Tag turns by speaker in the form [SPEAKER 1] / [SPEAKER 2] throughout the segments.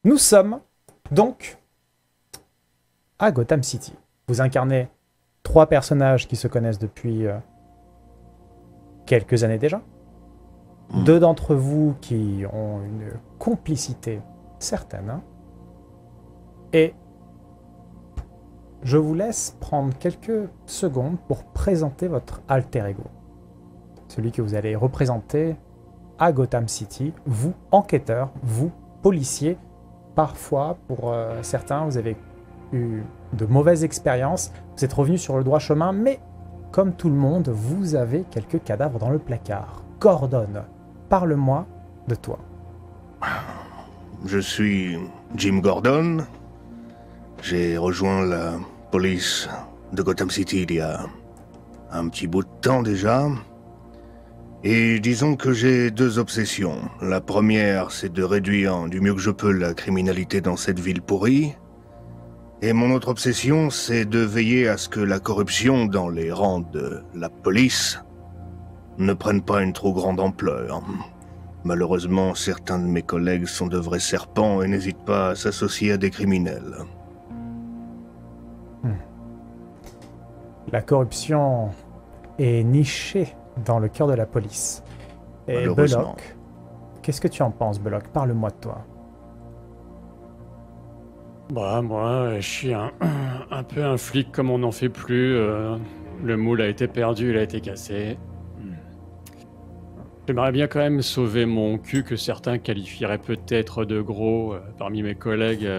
[SPEAKER 1] Nous sommes donc à Gotham City. Vous incarnez 3 personnages qui se connaissent depuis quelques années déjà. 2 d'entre vous qui ont une complicité certaine. Hein. Et je vous laisse prendre quelques secondes pour présenter votre alter ego. Celui que vous allez représenter à Gotham City, vous, enquêteur, vous, policier. Parfois, pour certains, vous avez eu de mauvaises expériences, vous êtes revenu sur le droit chemin, mais comme tout le monde, vous avez quelques cadavres dans le placard. Gordon, parle-moi de toi.
[SPEAKER 2] Je suis Jim Gordon. J'ai rejoint la police de Gotham City il y a un petit bout de temps déjà. Et disons que j'ai 2 obsessions. La première, c'est de réduire du mieux que je peux la criminalité dans cette ville pourrie. Et mon autre obsession, c'est de veiller à ce que la corruption dans les rangs de la police ne prenne pas une trop grande ampleur. Malheureusement, certains de mes collègues sont de vrais serpents et n'hésitent pas à s'associer à des criminels.
[SPEAKER 1] La corruption est nichée dans le cœur de la police. Et Belloc, qu'est-ce que tu en penses, Belloc? Parle-moi de toi.
[SPEAKER 3] Bah, moi, je suis un peu un flic comme on n'en fait plus. Le moule a été perdu, il a été cassé. J'aimerais bien quand même sauver mon cul que certains qualifieraient peut-être de gros parmi mes collègues,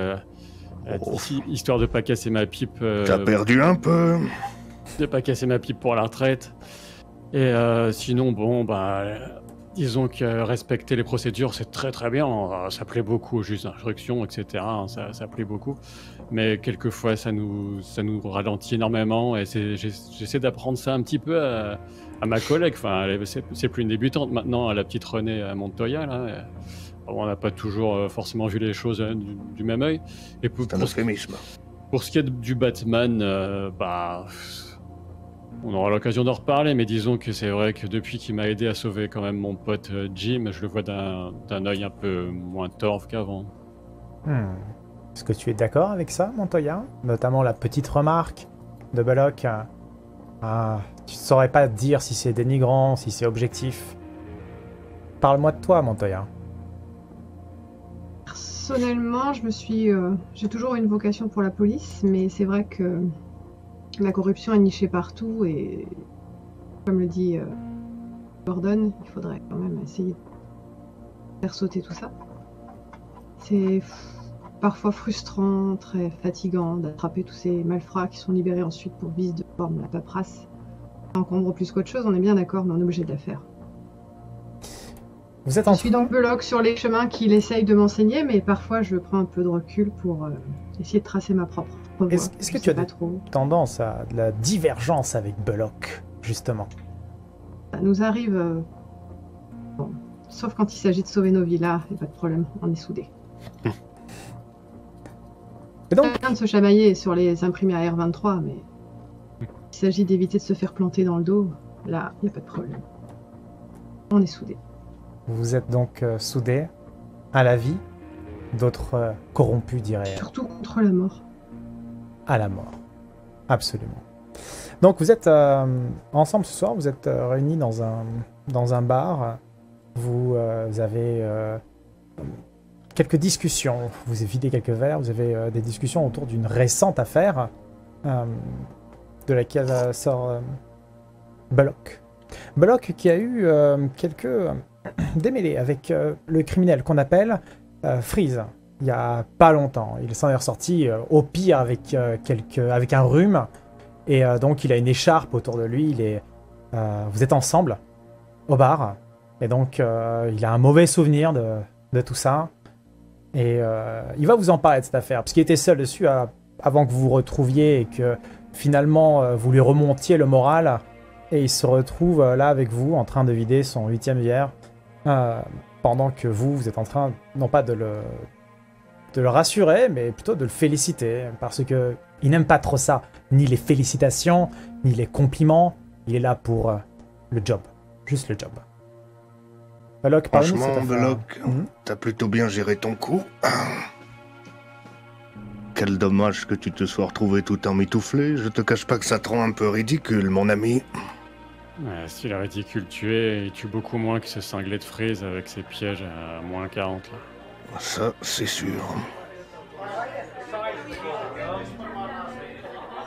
[SPEAKER 3] histoire de pas casser ma pipe.
[SPEAKER 2] T'as perdu un peu.
[SPEAKER 3] De pas casser ma pipe pour la retraite. Et sinon, bon, bah, disons que respecter les procédures, c'est très très bien. Ça plaît beaucoup aux juges d'instruction, etc. Ça plaît beaucoup. Mais quelquefois, ça nous ralentit énormément. Et j'essaie d'apprendre ça un petit peu à ma collègue. Enfin, c'est plus une débutante maintenant, à la petite Renée à Montoya. Là. On n'a pas toujours forcément vu les choses du même œil. Et
[SPEAKER 2] c'est un euphémisme.
[SPEAKER 3] Pour ce qui est du Batman, bah... On aura l'occasion d'en reparler, mais disons que c'est vrai que depuis qu'il m'a aidé à sauver quand même mon pote Jim, je le vois d'un œil un peu moins torve qu'avant.
[SPEAKER 1] Est-ce que tu es d'accord avec ça, Montoya? Notamment la petite remarque de Belloc. Tu ne saurais pas dire si c'est dénigrant, si c'est objectif. Parle-moi de toi, Montoya.
[SPEAKER 4] Personnellement, j'ai toujours eu une vocation pour la police, mais c'est vrai que la corruption est nichée partout et, comme le dit Gordon, il faudrait quand même essayer de faire sauter tout ça. C'est parfois frustrant, très fatigant d'attraper tous ces malfrats qui sont libérés ensuite pour vice de forme la paperasse. Ça encombre plus qu'autre chose, on est bien d'accord, mais on est obligé de la faire.
[SPEAKER 1] Je
[SPEAKER 4] suis donc Belloc sur les chemins qu'il essaye de m'enseigner, mais parfois je prends un peu de recul pour essayer de tracer ma propre voie.
[SPEAKER 1] Est-ce que tu as tendance à de la divergence avec Belloc, justement?
[SPEAKER 4] Ça nous arrive... Bon, sauf quand il s'agit de sauver nos villas, il n'y a pas de problème, on est soudés. C'est bien de se chamailler sur les imprimés à R23, mais il s'agit d'éviter de se faire planter dans le dos, là, il n'y a pas de problème. On est soudés.
[SPEAKER 1] Vous êtes donc soudés à la vie, d'autres corrompus diraient.
[SPEAKER 4] Surtout contre la mort.
[SPEAKER 1] À la mort, absolument. Donc vous êtes ensemble ce soir, vous êtes réunis dans un bar, vous avez quelques discussions, vous avez vidé quelques verres, vous avez des discussions autour d'une récente affaire de laquelle sort Belloc. Belloc qui a eu quelques démêlés avec le criminel qu'on appelle Freeze. Il y a pas longtemps. Il s'en est ressorti au pire avec un rhume. Et donc il a une écharpe autour de lui. Vous êtes ensemble au bar. Et donc il a un mauvais souvenir de tout ça. Et il va vous en parler de cette affaire. Parce qu'il était seul dessus avant que vous vous retrouviez et que finalement vous lui remontiez le moral. Et il se retrouve là avec vous en train de vider son 8e bière. Pendant que vous êtes en train, non pas de le rassurer, mais plutôt de le féliciter. Parce que il n'aime pas trop ça. Ni les félicitations, ni les compliments. Il est là pour le job. Juste le job.
[SPEAKER 2] Belloc, franchement, Belloc, t'as plutôt bien géré ton coup. Quel dommage que tu te sois retrouvé tout emmitouflé. Je te cache pas que ça te rend un peu ridicule, mon ami.
[SPEAKER 3] Ouais, si la réticule tuait, il tue beaucoup moins que ce cinglé de frise avec ses pièges à moins 40. Là.
[SPEAKER 2] Ça, c'est sûr.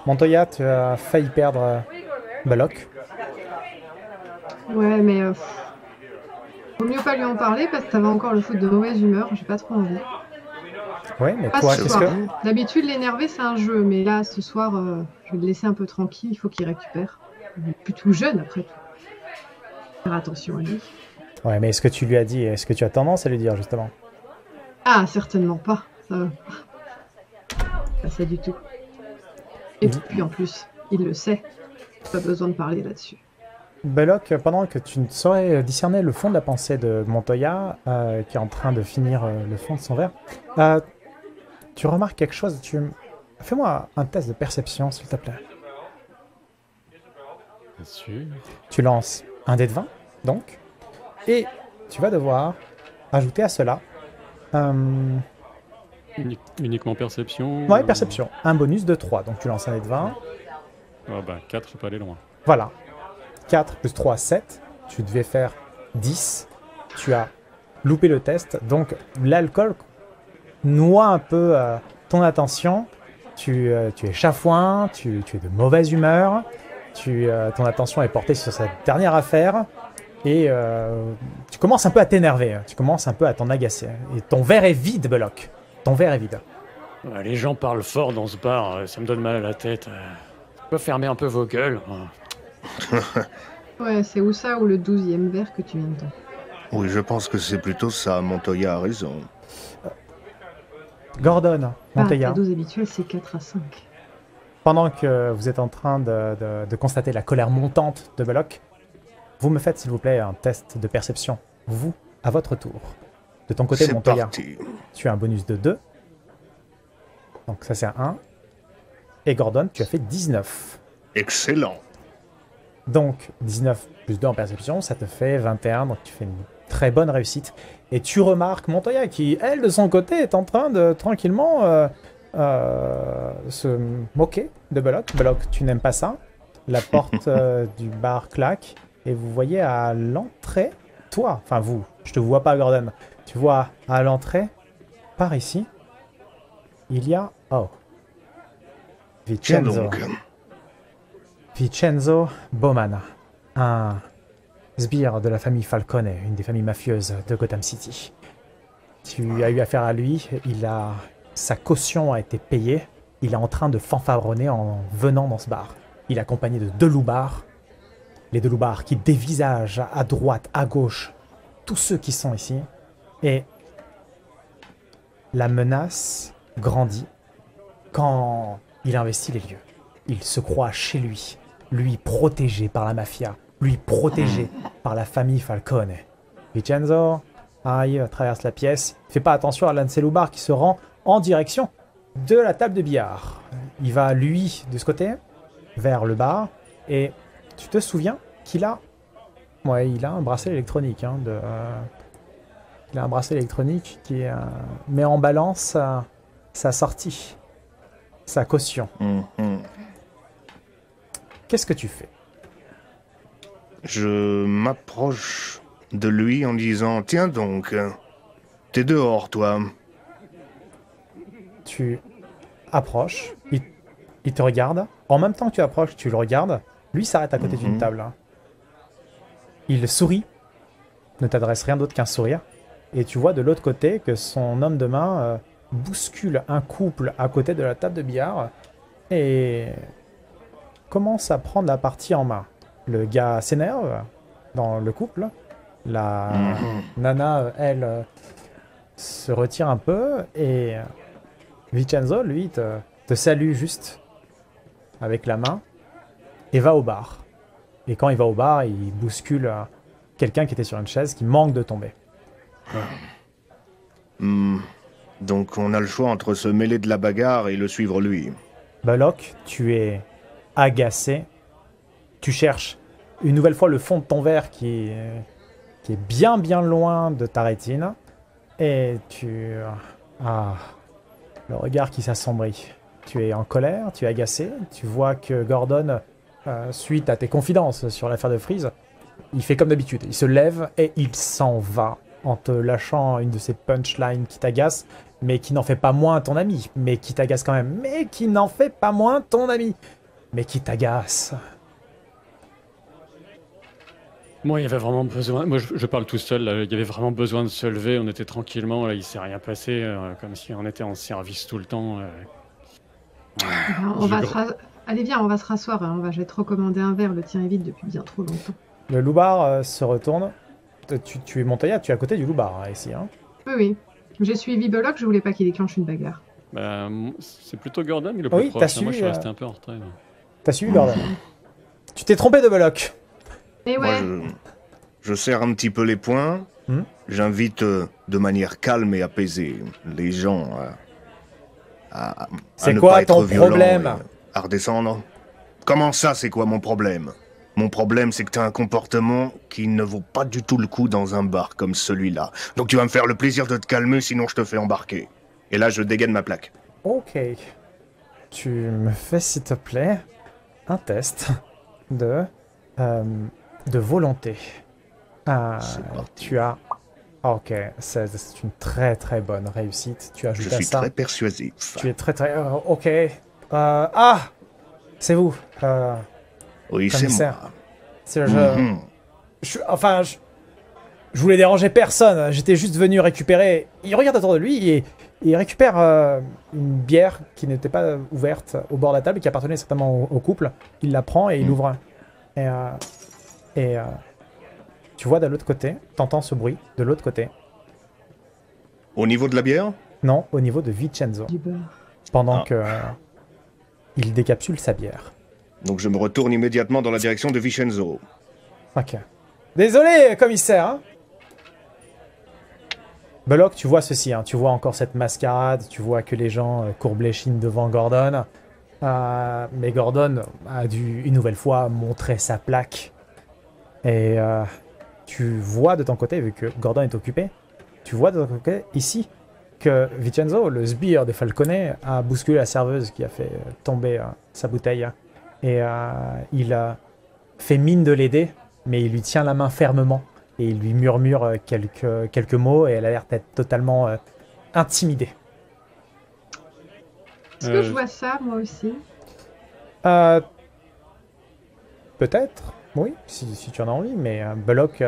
[SPEAKER 1] Montoya, tu as failli perdre Belloc.
[SPEAKER 4] Ouais, mais vaut mieux pas lui en parler parce que ça va encore le foutre de mauvaise humeur. J'ai pas trop envie.
[SPEAKER 1] Ouais, mais
[SPEAKER 4] Pas
[SPEAKER 1] toi,
[SPEAKER 4] ce
[SPEAKER 1] qu'est-ce
[SPEAKER 4] soir.
[SPEAKER 1] que...
[SPEAKER 4] D'habitude, l'énerver, c'est un jeu, mais là, ce soir, je vais le laisser un peu tranquille. Il faut qu'il récupère. Il est plutôt jeune, après tout. Faire attention à lui.
[SPEAKER 1] Ouais, mais est-ce que tu lui as dit, est-ce que tu as tendance à lui dire, justement?
[SPEAKER 4] Ah, certainement pas. Ça, pas ça du tout. Et puis en plus, il le sait. Pas besoin de parler là-dessus.
[SPEAKER 1] Belloc, pendant que tu ne saurais discerner le fond de la pensée de Montoya, qui est en train de finir le fond de son verre, tu remarques quelque chose. Fais-moi un test de perception, s'il te plaît.
[SPEAKER 3] Bien sûr.
[SPEAKER 1] Tu lances un dé de 20, donc, et tu vas devoir ajouter à cela
[SPEAKER 3] Uniquement perception.
[SPEAKER 1] ouais, perception, un bonus de 3. Donc tu lances un dé de 20,
[SPEAKER 3] Ah bah 4, je peux pas aller loin.
[SPEAKER 1] voilà. 4 plus 3, 7. Tu devais faire 10. Tu as loupé le test. Donc l'alcool noie un peu ton attention. Tu es chafouin, tu es de mauvaise humeur. Ton attention est portée sur cette dernière affaire. Et tu commences un peu à t'énerver. Tu commences un peu à t'en agacer. Et ton verre est vide, Belloc. Ton verre est vide.
[SPEAKER 3] Ouais, les gens parlent fort dans ce bar, ça me donne mal à la tête. Tu peux fermer un peu vos gueules.
[SPEAKER 4] Ouais, c'est ou ça ou le 12e verre que tu viens de donner.
[SPEAKER 2] Oui, je pense que c'est plutôt ça. Montoya a raison.
[SPEAKER 1] Gordon, Montoya.
[SPEAKER 4] La dose habituelle, c'est 4 à 5.
[SPEAKER 1] Pendant que vous êtes en train de constater la colère montante de Belloc, vous me faites, s'il vous plaît, un test de perception. Vous, à votre tour. De ton côté,
[SPEAKER 2] C'est
[SPEAKER 1] Montoya,
[SPEAKER 2] parti.
[SPEAKER 1] tu as un bonus de 2. Donc ça, c'est un 1. Et Gordon, tu as fait 19.
[SPEAKER 2] Excellent.
[SPEAKER 1] Donc, 19 plus 2 en perception, ça te fait 21. Donc tu fais une très bonne réussite. Et tu remarques Montoya qui, elle, de son côté, est en train de tranquillement se moquer de Belloc. Belloc, tu n'aimes pas ça. La porte du bar claque. Et vous voyez à l'entrée, toi, enfin vous, je te vois pas Gordon, tu vois à l'entrée, par ici, il y a,
[SPEAKER 2] Tiens
[SPEAKER 1] Vincenzo.
[SPEAKER 2] donc.
[SPEAKER 1] Vincenzo Bowman, un sbire de la famille Falcone, une des familles mafieuses de Gotham City. Tu as eu affaire à lui, sa caution a été payée, il est en train de fanfaronner en venant dans ce bar. Il est accompagné de 2 loupards, les 2 loupards qui dévisagent à droite, à gauche, tous ceux qui sont ici. Et la menace grandit quand il investit les lieux. Il se croit chez lui, lui protégé par la mafia, lui protégé par la famille Falcone. Vincenzo arrive, traverse la pièce, fait pas attention à l'un de ses loupards qui se rend en direction de la table de billard. Il va, lui, de ce côté, vers le bar, et tu te souviens qu'il a... Ouais, il a un bracelet électronique. Il a un bracelet électronique qui met en balance sa sortie, sa caution. Qu'est-ce que tu fais?
[SPEAKER 2] Je m'approche de lui en disant « Tiens donc, t'es dehors, toi. »
[SPEAKER 1] Tu approches, il te regarde. En même temps que tu approches, tu le regardes. Lui s'arrête à côté d'une table. Il sourit, ne t'adresse rien d'autre qu'un sourire. Et tu vois de l'autre côté que son homme de main bouscule un couple à côté de la table de billard et commence à prendre la partie en main. Le gars s'énerve dans le couple. La nana, elle, se retire un peu et Vincenzo, lui, te salue juste avec la main et va au bar. Et quand il va au bar, il bouscule quelqu'un qui était sur une chaise qui manque de tomber.
[SPEAKER 2] Donc on a le choix entre se mêler de la bagarre et le suivre lui.
[SPEAKER 1] Belloc, tu es agacé. Tu cherches une nouvelle fois le fond de ton verre qui est bien loin de ta rétine. Et tu le regard qui s'assombrit. Tu es en colère, tu es agacé, tu vois que Gordon, suite à tes confidences sur l'affaire de Freeze, il fait comme d'habitude. Il se lève et il s'en va en te lâchant une de ces punchlines qui t'agacent, mais qui n'en fait pas moins ton ami, mais qui t'agace quand même, mais qui n'en fait pas moins ton ami, mais qui t'agace.
[SPEAKER 3] Moi, il y avait vraiment besoin. Moi, je parle tout seul. Là. Il y avait vraiment besoin de se lever. On était tranquillement. Là, il s'est rien passé, comme si on était en service tout le temps.
[SPEAKER 4] Allez, viens, on va se rasseoir. Hein. Je vais te recommander un verre. Le tien est vide depuis bien trop longtemps.
[SPEAKER 1] Le loupard se retourne. Tu es Montoya, tu es à côté du loupard hein, ici. Hein.
[SPEAKER 4] Oui, oui. J'ai suivi Belloc, je voulais pas qu'il déclenche une bagarre.
[SPEAKER 3] Bah, c'est plutôt Gordon, le plus proche. Moi, je suis resté un peu en retrait.
[SPEAKER 1] T'as suivi Gordon. Tu t'es trompé de Belloc.
[SPEAKER 4] Et ouais.
[SPEAKER 2] Moi, je serre un petit peu les poings. J'invite de manière calme et apaisée les gens à ne pas être violents, à redescendre. Comment ça, c'est quoi mon problème? Mon problème, c'est que t'as un comportement qui ne vaut pas du tout le coup dans un bar comme celui-là. Donc tu vas me faire le plaisir de te calmer, sinon je te fais embarquer. Et là, je dégaine ma plaque.
[SPEAKER 1] Ok. Tu me fais, s'il te plaît, un test de volonté. Tu as... Ok, c'est une très très bonne réussite. Tu ajoutes à ça...
[SPEAKER 2] Je suis très persuasif.
[SPEAKER 1] Tu es très très... ok. C'est vous.
[SPEAKER 2] Oui, c'est moi.
[SPEAKER 1] Je voulais déranger personne. J'étais juste venu récupérer... Il regarde autour de lui et il récupère une bière qui n'était pas ouverte au bord de la table, qui appartenait certainement au couple. Il la prend et il l'ouvre. Et tu vois de l'autre côté, t'entends ce bruit de l'autre côté.
[SPEAKER 2] Au niveau de la bière?
[SPEAKER 1] Non, au niveau de Vincenzo. Pendant que il décapsule sa bière.
[SPEAKER 2] Donc je me retourne immédiatement dans la direction de Vincenzo.
[SPEAKER 1] Ok. Désolé, commissaire. Hein. Belloc, tu vois ceci. Hein. Tu vois encore cette mascarade. Tu vois que les gens courbent l'échine devant Gordon. Mais Gordon a dû une nouvelle fois montrer sa plaque. Et tu vois de ton côté, vu que Gordon est occupé, tu vois de ton côté ici que Vincenzo, le sbire de Falcone, a bousculé la serveuse qui a fait tomber sa bouteille. Et il fait mine de l'aider, mais il lui tient la main fermement. Et il lui murmure quelques mots et elle a l'air d'être totalement intimidée.
[SPEAKER 4] Est-ce que je vois ça, moi aussi?
[SPEAKER 1] Peut-être, oui, si tu en as envie, mais Belloc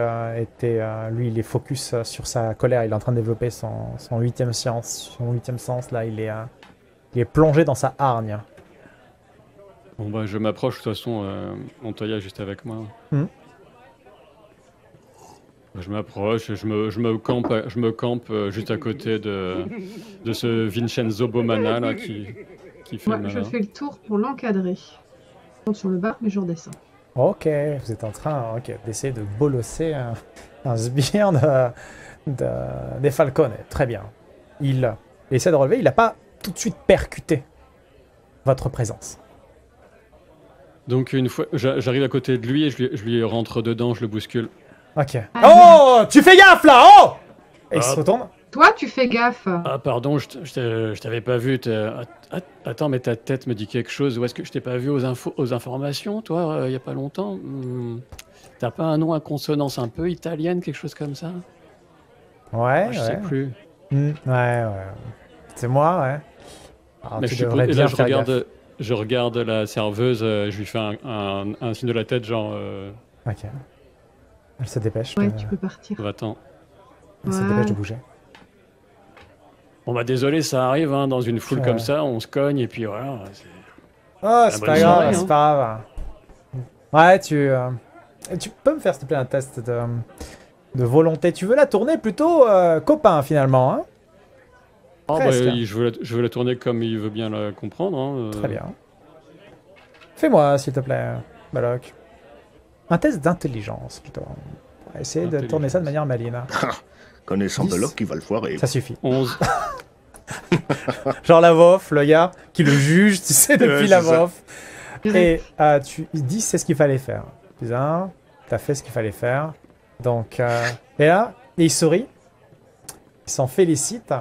[SPEAKER 1] lui, il est focus sur sa colère. Il est en train de développer son huitième sens. Là, il est plongé dans sa hargne.
[SPEAKER 3] Bon, bah, je m'approche, de toute façon, Montoya est juste avec moi. Je m'approche, je me campe juste à côté de ce Vincenzo Bomana là, qui fait le
[SPEAKER 4] je fais le tour pour l'encadrer. Je monte sur le bar, mais je redescends.
[SPEAKER 1] Ok, vous êtes en train d'essayer de bolosser un sbire des Falcone. Très bien. Il essaie de relever, il n'a pas tout de suite percuté votre présence.
[SPEAKER 3] Donc une fois, j'arrive à côté de lui et je lui rentre dedans, je le bouscule.
[SPEAKER 1] Ok. Oh, tu fais gaffe là, oh! Et il se retourne.
[SPEAKER 4] Toi, tu fais gaffe.
[SPEAKER 3] Ah pardon, je t'avais pas vu. Attends, mais ta tête me dit quelque chose. Où est-ce que je t'ai pas vu aux informations, toi, il y a pas longtemps? T'as pas un nom à consonance un peu italienne, quelque chose comme ça?
[SPEAKER 1] Ouais,
[SPEAKER 3] je sais plus.
[SPEAKER 1] Ouais. C'est moi, ouais. Alors,
[SPEAKER 3] mais je regarde la serveuse, je lui fais un signe de la tête, genre...
[SPEAKER 1] Ok. Elle se dépêche.
[SPEAKER 4] Ouais, tu peux partir.
[SPEAKER 3] Va-t'en.
[SPEAKER 1] Elle se dépêche de bouger.
[SPEAKER 3] Bon bah désolé, ça arrive, hein, dans une foule comme ça, on se cogne et puis voilà.
[SPEAKER 1] Oh, c'est pas grave, c'est pas grave. Ouais, tu peux me faire s'il te plaît un test de volonté. Tu veux la tourner plutôt copain finalement, hein?
[SPEAKER 3] Ah bah, je veux la tourner comme il veut bien la comprendre. Hein,
[SPEAKER 1] Très bien. Fais-moi s'il te plaît, Belloc. Un test d'intelligence plutôt. On va essayer de tourner ça de manière maligne.
[SPEAKER 2] Connaissant Belloc, qui va le foirer.
[SPEAKER 1] Ça suffit.
[SPEAKER 3] 11.
[SPEAKER 1] Genre la vof, le gars qui le juge, tu sais, depuis la vof. Et 10, c'est ce qu'il fallait faire. Bizarre, t'as fait ce qu'il fallait faire. Donc, et là, il sourit. Il s'en félicite.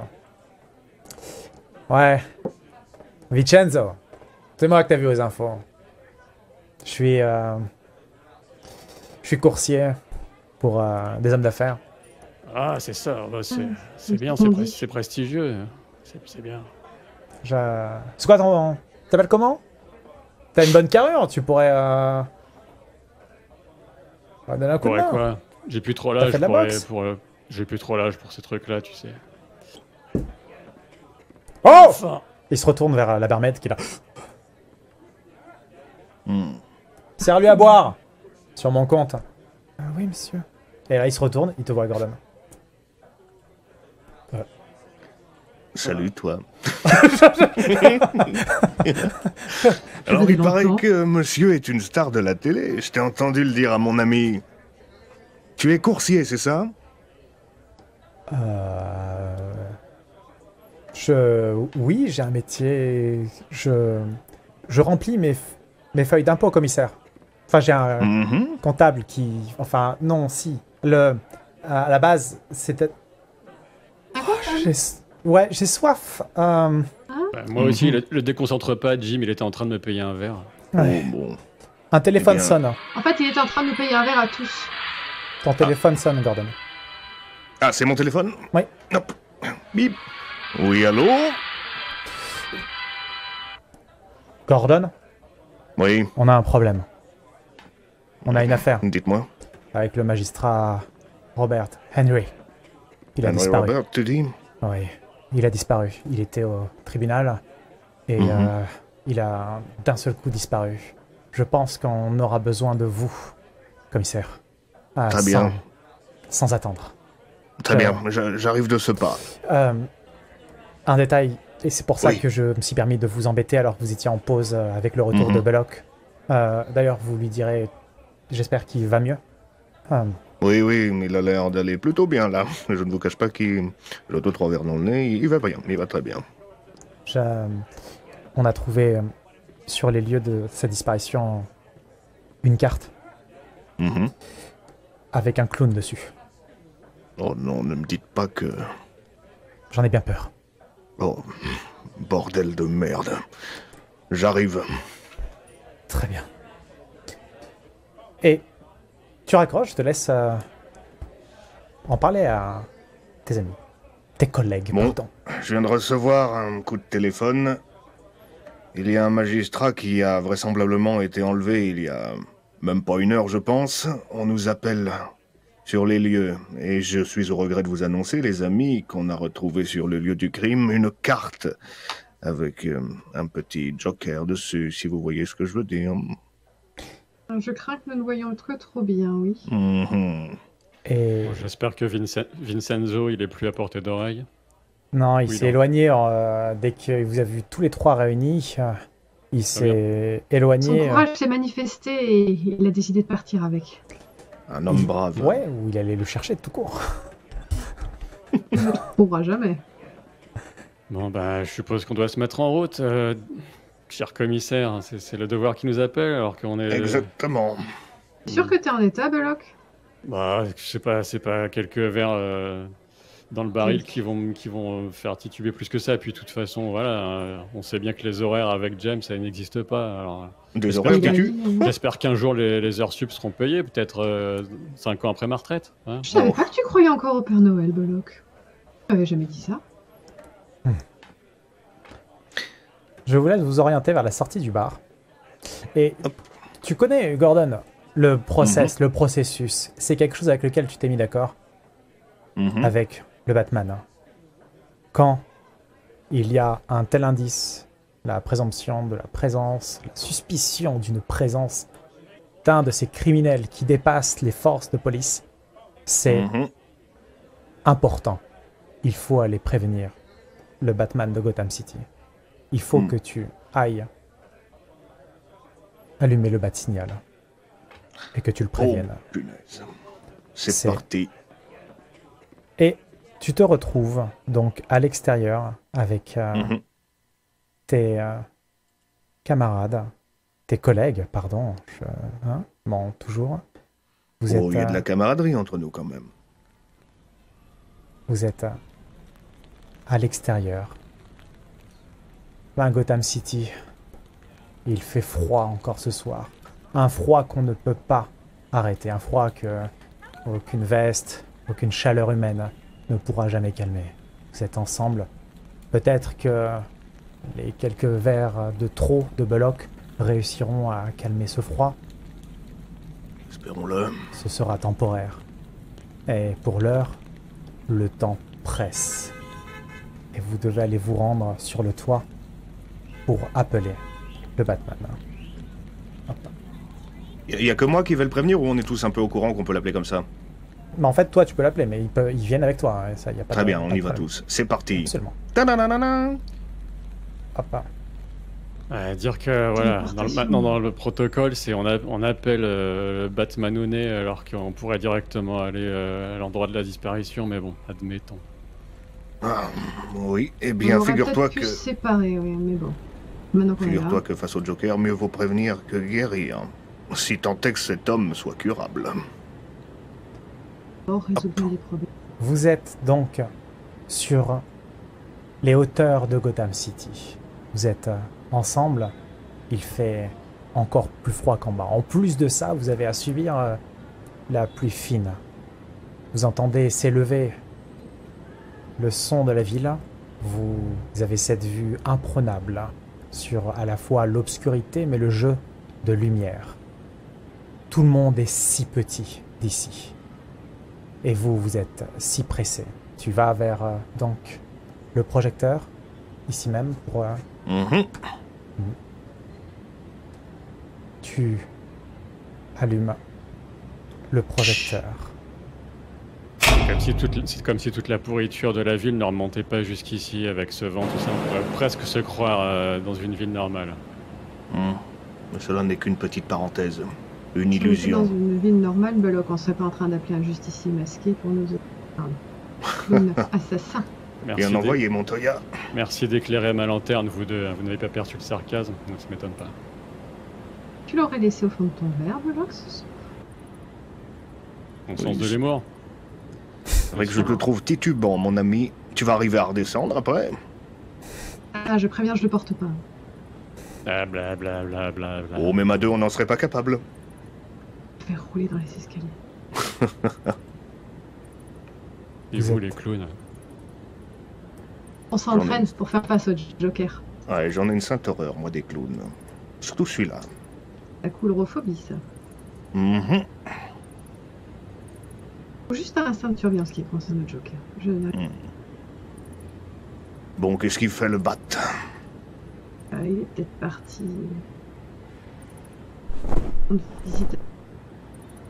[SPEAKER 1] Ouais. Vincenzo, c'est moi que t'as vu aux infos. Je suis coursier pour des hommes d'affaires.
[SPEAKER 3] Ah, c'est ça, bah, c'est
[SPEAKER 4] c'est
[SPEAKER 3] bien,
[SPEAKER 4] ce qu'on dit.
[SPEAKER 3] c'est prestigieux. C'est bien.
[SPEAKER 1] C'est quoi ton... T'appelles comment? T'as une bonne carrure, tu pourrais... donner un coup de
[SPEAKER 3] Pourrais
[SPEAKER 1] main.
[SPEAKER 3] quoi? J'ai plus trop
[SPEAKER 1] T'as
[SPEAKER 3] l'âge
[SPEAKER 1] fait de la
[SPEAKER 3] pour,
[SPEAKER 1] boxe
[SPEAKER 3] j'ai plus trop l'âge pour ces trucs-là, tu sais.
[SPEAKER 1] Oh!
[SPEAKER 3] Enfin,
[SPEAKER 1] Il se retourne vers la barmaid qui est là.
[SPEAKER 2] Hmm.
[SPEAKER 1] Serre-lui à boire. Sur mon compte. Ah oui, monsieur. Et là, il se retourne, il te voit, Gordon.
[SPEAKER 2] Salut, toi.
[SPEAKER 4] Ça
[SPEAKER 2] Alors,
[SPEAKER 4] faisait
[SPEAKER 2] il paraît
[SPEAKER 4] longtemps.
[SPEAKER 2] que monsieur est une star de la télé. Je t'ai entendu le dire à mon ami. Tu es coursier, c'est ça?
[SPEAKER 1] Oui, j'ai un métier... Je remplis mes feuilles d'impôt au commissaire. Enfin, j'ai un
[SPEAKER 2] Mhm.
[SPEAKER 1] comptable qui... Enfin, non, si. À la base, c'était...
[SPEAKER 4] Ah, quoi, ça
[SPEAKER 1] Ouais, j'ai soif.
[SPEAKER 3] bah, moi aussi,
[SPEAKER 2] Mhm.
[SPEAKER 3] le déconcentre pas, Jim, il était en train de me payer un verre.
[SPEAKER 1] Ouais.
[SPEAKER 2] Oh, bon.
[SPEAKER 1] Un téléphone
[SPEAKER 2] Eh bien.
[SPEAKER 1] sonne.
[SPEAKER 4] En fait, il était en train de nous payer un verre à tous.
[SPEAKER 1] Ton téléphone sonne, Gordon.
[SPEAKER 2] Ah, c'est mon téléphone?
[SPEAKER 1] Oui.
[SPEAKER 2] Hop. Bip. Oui, allô?
[SPEAKER 1] Gordon,
[SPEAKER 2] Oui,
[SPEAKER 1] on a un problème. On a une affaire
[SPEAKER 2] dites-moi.
[SPEAKER 1] avec le magistrat Robert Henry. Il a
[SPEAKER 2] Henry
[SPEAKER 1] disparu.
[SPEAKER 2] Robert, tu dis?
[SPEAKER 1] Oui, il a disparu. Il était au tribunal et
[SPEAKER 2] Mhm.
[SPEAKER 1] il a d'un seul coup disparu. Je pense qu'on aura besoin de vous, commissaire.
[SPEAKER 2] Très bien.
[SPEAKER 1] Sans attendre.
[SPEAKER 2] Très bien, j'arrive de ce pas.
[SPEAKER 1] Un détail, et c'est pour ça
[SPEAKER 2] Oui.
[SPEAKER 1] que je me suis permis de vous embêter alors que vous étiez en pause avec le retour
[SPEAKER 2] Mhm.
[SPEAKER 1] de Belloc. D'ailleurs, vous lui direz, j'espère qu'il va mieux.
[SPEAKER 2] Oui, oui, il a l'air d'aller plutôt bien là. Je ne vous cache pas qu'il a deux, trois verres dans le nez. Il va bien, il va très bien.
[SPEAKER 1] On a trouvé sur les lieux de sa disparition une carte
[SPEAKER 2] Mhm.
[SPEAKER 1] avec un clown dessus.
[SPEAKER 2] Oh non, ne me dites pas que...
[SPEAKER 1] J'en ai bien peur.
[SPEAKER 2] Oh, bordel de merde. J'arrive.
[SPEAKER 1] Très bien. Et tu raccroches, je te laisse en parler à tes amis, tes collègues,
[SPEAKER 2] Bon.
[SPEAKER 1] pardon.
[SPEAKER 2] Je viens de recevoir un coup de téléphone. Il y a un magistrat qui a vraisemblablement été enlevé il y a même pas une heure, je pense. On nous appelle sur les lieux. Et je suis au regret de vous annoncer, les amis, qu'on a retrouvé sur le lieu du crime une carte avec un petit joker dessus, si vous voyez ce que je veux dire.
[SPEAKER 4] Je crains que nous ne voyions que trop bien, oui.
[SPEAKER 2] Mhm.
[SPEAKER 1] Et
[SPEAKER 3] Bon, j'espère que Vincenzo, il est plus à portée d'oreille.
[SPEAKER 1] non, il
[SPEAKER 3] Oui,
[SPEAKER 1] s'est
[SPEAKER 3] non.
[SPEAKER 1] éloigné dès qu'il vous a vu tous les trois réunis. Il s'est
[SPEAKER 4] Son
[SPEAKER 1] éloigné.
[SPEAKER 4] courage s'est manifesté et il a décidé de partir avec.
[SPEAKER 2] Un homme brave.
[SPEAKER 1] Ouais, ou il allait le chercher tout court.
[SPEAKER 4] Il ne trouvera jamais.
[SPEAKER 3] Bon, bah, je suppose qu'on doit se mettre en route, cher commissaire. C'est le devoir qui nous appelle, alors qu'on est...
[SPEAKER 2] Exactement.
[SPEAKER 4] T'es sûr que t'es en état, Belloc?
[SPEAKER 3] Bah, c'est pas quelques verres dans le baril qui vont faire tituber plus que ça. Et puis, de toute façon, voilà, on sait bien que les horaires avec James, ça n'existe pas. Alors,
[SPEAKER 2] Des
[SPEAKER 3] j'espère
[SPEAKER 2] horaires
[SPEAKER 3] qu'il
[SPEAKER 2] qui
[SPEAKER 3] y a-
[SPEAKER 2] tuent.
[SPEAKER 3] j'espère qu'un jour, les heures sup seront payées, peut-être 5 ans après ma retraite. Hein.
[SPEAKER 4] Je savais
[SPEAKER 2] Oh.
[SPEAKER 4] pas que tu croyais encore au Père Noël, Belloc. J'avais jamais dit ça.
[SPEAKER 1] Je vous laisse vous orienter vers la sortie du bar. Et tu connais, Gordon, le processus. C'est quelque chose avec lequel tu t'es mis d'accord
[SPEAKER 2] Mhm.
[SPEAKER 1] avec le Batman. Quand il y a un tel indice, la présomption de la présence, la suspicion d'une présence d'un de ces criminels qui dépasse les forces de police, c'est
[SPEAKER 2] Mhm.
[SPEAKER 1] important. Il faut aller prévenir le Batman de Gotham City. Il faut que tu ailles allumer le bat-signal et que tu le
[SPEAKER 2] Oh,
[SPEAKER 1] préviennes.
[SPEAKER 2] punaise.
[SPEAKER 1] C'est-
[SPEAKER 2] C'est parti.
[SPEAKER 1] Et tu te retrouves donc à l'extérieur avec
[SPEAKER 2] Mhm.
[SPEAKER 1] tes camarades, tes collègues, pardon. Bon, toujours. Vous
[SPEAKER 2] Oh, il y a
[SPEAKER 1] êtes,
[SPEAKER 2] de la camaraderie entre nous quand même.
[SPEAKER 1] vous êtes à l'extérieur Ben, Gotham City, il fait froid encore ce soir. Un froid qu'on ne peut pas arrêter. Un froid que aucune veste, aucune chaleur humaine ne pourra jamais calmer. Vous êtes ensemble. Peut-être que les quelques verres de trop de Belloc réussiront à calmer ce froid.
[SPEAKER 2] Espérons-le.
[SPEAKER 1] Ce sera temporaire. Et pour l'heure, le temps presse. Et vous devez aller vous rendre sur le toit pour appeler le Batman. Hop.
[SPEAKER 2] Il y a que moi qui vais le prévenir ou on est tous un peu au courant qu'on peut l'appeler comme ça?
[SPEAKER 1] Mais en fait, toi, tu peux l'appeler, mais ils viennent avec toi. Hein, ça, y a pas
[SPEAKER 2] Très
[SPEAKER 1] de-
[SPEAKER 2] bien,
[SPEAKER 1] pas
[SPEAKER 2] on
[SPEAKER 1] de
[SPEAKER 2] y va
[SPEAKER 1] problème.
[SPEAKER 2] tous. C'est parti.
[SPEAKER 1] Absolument.
[SPEAKER 2] Ta-da-na-na-na.
[SPEAKER 1] Hop.
[SPEAKER 3] Dire que voilà,
[SPEAKER 4] Téléportation.
[SPEAKER 3] maintenant dans le protocole, c'est on appelle Batman au nez alors qu'on pourrait directement aller à l'endroit de la disparition, mais bon, admettons.
[SPEAKER 2] Ah, oui, eh
[SPEAKER 4] On
[SPEAKER 2] bien,
[SPEAKER 4] aurait
[SPEAKER 2] figure-toi
[SPEAKER 4] peut-être pu
[SPEAKER 2] que...
[SPEAKER 4] se séparer, oui, mais bon. Maintenant qu'on est là.
[SPEAKER 2] Figure-toi que face au Joker, mieux vaut prévenir que guérir. Si tant est que cet homme soit curable.
[SPEAKER 4] Oh, résout bien les problèmes.
[SPEAKER 1] Vous êtes donc sur les hauteurs de Gotham City. Vous êtes ensemble. Il fait encore plus froid qu'en bas. En plus de ça, vous avez à subir la pluie fine. Vous entendez s'élever le son de la ville. Vous avez cette vue imprenable sur à la fois l'obscurité mais le jeu de lumière. Tout le monde est si petit d'ici. Et vous, vous êtes si pressé. Tu vas vers donc le projecteur, ici même, pour...
[SPEAKER 2] Mhm.
[SPEAKER 1] Tu allumes le projecteur.
[SPEAKER 3] C'est comme si toute la pourriture de la ville ne remontait pas jusqu'ici avec ce vent, tout ça. On pourrait presque se croire dans une ville normale.
[SPEAKER 2] Mais cela n'est qu'une petite parenthèse. Une
[SPEAKER 4] Si on était dans
[SPEAKER 2] illusion.
[SPEAKER 4] une ville normale, Belloc, on serait pas en train d'appeler un justicier masqué pour nous... Un assassin.
[SPEAKER 2] Et un envoyé, Montoya.
[SPEAKER 3] Merci d'éclairer ma lanterne, vous deux. Vous n'avez pas perçu le sarcasme, donc ça m'étonne pas.
[SPEAKER 4] Tu l'aurais laissé au fond de ton verre, Belloc, ce soir?
[SPEAKER 3] Mon sens de l'humour.
[SPEAKER 2] C'est vrai que je te trouve titubant, mon ami. Tu vas arriver à redescendre après?
[SPEAKER 4] Ah, je préviens, je le porte pas.
[SPEAKER 3] Blablabla.
[SPEAKER 2] Oh, même à deux, on n'en serait pas capable.
[SPEAKER 4] Je vais rouler dans les escaliers.
[SPEAKER 3] Et vous, les clowns?
[SPEAKER 4] On s'entraîne pour faire face au Joker.
[SPEAKER 2] Ouais, j'en ai une sainte horreur, moi, des clowns. Surtout celui-là.
[SPEAKER 4] La coulrophobie, ça.
[SPEAKER 2] Mhm.
[SPEAKER 4] Faut juste un ceinture bien en ce qui concerne le Joker. Je ne...
[SPEAKER 2] Bon, qu'est-ce qu'il fait, le bat?
[SPEAKER 4] Il est peut-être parti... en visite.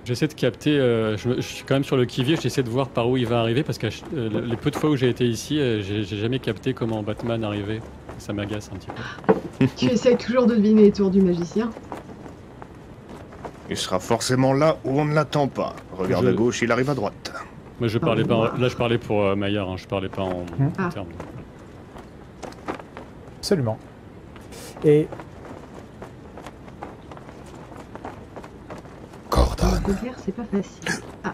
[SPEAKER 3] J'essaie de capter, je suis quand même sur le qui-vive, j'essaie de voir par où il va arriver parce que les peu de fois où j'ai été ici, j'ai jamais capté comment Batman arrivait. Ça m'agace un petit peu.
[SPEAKER 4] Tu essayes toujours de deviner les tours du magicien.
[SPEAKER 2] Il sera forcément là où on ne l'attend pas. Regarde à gauche, il arrive à droite.
[SPEAKER 3] Moi je parlais pas, là je parlais pour Maillard, hein, je parlais pas en
[SPEAKER 4] Ah.
[SPEAKER 3] termes.
[SPEAKER 1] Absolument. Et
[SPEAKER 4] Le Joker, c'est pas facile. Ah,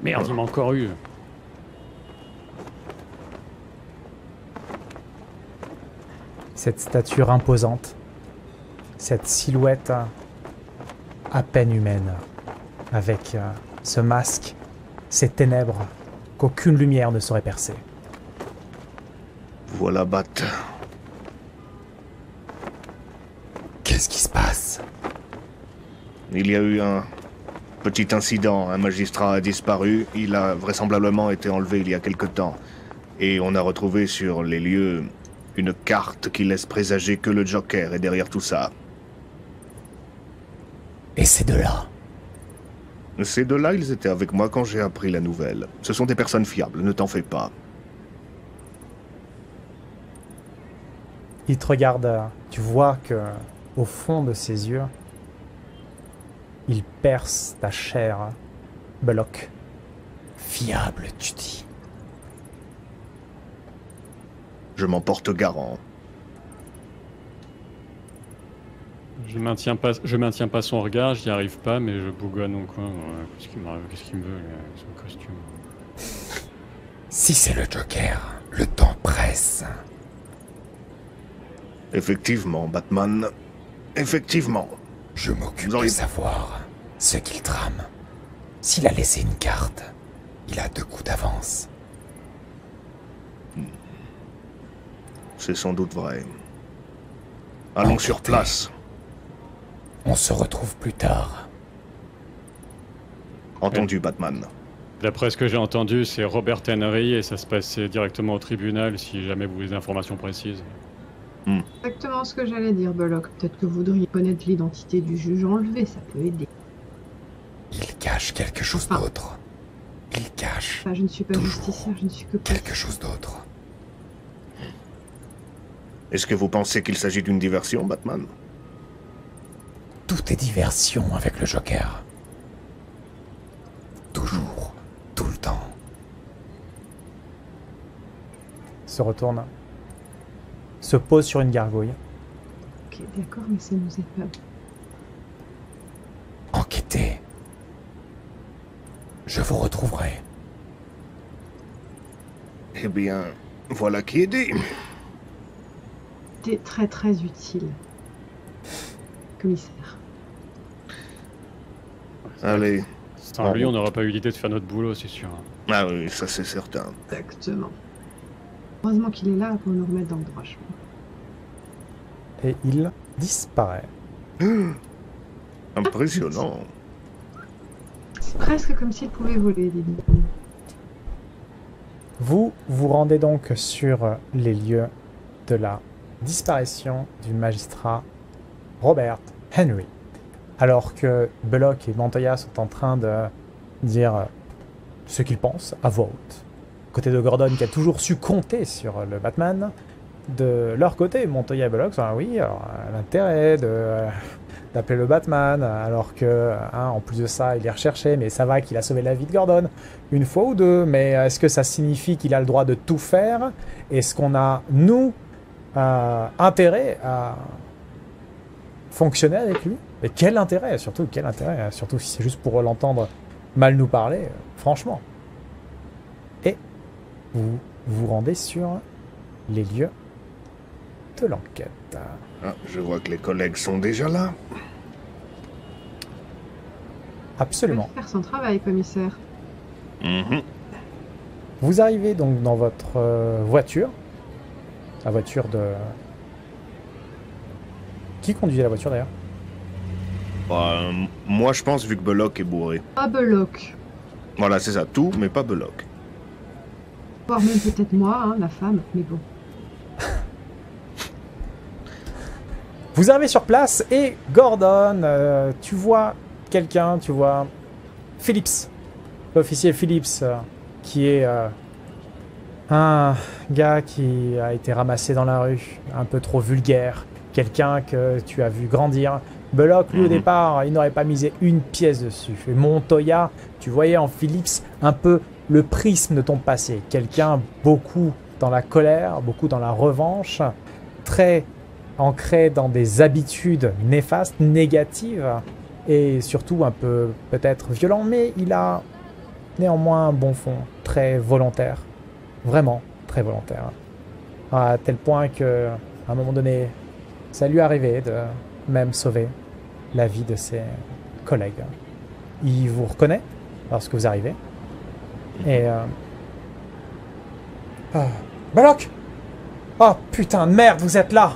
[SPEAKER 3] Merde, il m'a encore eu.
[SPEAKER 1] cette stature imposante, cette silhouette à peine humaine, avec ce masque, ces ténèbres qu'aucune lumière ne saurait percer.
[SPEAKER 2] Voilà, Bat.
[SPEAKER 1] Qu'est-ce qui se passe?
[SPEAKER 2] Il y a eu un petit incident. Un magistrat a disparu. Il a vraisemblablement été enlevé il y a quelque temps. Et on a retrouvé sur les lieux une carte qui laisse présager que le Joker est derrière tout ça.
[SPEAKER 1] Et ces deux-là?
[SPEAKER 2] Ces deux-là, ils étaient avec moi quand j'ai appris la nouvelle. Ce sont des personnes fiables, ne t'en fais pas.
[SPEAKER 1] Il te regarde, tu vois que au fond de ses yeux, il perce ta chair, Belloc. Fiable, tu dis.
[SPEAKER 2] Je m'en porte garant.
[SPEAKER 3] Je maintiens pas son regard, j'y arrive pas, mais je bougonne en coin. Qu'est-ce qu'il me veut, son costume?
[SPEAKER 5] Si c'est le Joker, le temps presse.
[SPEAKER 2] Effectivement, Batman. Effectivement.
[SPEAKER 5] Je m'occupe
[SPEAKER 2] Vous auriez-
[SPEAKER 5] de savoir ce qu'il trame. S'il a laissé une carte, il a 2 coups d'avance.
[SPEAKER 2] C'est sans doute vrai. Allons
[SPEAKER 5] Enquêtez.
[SPEAKER 2] sur place.
[SPEAKER 5] On se retrouve plus tard.
[SPEAKER 2] Entendu, Batman.
[SPEAKER 3] D'après ce que j'ai entendu, c'est Robert Henry et ça se passait directement au tribunal si jamais vous voulez des informations précises.
[SPEAKER 4] Exactement ce que j'allais dire, Bullock. Peut-être que vous voudriez connaître l'identité du juge enlevé, ça peut aider.
[SPEAKER 5] Il cache quelque chose
[SPEAKER 4] Ah.
[SPEAKER 5] d'autre. Il cache
[SPEAKER 4] Enfin, je ne suis pas
[SPEAKER 5] Toujours.
[SPEAKER 4] justicière, je ne suis que
[SPEAKER 5] quelque chose d'autre.
[SPEAKER 2] Est-ce que vous pensez qu'il s'agit d'une diversion, Batman?
[SPEAKER 5] Tout est diversion avec le Joker. Toujours, tout le temps.
[SPEAKER 1] Se retourne. Se pose sur une gargouille.
[SPEAKER 4] Ok, d'accord, mais ça nous est pas...
[SPEAKER 5] Enquêtez. Je vous retrouverai.
[SPEAKER 2] Eh bien, voilà qui est dit.
[SPEAKER 4] C'était très très utile. Commissaire.
[SPEAKER 2] Allez.
[SPEAKER 3] Sans lui, on n'aurait pas eu l'idée de faire notre boulot, c'est sûr.
[SPEAKER 2] Ah oui, ça c'est certain.
[SPEAKER 4] Exactement. Heureusement qu'il est là pour nous remettre dans le droit chemin.
[SPEAKER 1] Et il disparaît.
[SPEAKER 2] Impressionnant.
[SPEAKER 4] C'est presque comme s'il pouvait voler, dis donc.
[SPEAKER 1] Vous vous rendez donc sur les lieux de la disparition du magistrat Robert Henry. Alors que Bullock et Montoya sont en train de dire ce qu'ils pensent à voix haute. Côté de Gordon qui a toujours su compter sur le Batman. De leur côté, Montoya et Bullock sont oui, alors l'intérêt d'appeler le Batman, alors que, en plus de ça, il est recherché, mais ça va qu'il a sauvé la vie de Gordon une fois ou deux, mais est-ce que ça signifie qu'il a le droit de tout faire? Est-ce qu'on a, nous, intérêt à fonctionner avec lui? Et quel intérêt, surtout si c'est juste pour l'entendre mal nous parler, franchement. Et vous vous rendez sur les lieux de l'enquête.
[SPEAKER 2] Ah, je vois que les collègues sont déjà là.
[SPEAKER 1] Absolument.
[SPEAKER 4] Il va faire son travail, commissaire.
[SPEAKER 2] Mhm.
[SPEAKER 1] Vous arrivez donc dans votre voiture. La voiture de... Qui conduisait la voiture d'ailleurs?
[SPEAKER 2] Moi je pense vu que Bullock est bourré.
[SPEAKER 4] Ah, Bullock.
[SPEAKER 2] Voilà, c'est ça, tout, mais pas Bullock.
[SPEAKER 4] Voire même peut-être moi, hein, la femme, mais bon.
[SPEAKER 1] Vous arrivez sur place et Gordon, tu vois quelqu'un, tu vois Phillips, l'officier Phillips, qui est un gars qui a été ramassé dans la rue, un peu trop vulgaire, quelqu'un que tu as vu grandir. Bullock, lui, au départ, il n'aurait pas misé une pièce dessus. Et Montoya, tu voyais en Phillips un peu le prisme de ton passé. Quelqu'un beaucoup dans la colère, beaucoup dans la revanche, très ancré dans des habitudes néfastes, négatives, et surtout un peu peut-être violent, mais il a néanmoins un bon fond, très volontaire, vraiment très volontaire. À tel point que, à un moment donné, ça lui est arrivé de même sauver la vie de ses collègues. Il vous reconnaît lorsque vous arrivez. Et... Bullock! Oh putain de merde, vous êtes là!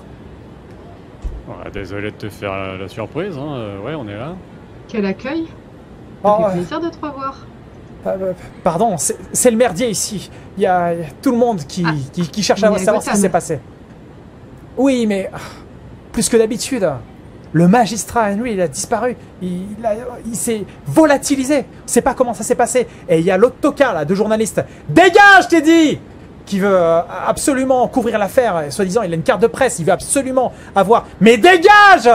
[SPEAKER 3] Ouais, désolé de te faire la surprise, hein. Ouais, on est là.
[SPEAKER 4] Quel accueil.
[SPEAKER 1] Oh,
[SPEAKER 4] Ça fait plaisir de te revoir.
[SPEAKER 1] pardon, c'est le merdier ici. Il y a tout le monde qui cherche à
[SPEAKER 4] il y a
[SPEAKER 1] savoir ce qui
[SPEAKER 4] Gotham.
[SPEAKER 1] s'est passé. Oui, mais plus que d'habitude. Le magistrat Henry, il a disparu. Il s'est volatilisé. On sait pas comment ça s'est passé. Et il y a l'autre tocard, là, de journaliste. Dégage, t'ai dit! Qui veut absolument couvrir l'affaire. Soi-disant, il a une carte de presse. Il veut absolument avoir... Mais dégage!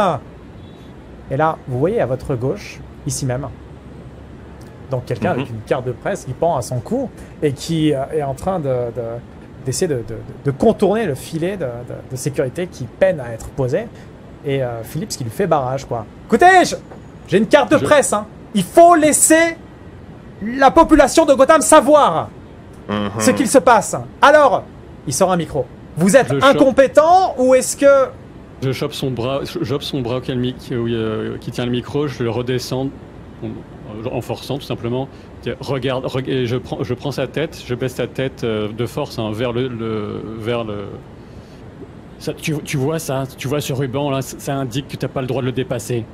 [SPEAKER 1] Et là, vous voyez à votre gauche, ici même, donc quelqu'un avec une carte de presse qui pend à son cou et qui est en train d'essayer de contourner le filet de sécurité qui peine à être posé. Et Phillips qui lui fait barrage, quoi. Écoutez, j'ai une carte de presse, hein. Il faut laisser la population de Gotham savoir ce qu'il se passe. Alors, il sort un micro. Vous êtes incompétent ou est-ce que
[SPEAKER 3] Je chope son bras qui tient le micro, je le redescends en forçant tout simplement. Regarde, et je prends sa tête, je baisse sa tête de force hein, vers le. Ça, tu vois ça, tu vois ce ruban là, ça indique que t'as pas le droit de le dépasser.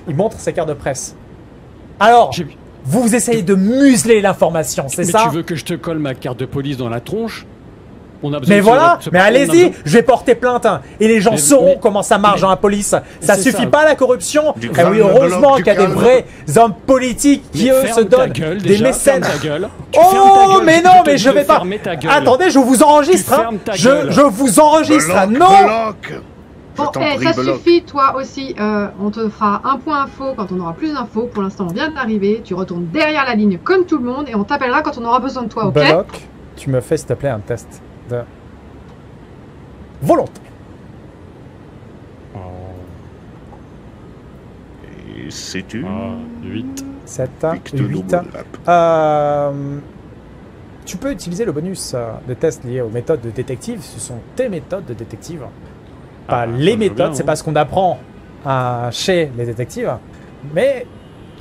[SPEAKER 1] Il montre ses cartes de presse. Alors, vous essayez de museler l'information, c'est ça?
[SPEAKER 3] Mais tu veux que je te colle ma carte de police dans la tronche? On a besoin
[SPEAKER 1] mais voilà, mais allez-y, je vais porter plainte hein, et les gens sauront comment ça marche dans la police. Ça suffit pas la corruption. Et oui, heureusement qu'il y a des vrais hommes politiques qui eux se donnent des mécènes. Oh mais non, mais je vais pas. Attendez, je vous enregistre. Hein. Je vous enregistre. Non.
[SPEAKER 4] Bon, ça suffit, toi aussi. On te fera un point info quand on aura plus d'infos. Pour l'instant, on vient d'arriver. Tu retournes derrière la ligne comme tout le monde et on t'appellera quand on aura besoin de toi, ok?
[SPEAKER 1] Belloc, tu me fais s'il te plaît un test de volonté.
[SPEAKER 2] Et sais-tu
[SPEAKER 3] 8.
[SPEAKER 1] 7, 8. Tu peux utiliser le bonus de test lié aux méthodes de détective. Ce sont tes méthodes de détective. Pas les méthodes, c'est pas ce qu'on apprend chez les détectives. Mais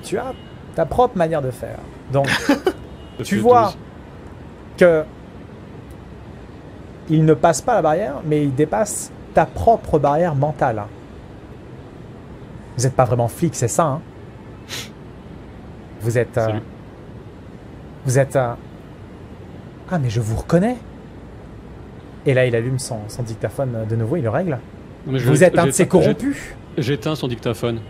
[SPEAKER 1] tu as ta propre manière de faire. Donc, tu vois que il ne passe pas la barrière, mais il dépasse ta propre barrière mentale. Vous n'êtes pas vraiment flic, c'est ça, hein? Vous êtes... vous êtes... Ah, mais je vous reconnais. Et là, il allume son dictaphone de nouveau, il le règle. Vous êtes un de ces corrompus.
[SPEAKER 3] J'éteins son dictaphone.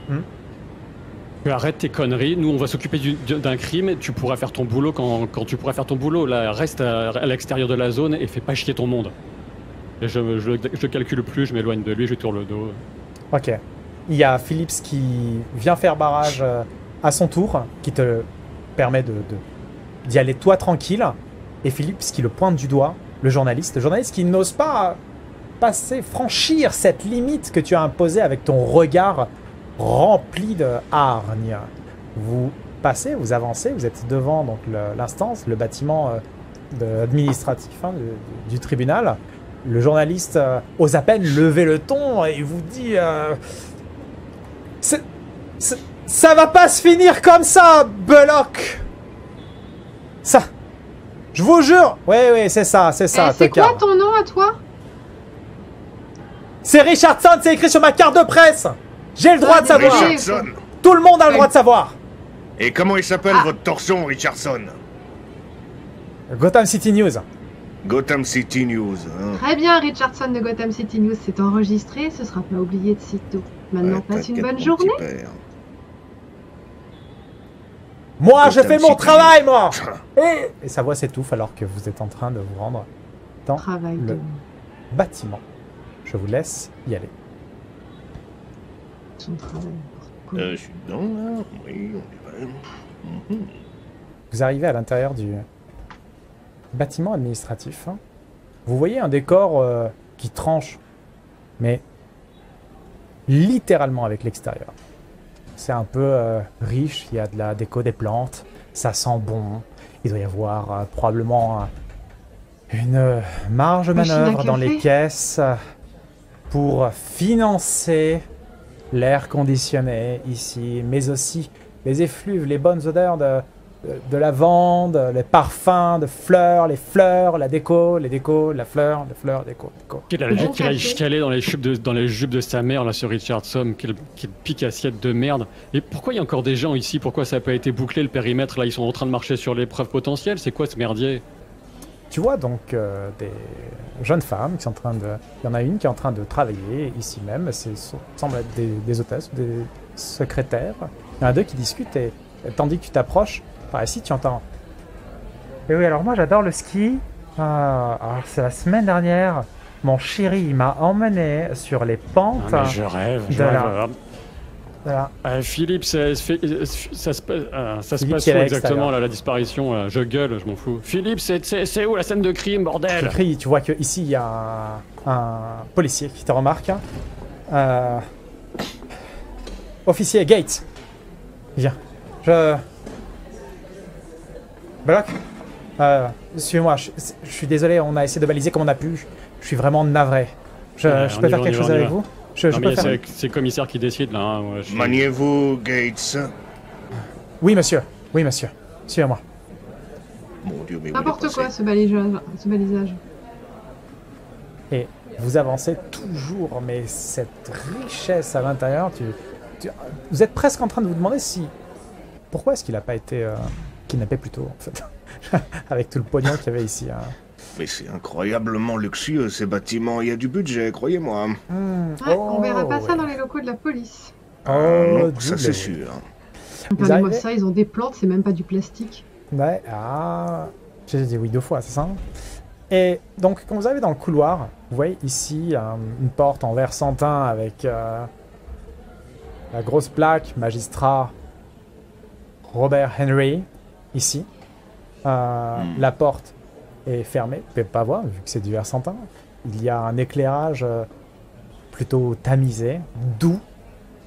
[SPEAKER 3] Arrête tes conneries, nous on va s'occuper d'un crime, tu pourras faire ton boulot quand tu pourras faire ton boulot. Là, reste à l'extérieur de la zone et fais pas chier ton monde. Et je calcule plus, je m'éloigne de lui, je lui tourne le dos.
[SPEAKER 1] Ok. Il y a Phillips qui vient faire barrage à son tour, qui te permet d'y aller toi tranquille. Et Phillips qui le pointe du doigt, le journaliste qui n'ose pas franchir cette limite que tu as imposée avec ton regard rempli de hargne. Vous passez, vous avancez, vous êtes devant donc l'instance, le bâtiment administratif hein, du tribunal. Le journaliste ose à peine lever le ton et vous dit ça va pas se finir comme ça, Belloc. Ça, je vous jure. Oui, c'est ça.
[SPEAKER 4] C'est quoi ton nom à toi?
[SPEAKER 1] C'est Richardson, c'est écrit sur ma carte de presse. J'ai le droit de savoir.
[SPEAKER 2] Richardson.
[SPEAKER 1] Tout le monde a le droit de savoir.
[SPEAKER 2] Et comment il s'appelle votre torchon, Richardson?
[SPEAKER 1] Gotham City News.
[SPEAKER 2] Gotham City News. Hein.
[SPEAKER 4] Très bien, Richardson de Gotham City News, c'est enregistré, ce sera pas oublié de sitôt. Maintenant, passe une bonne journée.
[SPEAKER 1] Moi, je fais mon travail, moi. Et sa voix s'étouffe alors que vous êtes en train de vous rendre dans le bâtiment. Je vous laisse y aller.
[SPEAKER 4] Son travail.
[SPEAKER 2] Je suis dedans, là. Oui, on est vrai.
[SPEAKER 1] Vous arrivez à l'intérieur du bâtiment administratif. Vous voyez un décor qui tranche, mais littéralement avec l'extérieur. C'est un peu riche, il y a de la déco, des plantes, ça sent bon. Il doit y avoir probablement une marge de manœuvre dans les caisses pour financer l'air conditionné ici, mais aussi les effluves, les bonnes odeurs de lavande, les parfums de fleurs, les fleurs, la déco, les décos, la fleur, les fleurs, déco.
[SPEAKER 3] Qu'il aille chialer dans les jupes de sa mère, là, sur Richardson, quel pique assiette de merde. Et pourquoi il y a encore des gens ici? Pourquoi ça n'a pas été bouclé le périmètre? Là, ils sont en train de marcher sur les preuves potentielles. C'est quoi ce merdier?
[SPEAKER 1] Tu vois donc des jeunes femmes qui sont en train de... Il y en a une qui est en train de travailler ici même. Ça semble être des hôtesses, des secrétaires. Il y en a deux qui discutent et tandis que tu t'approches, par ici tu entends... Et oui, alors moi j'adore le ski. Alors c'est la semaine dernière. Mon chéri il m'a emmené sur les pentes.
[SPEAKER 3] Ah, mais je rêve. Voilà. Philippe, ça se passe où exactement là, la disparition? Je gueule, je m'en fous. Philippe, c'est où la scène de crime, bordel?
[SPEAKER 1] Tu vois qu'ici il y a un policier qui te remarque. Officier Gates. Viens. Belloc, suivez-moi. Je suis désolé, on a essayé de baliser comme on a pu. Je suis vraiment navré. Je
[SPEAKER 3] on
[SPEAKER 1] peux
[SPEAKER 3] y
[SPEAKER 1] faire
[SPEAKER 3] va,
[SPEAKER 1] quelque
[SPEAKER 3] on y
[SPEAKER 1] chose
[SPEAKER 3] va, on y
[SPEAKER 1] avec
[SPEAKER 3] va.
[SPEAKER 1] vous? Je
[SPEAKER 3] Non,
[SPEAKER 1] peux
[SPEAKER 3] mais
[SPEAKER 1] faire...
[SPEAKER 3] c'est le commissaire qui décide là. Hein. Moi,
[SPEAKER 2] Maniez-vous, Gates.
[SPEAKER 1] Oui, monsieur. Oui, monsieur. Suivez-moi.
[SPEAKER 2] Mon Dieu, mais où
[SPEAKER 4] N'importe
[SPEAKER 2] il est
[SPEAKER 4] quoi,
[SPEAKER 2] passé
[SPEAKER 4] ce balisage. Ce balisage.
[SPEAKER 1] Et vous avancez toujours, mais cette richesse à l'intérieur, vous êtes presque en train de vous demander si... Pourquoi est-ce qu'il n'a pas été kidnappé plus tôt, en fait? Avec tout le pognon qu'il y avait ici. Hein.
[SPEAKER 2] Mais c'est incroyablement luxueux, ces bâtiments. Il y a du budget, croyez-moi.
[SPEAKER 4] Ouais, on verra pas ça dans les locaux de la police.
[SPEAKER 2] Non, ça
[SPEAKER 1] doublé.
[SPEAKER 2] c'est sûr.
[SPEAKER 4] Regardez-moi
[SPEAKER 1] arrivez-
[SPEAKER 4] ça, ils ont des plantes, c'est même pas du plastique.
[SPEAKER 1] Ouais, j'ai dit oui 2 fois, c'est ça? Et donc, quand vous arrivez dans le couloir, vous voyez ici une porte en verre santin avec la grosse plaque magistrat Robert Henry, ici. La porte est fermée, vous pouvez pas voir vu que c'est du verre santin. Il y a un éclairage plutôt tamisé, doux,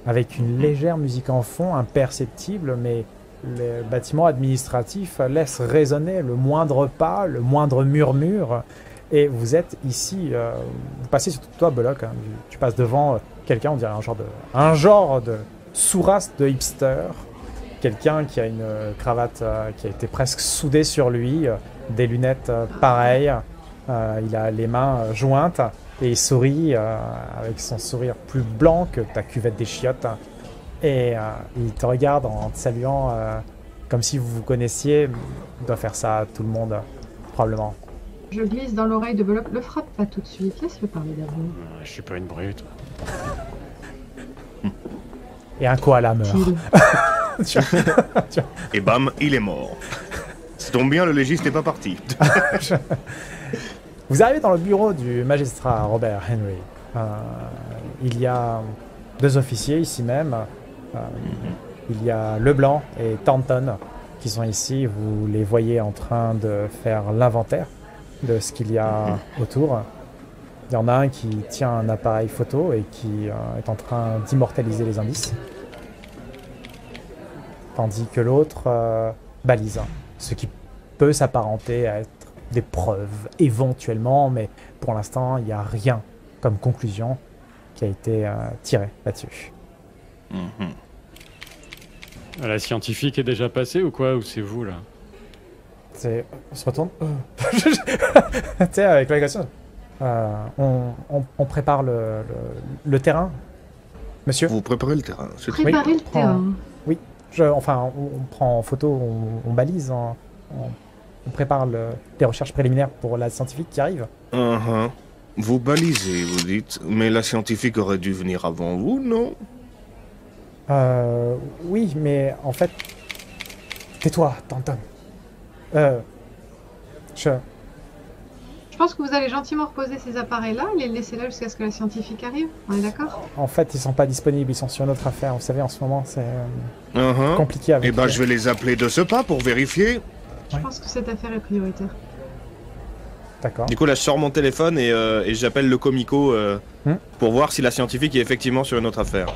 [SPEAKER 1] avec une légère musique en fond, imperceptible, mais le bâtiment administratif laisse résonner le moindre pas, le moindre murmure. Et vous êtes ici, vous passez sur toi, Bullock, hein, tu passes devant quelqu'un, on dirait un genre de sous-race de hipster. Quelqu'un qui a une cravate qui a été presque soudée sur lui, des lunettes pareilles, il a les mains jointes et il sourit avec son sourire plus blanc que ta cuvette des chiottes. Et il te regarde en te saluant comme si vous vous connaissiez. Il doit faire ça à tout le monde, probablement.
[SPEAKER 4] Je glisse dans l'oreille de Bullock. Le frappe pas tout de suite, laisse-le parler d'abord.
[SPEAKER 3] Je suis pas une brute.
[SPEAKER 1] Et un koala meurt.
[SPEAKER 4] Qu'il-
[SPEAKER 2] Et bam, il est mort. Ça tombe bien, le légiste n'est pas parti.
[SPEAKER 1] Vous arrivez dans le bureau du magistrat Robert Henry. Il y a 2 officiers ici même. Il y a Leblanc et Thornton qui sont ici. Vous les voyez en train de faire l'inventaire de ce qu'il y a autour. Il y en a un qui tient un appareil photo et qui est en train d'immortaliser les indices. Tandis que l'autre balise. Ce qui peut s'apparenter à être des preuves, éventuellement, mais pour l'instant, il n'y a rien comme conclusion qui a été tirée là-dessus.
[SPEAKER 3] La scientifique est déjà passée ou quoi? Ou c'est vous là?
[SPEAKER 1] On se retourne. Tu sais, avec l'agression. On prépare le terrain, monsieur.
[SPEAKER 2] Vous préparez le terrain, c'est tout.
[SPEAKER 4] Préparer le
[SPEAKER 1] prends-
[SPEAKER 4] terrain.
[SPEAKER 1] On prend en photo, on balise, on prépare les recherches préliminaires pour la scientifique qui arrive.
[SPEAKER 2] Vous balisez, vous dites, mais la scientifique aurait dû venir avant vous, non?
[SPEAKER 1] Oui, mais en fait... Tais-toi, Tanton.
[SPEAKER 4] Je pense que vous allez gentiment reposer ces appareils-là et les laisser là jusqu'à ce que la scientifique arrive. On est d'accord?
[SPEAKER 1] En fait, ils sont pas disponibles, ils sont sur une autre affaire. Vous savez, en ce moment, c'est compliqué avec...
[SPEAKER 2] Eh ben, je vais les appeler de ce pas pour vérifier.
[SPEAKER 4] Je pense que cette affaire est prioritaire.
[SPEAKER 1] D'accord.
[SPEAKER 6] Du coup, là, je sors mon téléphone et j'appelle le comico pour voir si la scientifique est effectivement sur une autre affaire.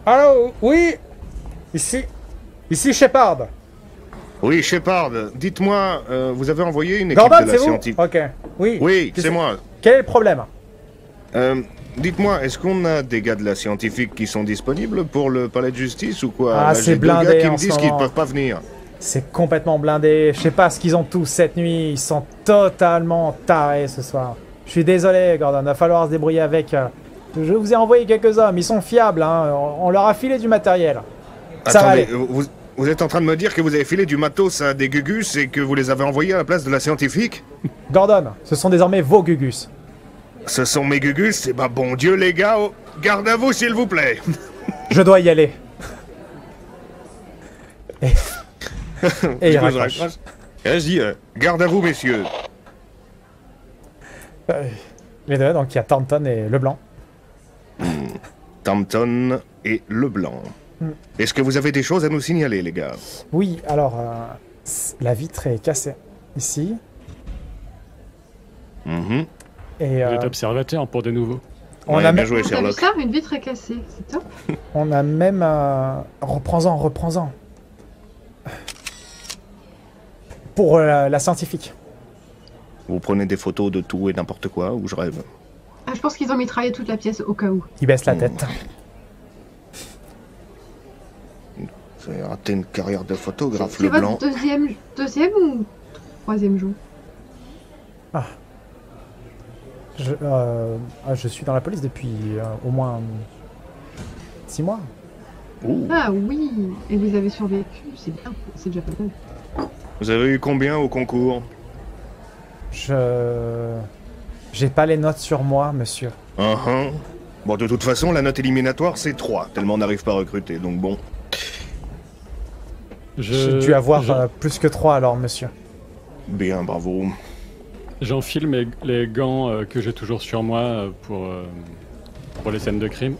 [SPEAKER 1] Allô, oui. Ici Shepard.
[SPEAKER 2] Oui, Shepard, dites-moi, vous avez envoyé une équipe
[SPEAKER 1] Gordon,
[SPEAKER 2] de la
[SPEAKER 1] c'est vous?
[SPEAKER 2] scientifique.
[SPEAKER 1] Ok. Oui.
[SPEAKER 2] Oui,
[SPEAKER 1] Qu'est-ce-
[SPEAKER 2] c'est moi.
[SPEAKER 1] Quel est le problème?
[SPEAKER 2] Dites-moi, est-ce qu'on a des gars de la scientifique qui sont disponibles pour le palais de justice ou quoi?
[SPEAKER 1] Ah,
[SPEAKER 2] Là,
[SPEAKER 1] c'est
[SPEAKER 2] j'ai 2 gars
[SPEAKER 1] blindé
[SPEAKER 2] qui
[SPEAKER 1] en
[SPEAKER 2] me
[SPEAKER 1] ce
[SPEAKER 2] disent qu'ils
[SPEAKER 1] moment.
[SPEAKER 2] peuvent pas venir.
[SPEAKER 1] C'est complètement blindé. Je sais pas ce qu'ils ont tous cette nuit. Ils sont totalement tarés ce soir. Je suis désolé, Gordon. Va falloir se débrouiller avec. Je vous ai envoyé quelques hommes. Ils sont fiables. Hein. On leur a filé du matériel. Ça va
[SPEAKER 2] Attendez,
[SPEAKER 1] aller.
[SPEAKER 2] vous êtes en train de me dire que vous avez filé du matos à des gugus et que vous les avez envoyés à la place de la scientifique?
[SPEAKER 1] Gordon, ce sont désormais vos gugus.
[SPEAKER 2] Ce sont mes gugus? Eh ben bon Dieu les gars, oh, garde à vous s'il vous plaît.
[SPEAKER 1] Je dois y aller. Et il
[SPEAKER 2] Du coup, je
[SPEAKER 1] raccroche.
[SPEAKER 2] raccroche.
[SPEAKER 6] Et là, je dis,
[SPEAKER 2] Garde à vous messieurs.
[SPEAKER 1] Les deux, donc il y a Thornton et Leblanc.
[SPEAKER 2] Thornton et Leblanc. Est-ce que vous avez des choses à nous signaler les gars?
[SPEAKER 1] Oui, alors, la vitre est cassée ici.
[SPEAKER 2] Mhm.
[SPEAKER 1] Et
[SPEAKER 3] Vous êtes observateur pour de nouveau.
[SPEAKER 1] on,
[SPEAKER 2] Ouais,
[SPEAKER 1] a
[SPEAKER 2] bien
[SPEAKER 1] même,
[SPEAKER 2] joué
[SPEAKER 4] T'as vu
[SPEAKER 2] Sherlock.
[SPEAKER 4] ça? Une vitre est cassée, c'est top.
[SPEAKER 1] on a même... reprends-en. Pour la scientifique.
[SPEAKER 2] Vous prenez des photos de tout et n'importe quoi, ou je rêve?
[SPEAKER 4] Ah, je pense qu'ils ont mitraillé toute la pièce au cas où.
[SPEAKER 1] Il baisse la tête.
[SPEAKER 2] Vous avez raté une carrière de photographe,
[SPEAKER 4] C'est
[SPEAKER 2] Leblanc.
[SPEAKER 4] votre deuxième ou troisième jour?
[SPEAKER 1] Je suis dans la police depuis au moins 6 mois.
[SPEAKER 2] Ouh.
[SPEAKER 4] Ah oui, et vous avez survécu, c'est bien, c'est déjà pas mal.
[SPEAKER 2] Vous avez eu combien au concours?
[SPEAKER 1] J'ai pas les notes sur moi, monsieur.
[SPEAKER 2] Bon, de toute façon, la note éliminatoire, c'est 3, tellement on n'arrive pas à recruter, donc bon.
[SPEAKER 1] J'ai dû avoir plus que 3 alors, monsieur.
[SPEAKER 2] Bien, bravo.
[SPEAKER 3] J'enfile les gants que j'ai toujours sur moi pour les scènes de crime.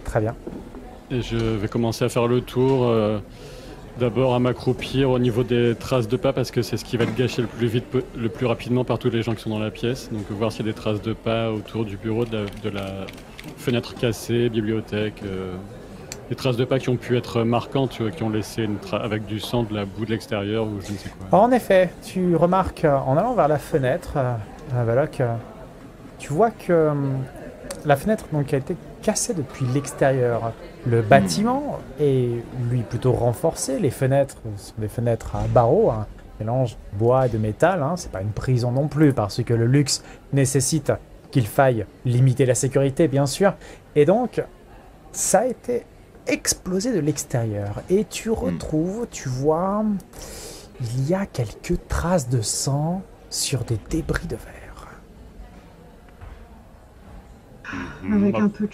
[SPEAKER 1] Très bien.
[SPEAKER 3] Et je vais commencer à faire le tour, d'abord à m'accroupir au niveau des traces de pas, parce que c'est ce qui va être gâché le plus rapidement par tous les gens qui sont dans la pièce. Donc voir s'il y a des traces de pas autour du bureau, de la fenêtre cassée, bibliothèque, des traces de pas qui ont pu être marquantes, qui ont laissé avec du sang, de la boue de l'extérieur ou je ne sais quoi.
[SPEAKER 1] En effet, tu remarques en allant vers la fenêtre, Valok, tu vois que la fenêtre donc, a été cassée depuis l'extérieur. Le bâtiment est lui plutôt renforcé. Les fenêtres sont des fenêtres à barreaux, un mélange bois et de métal. C'est pas une prison non plus parce que le luxe nécessite qu'il faille limiter la sécurité, bien sûr. Et donc, ça a été explosé de l'extérieur. Et tu retrouves, tu vois, il y a quelques traces de sang sur des débris de verre.
[SPEAKER 4] Avec un peu de...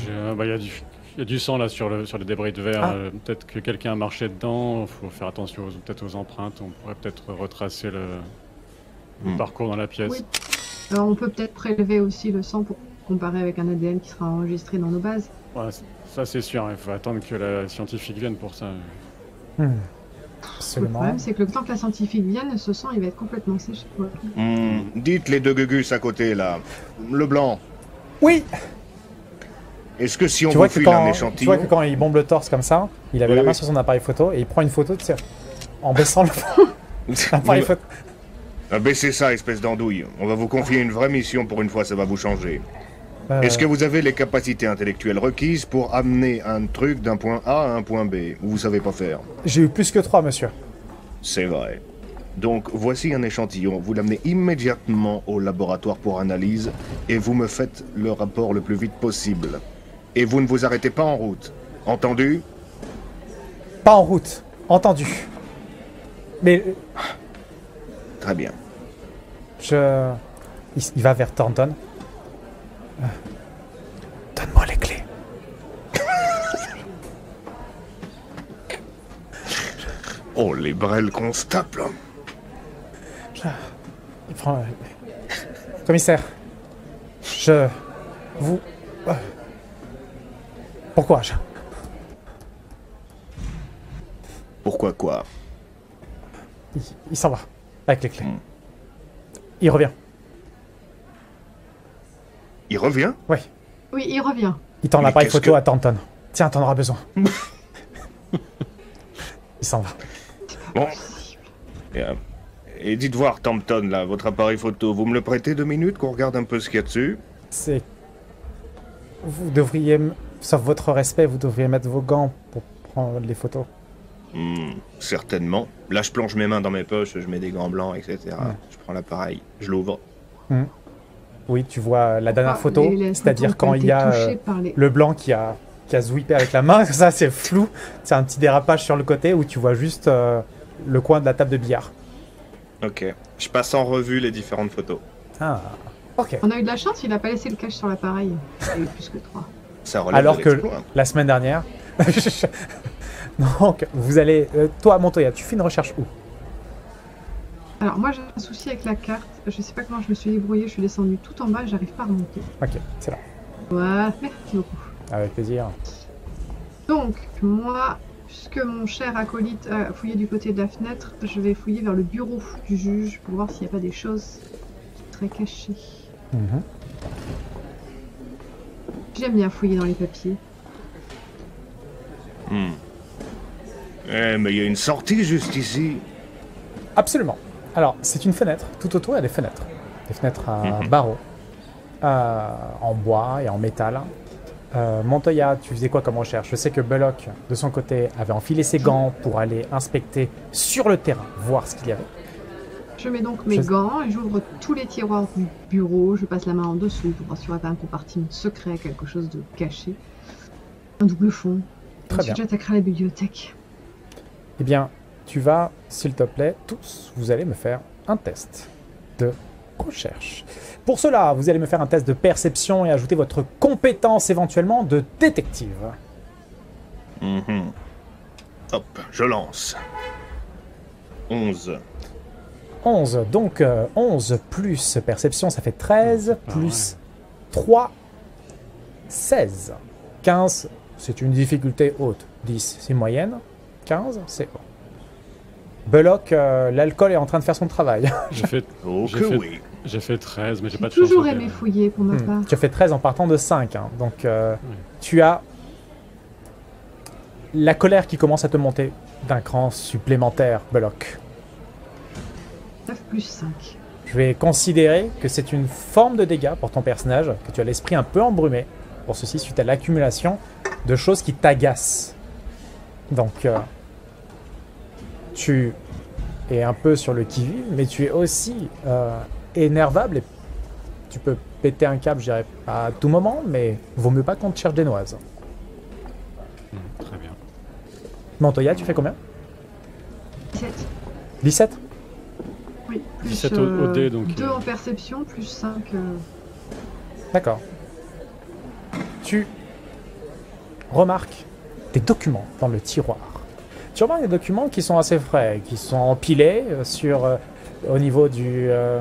[SPEAKER 3] Il y a du sang là sur les débris de verre. Peut-être que quelqu'un a marché dedans. Il faut faire attention peut-être aux empreintes. On pourrait peut-être retracer le parcours dans la pièce.
[SPEAKER 4] Oui. Alors on peut peut-être prélever aussi le sang pour comparer avec un ADN qui sera enregistré dans nos bases.
[SPEAKER 3] Ouais, ça c'est sûr. Il faut attendre que la scientifique vienne pour ça.
[SPEAKER 4] Le
[SPEAKER 1] Absolument.
[SPEAKER 4] problème, c'est que le temps que la scientifique vienne, ce sang, il va être complètement séché.
[SPEAKER 2] Dites les deux gugus à côté, là. Leblanc,
[SPEAKER 1] Oui.
[SPEAKER 2] est-ce que si on
[SPEAKER 1] Tu
[SPEAKER 2] vous
[SPEAKER 1] vois, que
[SPEAKER 2] file un
[SPEAKER 1] quand, tu
[SPEAKER 2] échantillon...
[SPEAKER 1] vois que quand il bombe le torse comme ça, il avait
[SPEAKER 2] Oui,
[SPEAKER 1] la main
[SPEAKER 2] oui.
[SPEAKER 1] sur son appareil photo et il prend une photo, tu sais, en baissant l'appareil photo.
[SPEAKER 2] Baissez ça, espèce d'andouille. On va vous confier une vraie mission pour une fois, ça va vous changer. Est-ce que vous avez les capacités intellectuelles requises pour amener un truc d'un point A à un point B, ou vous savez pas faire?
[SPEAKER 1] J'ai eu plus que 3, monsieur.
[SPEAKER 2] C'est vrai. Donc, voici un échantillon. Vous l'amenez immédiatement au laboratoire pour analyse, et vous me faites le rapport le plus vite possible. Et vous ne vous arrêtez pas en route. Entendu?
[SPEAKER 1] Pas en route. Entendu. Mais
[SPEAKER 2] Très bien.
[SPEAKER 1] il va vers Thornton. Donne-moi les clés.
[SPEAKER 2] Oh, les brels constables.
[SPEAKER 1] Il prend... Commissaire. Vous... Pourquoi
[SPEAKER 2] Pourquoi quoi?
[SPEAKER 1] Il s'en va. Avec les clés. Il revient.
[SPEAKER 2] Il revient?
[SPEAKER 1] Oui.
[SPEAKER 4] Oui, il revient.
[SPEAKER 1] Il tend
[SPEAKER 2] Mais
[SPEAKER 1] l'appareil
[SPEAKER 2] qu'est-ce
[SPEAKER 1] photo
[SPEAKER 2] que-
[SPEAKER 1] à Thornton. Tiens, t'en auras besoin. Il s'en va.
[SPEAKER 2] Bon. Et dites voir, Thompson, là, votre appareil photo, vous me le prêtez 2 minutes qu'on regarde un peu ce qu'il y a dessus?
[SPEAKER 1] C'est... Vous devriez... Sauf votre respect, vous devriez mettre vos gants pour prendre les photos.
[SPEAKER 2] Certainement. Là, je plonge mes mains dans mes poches, je mets des gants blancs, etc. Je prends l'appareil, je l'ouvre.
[SPEAKER 1] Oui, tu vois la dernière
[SPEAKER 4] Ah,
[SPEAKER 1] photo,
[SPEAKER 4] les
[SPEAKER 1] c'est-à-dire
[SPEAKER 4] photos
[SPEAKER 1] quand
[SPEAKER 4] ont
[SPEAKER 1] il
[SPEAKER 4] été
[SPEAKER 1] y a
[SPEAKER 4] touchées par les-
[SPEAKER 1] le blanc qui a zwippé avec la main, ça c'est flou, c'est un petit dérapage sur le côté où tu vois juste le coin de la table de billard.
[SPEAKER 6] Ok. Je passe en revue les différentes photos.
[SPEAKER 1] Ah, ok.
[SPEAKER 4] On a eu de la chance, il a pas laissé le cache sur l'appareil. Il y a eu plus que 3.
[SPEAKER 2] Ça relève
[SPEAKER 1] Alors
[SPEAKER 2] de
[SPEAKER 1] que
[SPEAKER 2] l'exploit.
[SPEAKER 1] la semaine dernière... Donc, vous allez... toi, Montoya, tu fais une recherche où?
[SPEAKER 4] Alors moi j'ai un souci avec la carte, je sais pas comment je me suis débrouillée, je suis descendue tout en bas et j'arrive pas à remonter.
[SPEAKER 1] Ok, c'est là.
[SPEAKER 4] Voilà, merci beaucoup.
[SPEAKER 1] Avec plaisir.
[SPEAKER 4] Donc moi, puisque mon cher acolyte a fouillé du côté de la fenêtre, je vais fouiller vers le bureau du juge pour voir s'il n'y a pas des choses qui seraient cachées.
[SPEAKER 1] Mhm.
[SPEAKER 4] J'aime bien fouiller dans les papiers.
[SPEAKER 2] Eh, mais il y a une sortie juste ici.
[SPEAKER 1] Absolument. Alors, c'est une fenêtre. Tout autour, il y a des fenêtres. Des fenêtres à barreaux, en bois et en métal. Montoya, tu faisais quoi comme recherche? Je sais que Belloc, de son côté, avait enfilé ses gants pour aller inspecter sur le terrain, voir ce qu'il y avait.
[SPEAKER 4] Je mets donc mes gants et j'ouvre tous les tiroirs du bureau. Je passe la main en dessous pour voir s'il n'y aurait pas un compartiment secret, quelque chose de caché. Un double fond.
[SPEAKER 1] Très bien.
[SPEAKER 4] Ensuite, j'attaquerai la bibliothèque.
[SPEAKER 1] Eh bien, tu vas, s'il te plaît, tous, vous allez me faire un test de recherche. Pour cela, vous allez me faire un test de perception et ajouter votre compétence éventuellement de détective.
[SPEAKER 2] Hop, je lance. 11.
[SPEAKER 1] 11, donc 11 plus perception, ça fait 13, plus 3, 16. 15, c'est une difficulté haute. 10, c'est moyenne. 15, c'est haut. Belloc, l'alcool est en train de faire son travail.
[SPEAKER 3] J'ai fait,
[SPEAKER 2] Oui.
[SPEAKER 3] j'ai fait 13, mais j'ai pas de
[SPEAKER 4] J'ai
[SPEAKER 3] chance.
[SPEAKER 4] toujours
[SPEAKER 3] sur
[SPEAKER 4] aimé
[SPEAKER 3] le-
[SPEAKER 4] fouiller pour ma part.
[SPEAKER 1] Tu as fait 13 en partant de 5, hein. Donc tu as la colère qui commence à te monter d'un cran supplémentaire, Belloc.
[SPEAKER 4] 9 plus 5.
[SPEAKER 1] Je vais considérer que c'est une forme de dégâts pour ton personnage, que tu as l'esprit un peu embrumé, pour ceci suite à l'accumulation de choses qui t'agacent. Donc, tu es un peu sur le qui-vive, mais tu es aussi énervable et tu peux péter un câble, je dirais pas à tout moment, mais vaut mieux pas qu'on te cherche des noises.
[SPEAKER 3] Très bien.
[SPEAKER 1] Montoya, tu fais combien?
[SPEAKER 4] 17.
[SPEAKER 1] 17?
[SPEAKER 4] Oui, plus
[SPEAKER 3] 17 au dé, donc,
[SPEAKER 4] 2 en perception, plus 5.
[SPEAKER 1] D'accord. Tu remarques des documents dans le tiroir. Tu remarques des documents qui sont assez frais, qui sont empilés au niveau des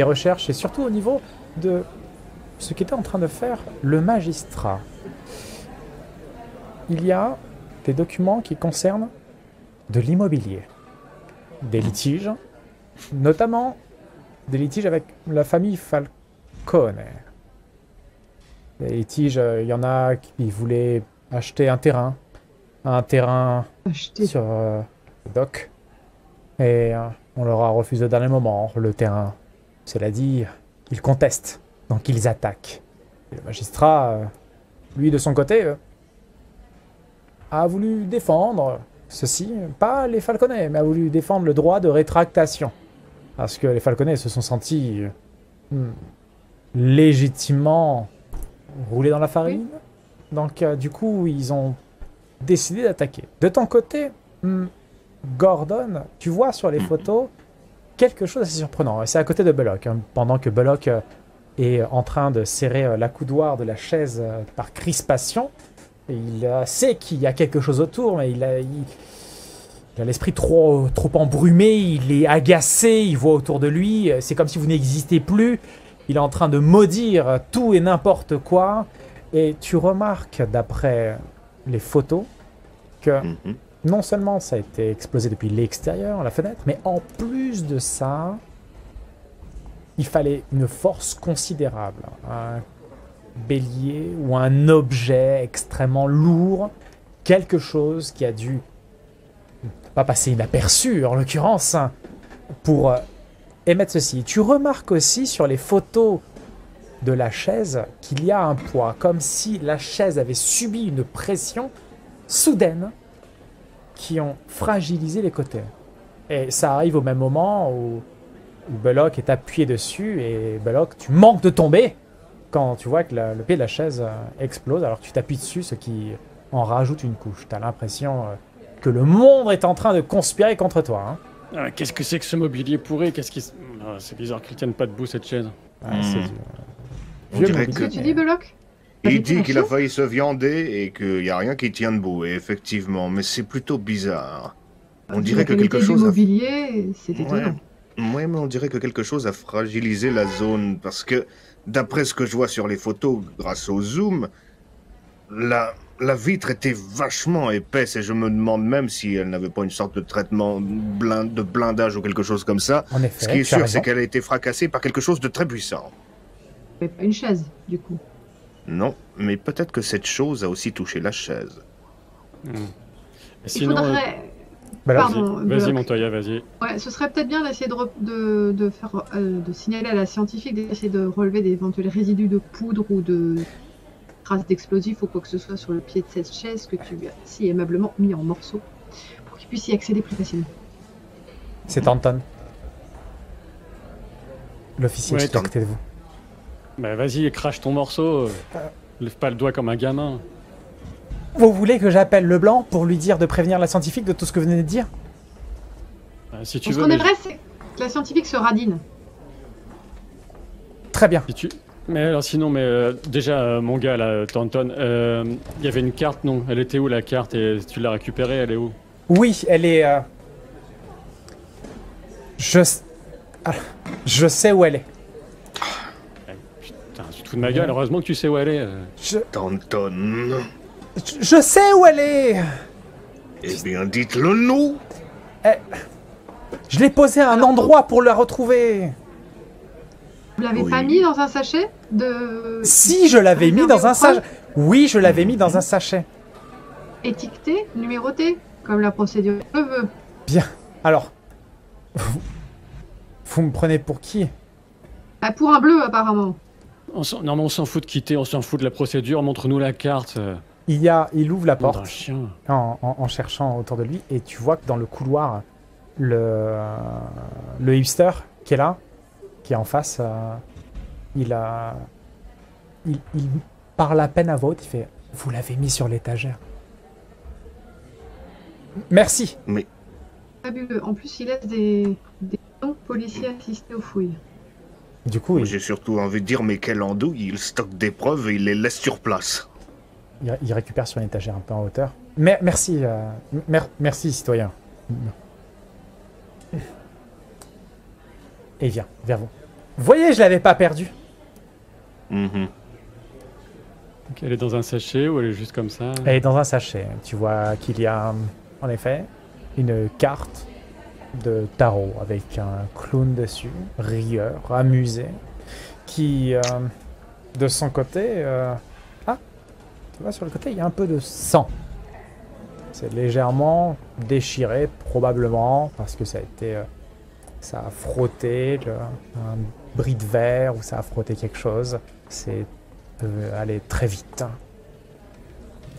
[SPEAKER 1] recherches et surtout au niveau de ce qu'était en train de faire le magistrat. Il y a des documents qui concernent de l'immobilier, des litiges, notamment des litiges avec la famille Falcone. Les litiges, il y en a qui voulaient acheter un terrain
[SPEAKER 4] Acheté.
[SPEAKER 1] sur le dock, et on leur a refusé au dernier moment le terrain. Cela dit, ils contestent, donc ils attaquent. Et le magistrat, lui de son côté, a voulu défendre ceci, pas les Falconais, mais a voulu défendre le droit de rétractation. Parce que les Falconais se sont sentis légitimement roulés dans la farine. Donc du coup, ils ont décidé d'attaquer. De ton côté, Gordon, tu vois sur les photos quelque chose d'assez surprenant. C'est à côté de Belloc, hein, pendant que Belloc est en train de serrer l'accoudoir de la chaise par crispation. Et il sait qu'il y a quelque chose autour, mais il a l'esprit trop embrumé, il est agacé, il voit autour de lui, c'est comme si vous n'existez plus. Il est en train de maudire tout et n'importe quoi. Et tu remarques, d'après les photos, que non seulement ça a été explosé depuis l'extérieur, la fenêtre, mais en plus de ça, il fallait une force considérable. Un bélier ou un objet extrêmement lourd, quelque chose qui a dû pas passer inaperçu en l'occurrence, hein, pour émettre ceci. Tu remarques aussi sur les photos de la chaise qu'il y a un poids, comme si la chaise avait subi une pression soudaine qui ont fragilisé les côtés. Et ça arrive au même moment où Belloc est appuyé dessus et Belloc, tu manques de tomber quand tu vois que le pied de la chaise explose alors que tu t'appuies dessus, ce qui en rajoute une couche. Tu as l'impression que le monde est en train de conspirer contre toi. Hein.
[SPEAKER 3] Qu'est-ce que c'est que ce mobilier pourri? C'est bizarre qu'il tienne pas debout cette chaise.
[SPEAKER 1] Ouais, c'est du
[SPEAKER 2] On
[SPEAKER 1] vieux
[SPEAKER 2] dirait
[SPEAKER 1] mobilier,
[SPEAKER 4] Qu'est-ce que tu
[SPEAKER 1] mais-
[SPEAKER 4] dis, Belloc?
[SPEAKER 2] Il dit qu'il a failli se viander et qu'il n'y a rien qui tient debout, et effectivement, mais c'est plutôt bizarre. On dirait que quelque chose
[SPEAKER 4] du
[SPEAKER 2] a...
[SPEAKER 4] mobilier, c'est étonnant.
[SPEAKER 2] Ouais, mais on dirait que quelque chose a fragilisé la zone, parce que, d'après ce que je vois sur les photos, grâce au zoom, la vitre était vachement épaisse, et je me demande même si elle n'avait pas une sorte de traitement de blindage ou quelque chose comme ça.
[SPEAKER 1] En effet,
[SPEAKER 2] Ce qui est
[SPEAKER 1] tu as
[SPEAKER 2] sûr,
[SPEAKER 1] raison.
[SPEAKER 2] c'est qu'elle a été fracassée par quelque chose de très puissant.
[SPEAKER 4] Mais pas une chaise, du coup.
[SPEAKER 2] Non, mais peut-être que cette chose a aussi touché la chaise.
[SPEAKER 3] Et
[SPEAKER 4] Il
[SPEAKER 3] sinon,
[SPEAKER 4] faudrait
[SPEAKER 1] Bah là,
[SPEAKER 4] Pardon,
[SPEAKER 3] Vas-y,
[SPEAKER 4] Bloc.
[SPEAKER 3] Montoya, vas-y.
[SPEAKER 4] Ouais, ce serait peut-être bien d'essayer de signaler à la scientifique, d'essayer de relever d'éventuels résidus de poudre ou de traces d'explosifs ou quoi que ce soit sur le pied de cette chaise que tu as si aimablement mis en morceaux pour qu'il puisse y accéder plus facilement.
[SPEAKER 1] c'est Anton. L'officier
[SPEAKER 3] Ouais,
[SPEAKER 1] juste à côté de vous.
[SPEAKER 3] Bah vas-y, crache ton morceau. Lève pas le doigt comme un gamin.
[SPEAKER 1] Vous voulez que j'appelle Leblanc pour lui dire de prévenir la scientifique de tout ce que vous venez de dire?
[SPEAKER 3] Si tu
[SPEAKER 4] Ce
[SPEAKER 3] veux,
[SPEAKER 4] qu'on
[SPEAKER 3] mais
[SPEAKER 4] aimerait, c'est que la scientifique se radine.
[SPEAKER 1] Très bien.
[SPEAKER 3] si tu... Mais alors sinon, déjà, mon gars, là, Tanton, il y avait une carte, non? Elle était où la carte? Et tu l'as récupérée, elle est où?
[SPEAKER 1] Oui, elle est... Je sais où elle est.
[SPEAKER 3] Putain, tu te fous de ma gueule, heureusement que tu sais où elle est.
[SPEAKER 2] Tanton.
[SPEAKER 1] Je sais où elle est.
[SPEAKER 2] Eh bien, dites-le nous.
[SPEAKER 1] Je l'ai posée à un endroit pour la retrouver.
[SPEAKER 4] Vous l'avez
[SPEAKER 2] Oui.
[SPEAKER 4] pas mis dans un sachet de...
[SPEAKER 1] Si, je l'avais mis dans un
[SPEAKER 4] sachet.
[SPEAKER 1] sachet. Oui, je l'avais mis dans un sachet.
[SPEAKER 4] Étiqueté, numéroté, comme la procédure veut.
[SPEAKER 1] Bien. Alors, vous me prenez pour qui?
[SPEAKER 4] Ah, pour un bleu, apparemment.
[SPEAKER 3] Non, mais on s'en fout de quitter, on s'en fout de la procédure, montre-nous la carte.
[SPEAKER 1] Il ouvre la
[SPEAKER 3] Nom d'un
[SPEAKER 1] porte
[SPEAKER 3] chien.
[SPEAKER 1] en cherchant autour de lui et tu vois que dans le couloir, le hipster qui est là, qui est en face, il parle à peine à voix haute, il fait « Vous l'avez mis sur l'étagère. » Merci.
[SPEAKER 2] Mais
[SPEAKER 4] Fabuleux. En plus, il laisse des noms policiers assistés aux fouilles.
[SPEAKER 1] Du coup,
[SPEAKER 2] j'ai surtout envie de dire, mais quel andouille, il stocke des preuves et il les laisse sur place.
[SPEAKER 1] il récupère sur une étagère un peu en hauteur. Merci, merci citoyen. Et il vient vers vous. Vous voyez, je l'avais pas perdu.
[SPEAKER 2] Mhm.
[SPEAKER 3] Donc, elle est dans un sachet ou elle est juste comme ça?
[SPEAKER 1] Elle est dans un sachet. Tu vois qu'il y a, en effet, une carte de tarot avec un clown dessus, rieur, amusé, qui, de son côté... tu vois, sur le côté, il y a un peu de sang. C'est légèrement déchiré, probablement, parce que ça a été... ça a frotté un bris de verre ou ça a frotté quelque chose. C'est allé très vite.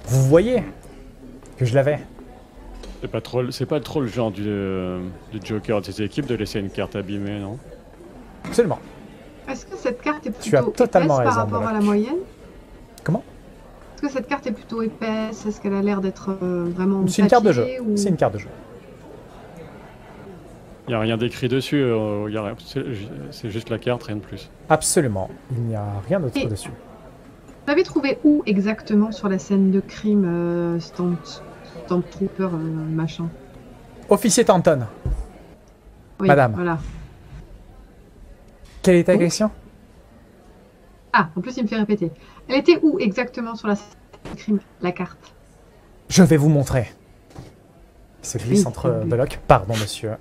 [SPEAKER 1] Vous voyez que je l'avais.
[SPEAKER 3] C'est pas trop le genre du Joker de ses équipes de laisser une carte abîmée, non?
[SPEAKER 1] Absolument.
[SPEAKER 4] Est-ce que cette carte est
[SPEAKER 1] Tu as
[SPEAKER 4] plutôt
[SPEAKER 1] totalement
[SPEAKER 4] épaisse par
[SPEAKER 1] raison,
[SPEAKER 4] rapport à
[SPEAKER 1] Bloc.
[SPEAKER 4] la moyenne?
[SPEAKER 1] Comment?
[SPEAKER 4] Est-ce que cette carte est plutôt épaisse? Est-ce qu'elle a l'air d'être vraiment
[SPEAKER 1] C'est une carte de jeu.
[SPEAKER 4] papier ou...
[SPEAKER 1] C'est une carte de jeu.
[SPEAKER 3] Il n'y a rien d'écrit dessus, c'est juste la carte, rien de plus.
[SPEAKER 1] Absolument. Il n'y a rien d'autre
[SPEAKER 4] Et-
[SPEAKER 1] dessus.
[SPEAKER 4] Vous l'avez trouvé où exactement sur la scène de crime, Stormtrooper machin?
[SPEAKER 1] Officier Tanton,
[SPEAKER 4] Oui,
[SPEAKER 1] Madame.
[SPEAKER 4] Voilà.
[SPEAKER 1] quelle est ta
[SPEAKER 4] Oh.
[SPEAKER 1] question?
[SPEAKER 4] Ah, en plus il me fait répéter. Elle était où exactement sur la scène de crime, la carte?
[SPEAKER 1] Je vais vous montrer. Il se glisse
[SPEAKER 4] Oui,
[SPEAKER 1] entre
[SPEAKER 4] oui.
[SPEAKER 1] blocs. Pardon, monsieur.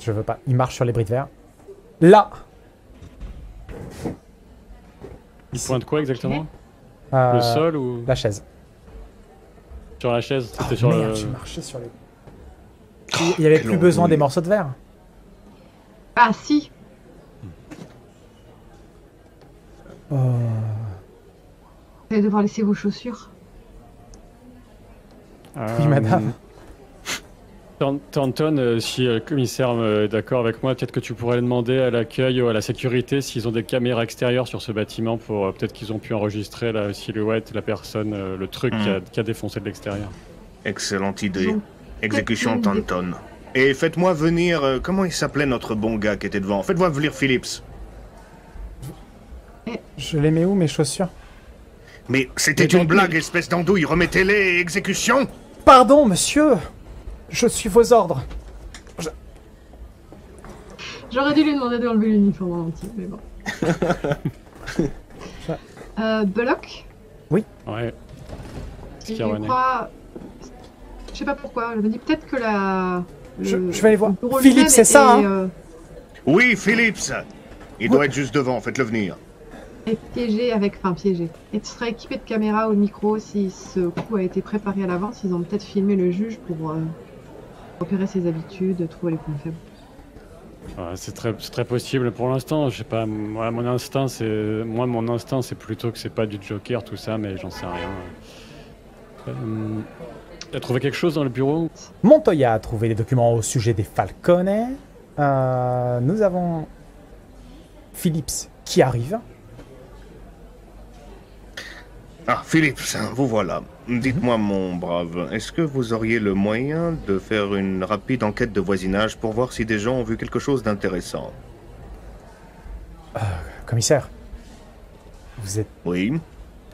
[SPEAKER 1] Je veux pas. Il marche sur les bris de verre. Là.
[SPEAKER 3] Il pointe quoi exactement?
[SPEAKER 1] Euh,
[SPEAKER 3] Le sol ou
[SPEAKER 1] La chaise.
[SPEAKER 3] sur la chaise?
[SPEAKER 1] Oh,
[SPEAKER 3] C'était sur
[SPEAKER 1] merde,
[SPEAKER 3] le...
[SPEAKER 1] j'ai marché sur les... Il n'y avait
[SPEAKER 2] quel
[SPEAKER 1] plus besoin
[SPEAKER 2] ennui.
[SPEAKER 1] des morceaux de verre.
[SPEAKER 4] Ah si.
[SPEAKER 1] Oh.
[SPEAKER 4] Vous allez devoir laisser vos chaussures.
[SPEAKER 1] Oui, madame.
[SPEAKER 3] Tanton, si le commissaire est d'accord avec moi, peut-être que tu pourrais demander à l'accueil ou à la sécurité s'ils ont des caméras extérieures sur ce bâtiment pour peut-être qu'ils ont pu enregistrer la silhouette, la personne, le truc qui a défoncé de l'extérieur.
[SPEAKER 2] Excellente
[SPEAKER 4] Ils
[SPEAKER 2] idée.
[SPEAKER 4] ont
[SPEAKER 2] Exécution
[SPEAKER 4] peut-être une
[SPEAKER 2] Tanton. Et faites-moi venir... comment il s'appelait notre bon gars qui était devant? Faites-moi venir Phillips.
[SPEAKER 1] Je les mets où, mes chaussures?
[SPEAKER 2] Mais c'était
[SPEAKER 3] Mais
[SPEAKER 2] une blague, espèce d'andouille. Remettez-les et exécution.
[SPEAKER 1] Pardon, monsieur. Je suis vos ordres.
[SPEAKER 4] J'aurais dû lui demander d'enlever l'uniforme en entier, mais bon. Bullock,
[SPEAKER 3] Ouais.
[SPEAKER 4] je
[SPEAKER 3] René.
[SPEAKER 4] crois... Je sais pas pourquoi, je me dis peut-être que
[SPEAKER 1] Je vais aller voir.
[SPEAKER 4] le bureau
[SPEAKER 1] Philippe,
[SPEAKER 4] lui-même
[SPEAKER 1] c'est ça,
[SPEAKER 4] est,
[SPEAKER 1] hein?
[SPEAKER 2] Oui, Phillips. Il doit être juste devant, faites-le venir.
[SPEAKER 4] est piégé avec... Enfin, piégé. Et tu seras équipé de caméras ou de micros si ce coup a été préparé à l'avance. Ils ont peut-être filmé le juge pour repérer ses habitudes, trouver les points faibles.
[SPEAKER 3] Ouais, c'est très possible pour l'instant. Je sais pas. Moi, mon instinct, c'est plutôt que c'est pas du Joker, tout ça, mais j'en sais rien. T'as trouvé quelque chose dans le bureau?
[SPEAKER 1] Montoya a trouvé des documents au sujet des Falcone. Nous avons Phillips qui arrive.
[SPEAKER 2] Ah, Philippe, vous voilà. Dites-moi, mon brave, est-ce que vous auriez le moyen de faire une rapide enquête de voisinage pour voir si des gens ont vu quelque chose d'intéressant?
[SPEAKER 1] Commissaire, vous êtes
[SPEAKER 2] Oui.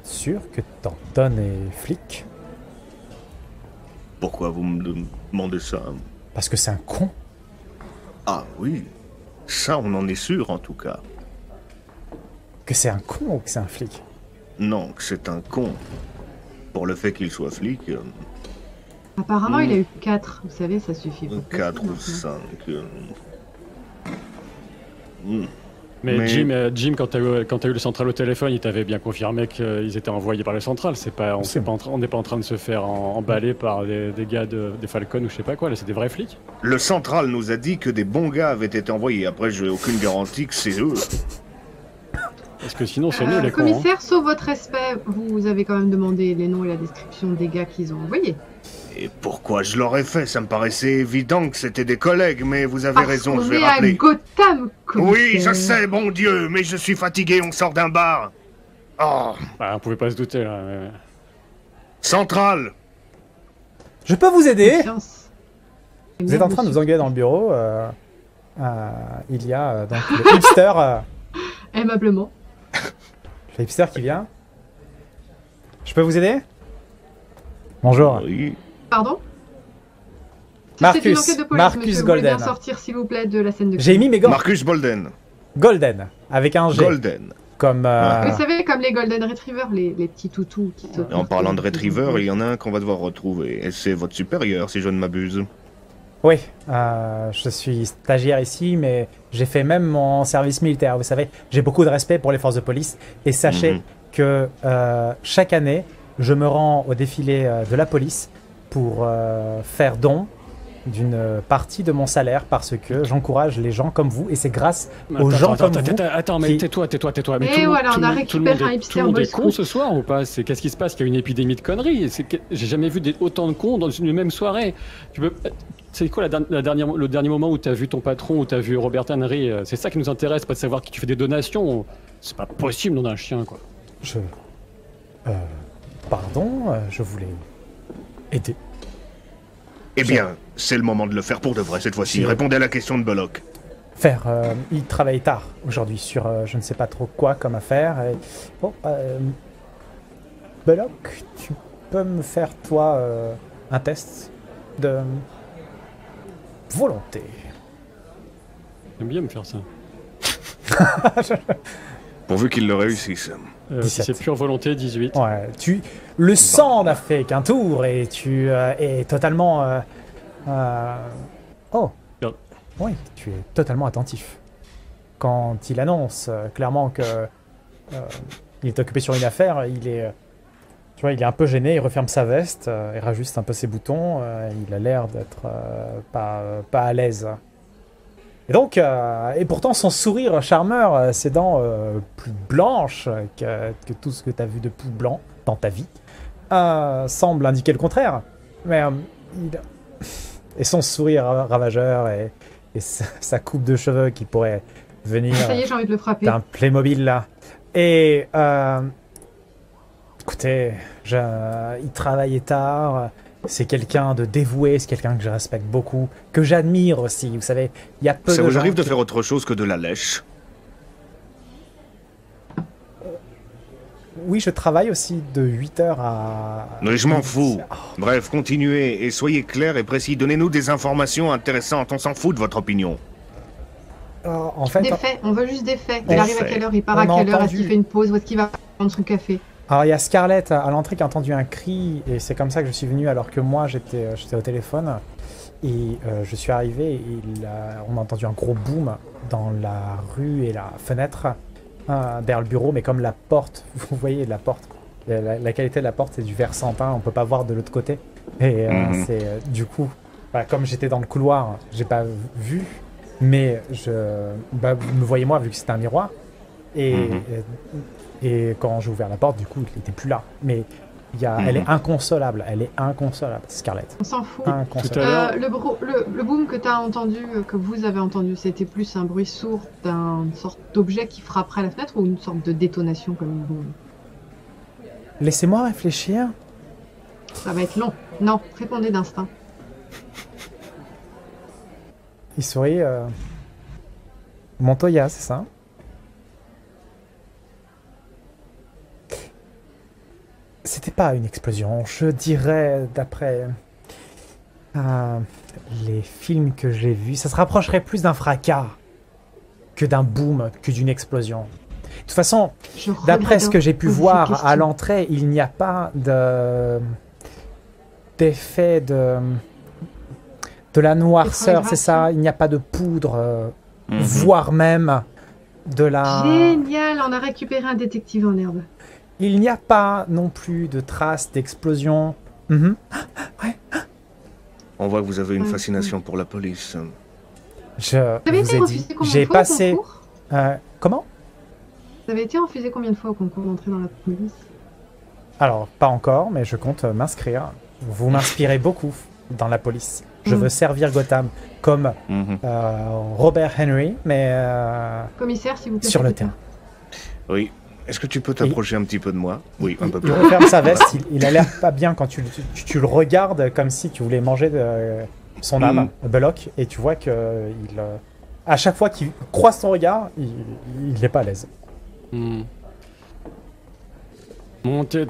[SPEAKER 1] sûr que Thornton est flic?
[SPEAKER 2] Pourquoi vous me demandez ça?
[SPEAKER 1] Parce que c'est un con.
[SPEAKER 2] Ah oui, ça on en est sûr en tout cas.
[SPEAKER 1] Que c'est un con ou que c'est un flic?
[SPEAKER 2] Non, que c'est un con. Pour le fait qu'il soit flic,
[SPEAKER 4] Apparemment, il a eu 4. Vous savez, ça suffit. Pas
[SPEAKER 2] 4 ou
[SPEAKER 4] maintenant.
[SPEAKER 2] 5...
[SPEAKER 3] Mais Jim, quand t'as eu le central au téléphone, il t'avait bien confirmé qu'ils étaient envoyés par le central. C'est pas, on n'est pas en train de se faire emballer par des gars des Falcon ou je sais pas quoi. Là, c'est des vrais flics.
[SPEAKER 2] Le central nous a dit que des bons gars avaient été envoyés. Après, j'ai aucune garantie que c'est eux.
[SPEAKER 3] Parce que sinon, c'est nous les cons.
[SPEAKER 4] Commissaire, sauf votre respect, vous avez quand même demandé les noms et la description des gars qu'ils ont envoyés.
[SPEAKER 2] Et pourquoi je l'aurais fait? Ça me paraissait évident que c'était des collègues, mais vous avez raison,
[SPEAKER 4] Parce
[SPEAKER 2] je
[SPEAKER 4] qu'on
[SPEAKER 2] vais
[SPEAKER 4] est
[SPEAKER 2] rappeler.
[SPEAKER 4] à Gotham, commissaire.
[SPEAKER 2] Oui, je sais, bon Dieu, mais je suis fatigué, on sort d'un bar. Oh,
[SPEAKER 3] Bah, on pouvait pas se douter là.
[SPEAKER 2] central.
[SPEAKER 1] Je peux vous aider?
[SPEAKER 4] Confiance.
[SPEAKER 1] Vous êtes en train de vous engueuler dans le bureau. Il y a donc le hipster,
[SPEAKER 4] Aimablement.
[SPEAKER 1] le hipster qui vient. Je peux vous aider? Bonjour.
[SPEAKER 2] Oui.
[SPEAKER 4] Pardon?
[SPEAKER 1] Marcus,
[SPEAKER 4] C'est une enquête de police,
[SPEAKER 1] Marcus
[SPEAKER 4] monsieur. Vous voulez bien
[SPEAKER 1] Golden.
[SPEAKER 4] sortir, s'il vous plaît, de la scène de
[SPEAKER 1] J'ai
[SPEAKER 4] crime.
[SPEAKER 1] mis mes gants.
[SPEAKER 2] Marcus Bolden.
[SPEAKER 1] Golden, avec un G.
[SPEAKER 2] Golden.
[SPEAKER 1] Comme...
[SPEAKER 4] Vous savez, comme les Golden Retrievers, les petits toutous qui sautent.
[SPEAKER 2] Et en parlant de Retriever, il y en a un qu'on va devoir retrouver. Et c'est votre supérieur, si je ne m'abuse.
[SPEAKER 1] Oui, je suis stagiaire ici, mais j'ai fait même mon service militaire. Vous savez, j'ai beaucoup de respect pour les forces de police. Et sachez que chaque année, je me rends au défilé de la police pour faire don d'une partie de mon salaire parce que j'encourage les gens comme vous et c'est grâce aux gens comme vous.
[SPEAKER 3] Attends, mais tais-toi. Mais
[SPEAKER 4] Et voilà, on a récupéré un hipster boy
[SPEAKER 3] est con ce soir ou pas? Qu'est-ce qui se passe? Il y a une épidémie de conneries. J'ai jamais vu autant de cons dans une même soirée. C'est quoi le dernier moment où t'as vu ton patron, où t'as vu Robert Henry? C'est ça qui nous intéresse, pas de savoir qui tu fais des donations. C'est pas possible, on a un chien, quoi.
[SPEAKER 1] Pardon, je voulais aider.
[SPEAKER 2] Eh bien, c'est le moment de le faire pour de vrai cette fois-ci. Répondez à la question de Bullock.
[SPEAKER 1] Il travaille tard aujourd'hui sur je ne sais pas trop quoi comme affaire. Et... Bon, Bullock, tu peux me faire toi un test de volonté.
[SPEAKER 3] J'aime bien me faire ça.
[SPEAKER 2] Pourvu qu'il le réussisse.
[SPEAKER 3] Si c'est pure volonté, 18.
[SPEAKER 1] Ouais, le sang n'a fait qu'un tour et tu es totalement... Oh,
[SPEAKER 3] Non.
[SPEAKER 1] oui, tu es totalement attentif. Quand il annonce clairement que il est occupé sur une affaire, il est un peu gêné, il referme sa veste, il rajuste un peu ses boutons, il a l'air d'être pas à l'aise. Et donc, et pourtant son sourire charmeur, ses dents plus blanches que tout ce que tu as vu de plus blanc dans ta vie, semble indiquer le contraire. Mais et son sourire ravageur et sa coupe de cheveux qui pourrait venir
[SPEAKER 4] Ça y est, j'ai envie de le frapper.
[SPEAKER 1] d'un Playmobil là. Et écoutez, il travaille tard. C'est quelqu'un de dévoué, c'est quelqu'un que je respecte beaucoup, que j'admire aussi. Vous savez, il y a peu
[SPEAKER 2] Ça
[SPEAKER 1] de
[SPEAKER 2] vous
[SPEAKER 1] gens
[SPEAKER 2] arrive de
[SPEAKER 1] qui-
[SPEAKER 2] faire autre chose que de la lèche?
[SPEAKER 1] Oui, je travaille aussi de 8h à...
[SPEAKER 2] Mais je m'en fous.
[SPEAKER 1] Oh,
[SPEAKER 2] Bref, continuez et soyez clairs et précis. Donnez-nous des informations intéressantes. On s'en fout de votre opinion.
[SPEAKER 1] en fait,
[SPEAKER 4] Des faits, on veut juste des faits.
[SPEAKER 2] Des
[SPEAKER 4] Il arrive à
[SPEAKER 2] faits.
[SPEAKER 4] quelle heure, il part
[SPEAKER 1] On
[SPEAKER 4] à
[SPEAKER 1] a
[SPEAKER 4] quelle heure, est-ce
[SPEAKER 1] entendu.
[SPEAKER 4] qu'il fait une pause, où est-ce qu'il va prendre son café?
[SPEAKER 1] alors il y a Scarlett à l'entrée qui a entendu un cri et c'est comme ça que je suis venu alors que moi j'étais au téléphone et je suis arrivé et on a entendu un gros boom dans la rue et la fenêtre. derrière le bureau, mais comme la porte, vous voyez la porte, la qualité de la porte c'est du verre sans teint, on peut pas voir de l'autre côté. Et c'est du coup, comme j'étais dans le couloir, j'ai pas vu, mais vous me voyez moi vu que c'était un miroir. Et quand j'ai ouvert la porte, du coup, il était plus là. Mais elle est inconsolable, Scarlett.
[SPEAKER 4] On s'en fout.
[SPEAKER 1] Inconsolable.
[SPEAKER 4] Le boom que t'as entendu, que vous avez entendu, c'était plus un bruit sourd d'un sorte d'objet qui frapperait la fenêtre ou une sorte de détonation comme une bombe?
[SPEAKER 1] Laissez-moi réfléchir.
[SPEAKER 4] Ça va être long. Non, répondez d'instinct.
[SPEAKER 1] Il sourit. Montoya, c'est ça? C'était pas une explosion, je dirais, d'après les films que j'ai vus, ça se rapprocherait plus d'un fracas que d'un boom, que d'une explosion. De toute façon, d'après ce que j'ai pu voir à l'entrée, il n'y a pas d'effet de la noirceur, c'est ça? Il n'y a pas de poudre, voire même de la...
[SPEAKER 4] Génial, on a récupéré un détective en herbe.
[SPEAKER 1] Il n'y a pas non plus de traces d'explosion. Ouais.
[SPEAKER 2] On voit que vous avez une fascination pour la police.
[SPEAKER 1] Je vous ai dit, j'ai passé... comment?
[SPEAKER 4] Vous avez été refusé combien de fois au concours d'entrée dans la police?
[SPEAKER 1] Alors, pas encore, mais je compte m'inscrire. Vous m'inspirez beaucoup dans la police. Je veux servir Gotham comme Robert Henry, mais
[SPEAKER 4] commissaire, s'il vous plaît,
[SPEAKER 1] sur le terrain.
[SPEAKER 2] Oui. Est-ce que tu peux t'approcher un petit peu de moi? Oui, un peu plus.
[SPEAKER 1] Il referme sa veste, il a l'air pas bien quand tu le regardes comme si tu voulais manger son âme, Belloc, et tu vois que à chaque fois qu'il croise ton regard, il n'est pas à l'aise.
[SPEAKER 3] Bon, t'es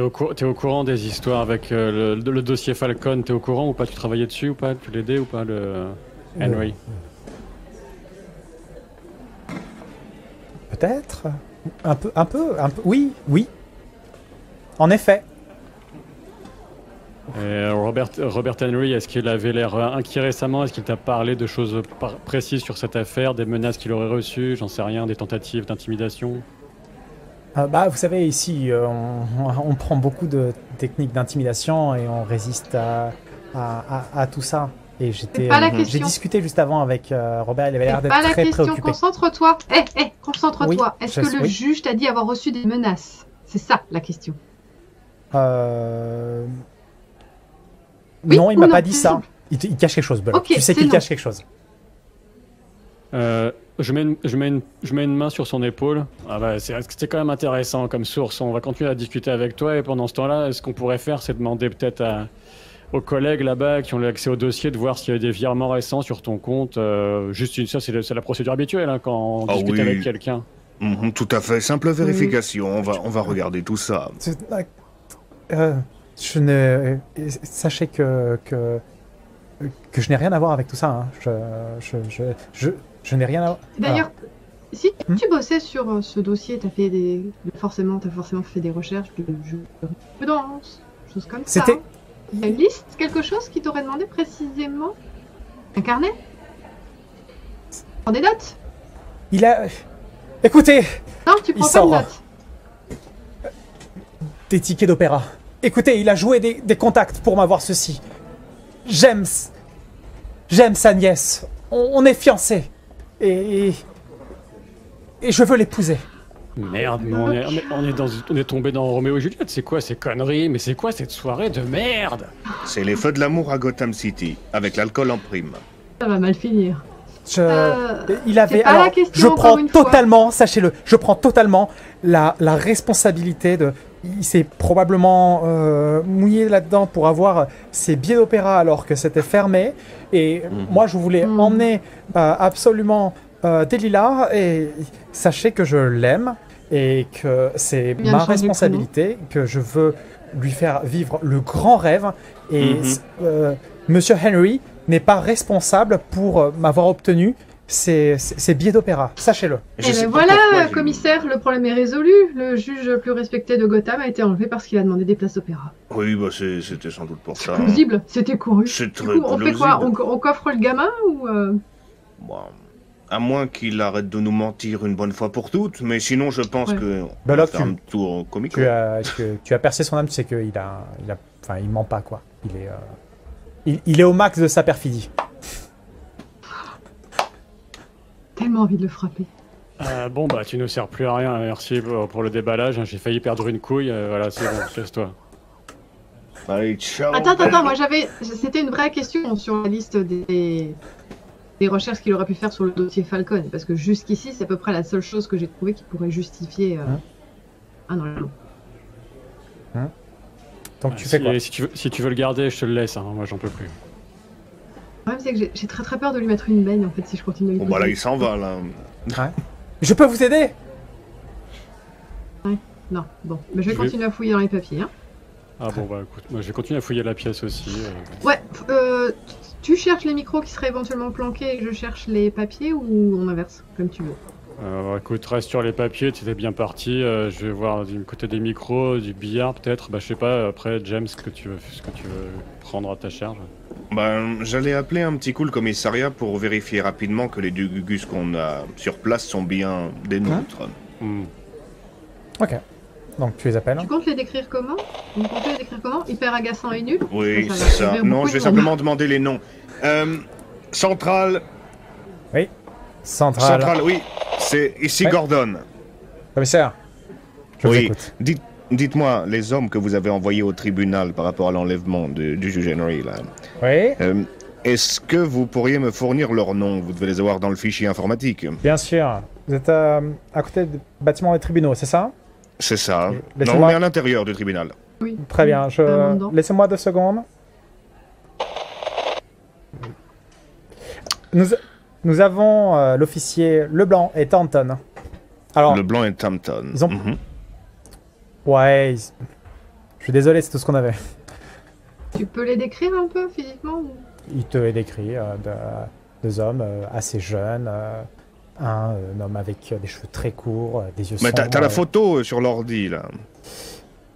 [SPEAKER 3] au courant des histoires avec le dossier Falcon, t'es au courant ou pas? Tu travaillais dessus ou pas? Tu l'aidais ou pas, le Henry?
[SPEAKER 1] Peut-être. Un peu, oui. En effet.
[SPEAKER 3] Et Robert Henry, est-ce qu'il avait l'air inquiet récemment? Est-ce qu'il t'a parlé de choses précises sur cette affaire, des menaces qu'il aurait reçues, j'en sais rien, des tentatives d'intimidation?
[SPEAKER 1] Vous savez, ici, on prend beaucoup de techniques d'intimidation et on résiste à tout ça. Et j'ai discuté juste avant avec Robert, il avait l'air d'être très préoccupé.
[SPEAKER 4] Concentre-toi. Concentre-toi. Oui, est-ce que le juge t'a dit avoir reçu des menaces? C'est ça la question.
[SPEAKER 1] Non, il m'a pas dit ça. Il cache quelque chose, Belloc. Tu sais qu'il cache quelque chose.
[SPEAKER 3] Je mets une main sur son épaule. C'est quand même intéressant comme source. On va continuer à discuter avec toi et pendant ce temps-là, ce qu'on pourrait faire, c'est demander peut-être aux collègues là-bas qui ont accès au dossier de voir s'il y a des virements récents sur ton compte. Ça, c'est la procédure habituelle quand on discute avec quelqu'un.
[SPEAKER 2] Tout à fait, simple vérification. On va regarder tout ça.
[SPEAKER 1] Sachez que je n'ai rien à voir avec tout ça. Je n'ai rien à voir.
[SPEAKER 4] D'ailleurs, si tu bossais sur ce dossier, t'as forcément fait des recherches de jurisprudence, choses comme ça. Il y a une liste, quelque chose qui t'aurait demandé précisément? Un carnet? Prends des notes?
[SPEAKER 1] Écoutez!
[SPEAKER 4] Non, tu prends pas de notes.
[SPEAKER 1] Des tickets d'opéra. Écoutez, il a joué des contacts pour m'avoir ceci. J'aime sa nièce. On est fiancés. Et je veux l'épouser.
[SPEAKER 3] Merde, on est tombé dans Roméo et Juliette. C'est quoi ces conneries? Mais c'est quoi cette soirée de merde?
[SPEAKER 2] C'est les feux de l'amour à Gotham City, avec l'alcool en prime.
[SPEAKER 4] Ça va mal finir.
[SPEAKER 1] Je prends totalement, sachez-le, je prends totalement la responsabilité de... Il s'est probablement mouillé là-dedans pour avoir ses billets d'opéra alors que c'était fermé. Et moi, je voulais emmener absolument Delilah. Et sachez que je l'aime et que c'est ma responsabilité, que je veux lui faire vivre le grand rêve. Et Monsieur Henry n'est pas responsable pour m'avoir obtenu ces billets d'opéra, sachez-le.
[SPEAKER 4] Et ben voilà, commissaire, le problème est résolu. Le juge le plus respecté de Gotham a été enlevé parce qu'il a demandé des places d'opéra.
[SPEAKER 2] Oui, c'était sans doute pour ça.
[SPEAKER 4] C'est plausible, c'était couru.
[SPEAKER 2] C'est très
[SPEAKER 4] plausible. On fait quoi? On coffre le gamin ou
[SPEAKER 2] Bon, À moins qu'il arrête de nous mentir une bonne fois pour toutes, mais sinon je pense
[SPEAKER 4] Ouais.
[SPEAKER 2] que
[SPEAKER 1] Bah là,
[SPEAKER 2] on va faire un tour comique.
[SPEAKER 1] tu as percé son âme, tu sais qu'il enfin, il ment pas, quoi. Il est au max de sa perfidie.
[SPEAKER 4] Tellement envie de le frapper.
[SPEAKER 3] Bon, bah, tu ne sers plus à rien. Merci pour le déballage. J'ai failli perdre une couille. Voilà, c'est bon, laisse-toi.
[SPEAKER 2] Allez, ciao.
[SPEAKER 4] Attends, moi c'était une vraie question sur la liste des recherches qu'il aurait pu faire sur le dossier Falcon, parce que jusqu'ici c'est à peu près la seule chose que j'ai trouvé qui pourrait justifier un enlèvement.
[SPEAKER 1] Donc tu fais quoi?
[SPEAKER 3] Si tu veux le garder, je te le laisse. Hein. Moi, j'en peux plus.
[SPEAKER 4] Le problème c'est que j'ai très peur de lui mettre une baigne en fait si je continue à lui
[SPEAKER 2] Bon, bah là,
[SPEAKER 4] poser.
[SPEAKER 2] il s'en va, là.
[SPEAKER 1] Ouais. Je peux vous aider?
[SPEAKER 4] Non, bon, mais je vais
[SPEAKER 3] Je vais-
[SPEAKER 4] continuer à fouiller dans les papiers. Hein.
[SPEAKER 3] Ah bon, bah écoute, moi je vais continuer à fouiller la pièce aussi.
[SPEAKER 4] Ouais, tu cherches les micros qui seraient éventuellement planqués et je cherche les papiers ou on inverse, comme tu veux.
[SPEAKER 3] Écoute, reste sur les papiers, tu étais bien parti. Je vais voir du côté des micros, du billard peut-être. Bah je sais pas, après James, ce que tu veux prendre à ta charge.
[SPEAKER 2] Ben, j'allais appeler un petit coup le commissariat pour vérifier rapidement que les deux Gugus qu'on a sur place sont bien des nôtres.
[SPEAKER 1] Ok. Donc tu les appelles.
[SPEAKER 4] Tu comptes les décrire comment? Vous comptez les décrire comment? Hyper agaçant et nul?
[SPEAKER 2] Oui,
[SPEAKER 4] Ça va
[SPEAKER 2] c'est ça.
[SPEAKER 4] ouvrir
[SPEAKER 2] Non,
[SPEAKER 4] beaucoup
[SPEAKER 2] je vais
[SPEAKER 4] de monde.
[SPEAKER 2] simplement demander les noms. Centrale,
[SPEAKER 1] Centrale.
[SPEAKER 2] oui, c'est ici
[SPEAKER 1] Ouais.
[SPEAKER 2] Gordon.
[SPEAKER 1] Commissaire, je vous
[SPEAKER 2] Oui,
[SPEAKER 1] écoute.
[SPEAKER 2] dites-moi, les hommes que vous avez envoyés au tribunal par rapport à l'enlèvement du juge Henry, là,
[SPEAKER 1] Oui,
[SPEAKER 2] est-ce que vous pourriez me fournir leurs noms? Vous devez les avoir dans le fichier informatique.
[SPEAKER 1] bien sûr. Vous êtes à côté du bâtiment des tribunaux, c'est ça?
[SPEAKER 2] C'est ça. Non,
[SPEAKER 1] Laissez-moi-
[SPEAKER 2] on est à l'intérieur du tribunal.
[SPEAKER 4] Oui.
[SPEAKER 1] Très bien.
[SPEAKER 4] Vraiment dedans.
[SPEAKER 1] Laissez-moi 2 secondes. Nous avons l'officier Leblanc et Tanton. Alors,
[SPEAKER 2] Le blanc est Tampton.
[SPEAKER 1] Ils ont-
[SPEAKER 2] Mhm.
[SPEAKER 1] ouais, je suis désolé, c'est tout ce qu'on avait.
[SPEAKER 4] Tu peux les décrire un peu physiquement ou...
[SPEAKER 1] Il te est décrit deux hommes assez jeunes. Un homme avec des cheveux très courts, des yeux
[SPEAKER 2] Mais
[SPEAKER 1] sombres.
[SPEAKER 2] t'as la photo sur l'ordi, là.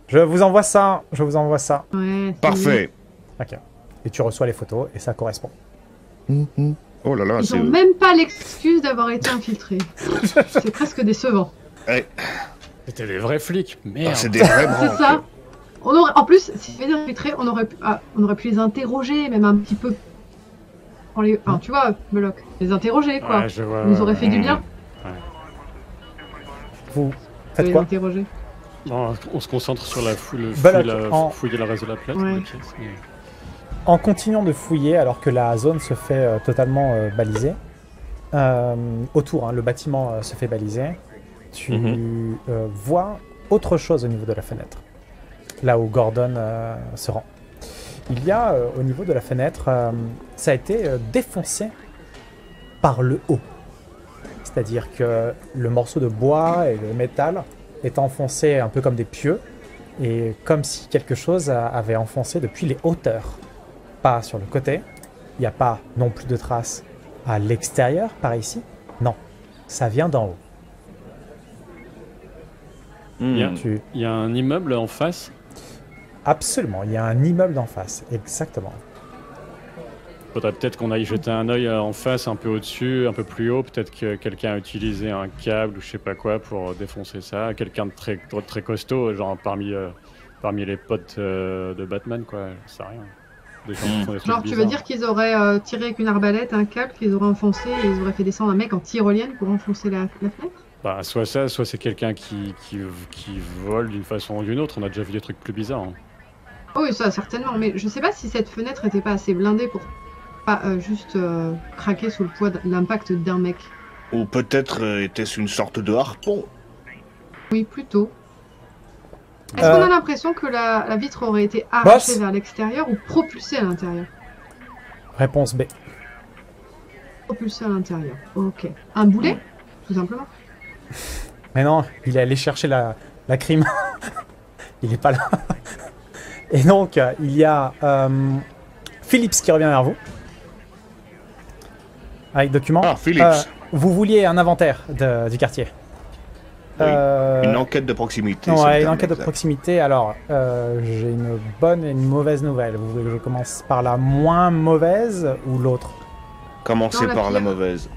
[SPEAKER 1] Je vous envoie ça. Je vous envoie ça.
[SPEAKER 4] Ouais, c'est
[SPEAKER 2] Parfait.
[SPEAKER 1] Ok. Et tu reçois les photos et ça correspond.
[SPEAKER 2] Oh là là,
[SPEAKER 4] Ils
[SPEAKER 2] c'est...
[SPEAKER 4] ont même pas l'excuse d'avoir été infiltrés. C'est presque décevant.
[SPEAKER 2] Eh,
[SPEAKER 3] C'était des vrais flics, merde.
[SPEAKER 2] c'est des vrais
[SPEAKER 4] C'est
[SPEAKER 2] branques.
[SPEAKER 4] ça. On aurait, en plus, si c'était infiltrés, on aurait pu les interroger, même un petit peu. Enfin, tu vois, Meloc, les interroger quoi.
[SPEAKER 3] Ouais, je vois.
[SPEAKER 4] Ils nous auraient fait du bien
[SPEAKER 1] Vous
[SPEAKER 4] de
[SPEAKER 1] faites
[SPEAKER 4] les
[SPEAKER 1] quoi?
[SPEAKER 4] interroger.
[SPEAKER 3] Bon, on se concentre sur la fouille, fouiller le reste de la place.
[SPEAKER 4] Ouais.
[SPEAKER 3] de la pièce, mais-
[SPEAKER 1] En continuant de fouiller, alors que la zone se fait totalement baliser, autour, le bâtiment se fait baliser, tu vois autre chose au niveau de la fenêtre, là où Gordon se rend. Il y a au niveau de la fenêtre, ça a été défoncé par le haut. C'est-à-dire que le morceau de bois et le métal est enfoncé un peu comme des pieux, et comme si quelque chose avait enfoncé depuis les hauteurs. Pas sur le côté, il n'y a pas non plus de traces à l'extérieur, par ici. Non, ça vient d'en haut.
[SPEAKER 2] Hmm.
[SPEAKER 3] Il y a un immeuble en face.
[SPEAKER 1] Absolument, il y a un immeuble d'en face, exactement.
[SPEAKER 3] Faudrait peut-être qu'on aille jeter un œil en face, un peu au-dessus, un peu plus haut. Peut-être que quelqu'un a utilisé un câble ou je sais pas quoi pour défoncer ça. Quelqu'un de très costaud, genre parmi les potes de Batman, quoi. Je sais rien. Des gens qui font des trucs
[SPEAKER 4] Genre, tu veux
[SPEAKER 3] bizarres.
[SPEAKER 4] dire qu'ils auraient tiré avec une arbalète un câble, qu'ils auraient enfoncé et ils auraient fait descendre un mec en tyrolienne pour enfoncer la fenêtre?
[SPEAKER 3] Bah, soit ça, soit c'est quelqu'un qui vole d'une façon ou d'une autre. On a déjà vu des trucs plus bizarres. Hein.
[SPEAKER 4] Oh oui, ça certainement, mais je sais pas si cette fenêtre était pas assez blindée pour pas juste craquer sous le poids de l'impact d'un mec.
[SPEAKER 2] Ou peut-être était-ce une sorte de harpon.
[SPEAKER 4] Oui, plutôt. Est-ce qu'on a l'impression que la vitre aurait été
[SPEAKER 1] Boss
[SPEAKER 4] arrachée vers l'extérieur ou propulsée à l'intérieur?
[SPEAKER 1] Réponse B.
[SPEAKER 4] Propulsée à l'intérieur. Ok. Un boulet, tout simplement.
[SPEAKER 1] Mais non, il est allé chercher la crime. Il n'est pas là. Et donc, il y a Phillips qui revient vers vous. Avec document.
[SPEAKER 2] Ah, Phillips.
[SPEAKER 1] Vous vouliez un inventaire du quartier.
[SPEAKER 2] Oui, une enquête de proximité. c'est le
[SPEAKER 1] Ouais, une
[SPEAKER 2] terme
[SPEAKER 1] enquête de
[SPEAKER 2] exact.
[SPEAKER 1] proximité. Alors, j'ai une bonne et une mauvaise nouvelle. Vous voulez que je commence par la moins mauvaise ou l'autre?
[SPEAKER 2] Commencez
[SPEAKER 4] Non, la
[SPEAKER 2] par la
[SPEAKER 4] pire.
[SPEAKER 2] mauvaise.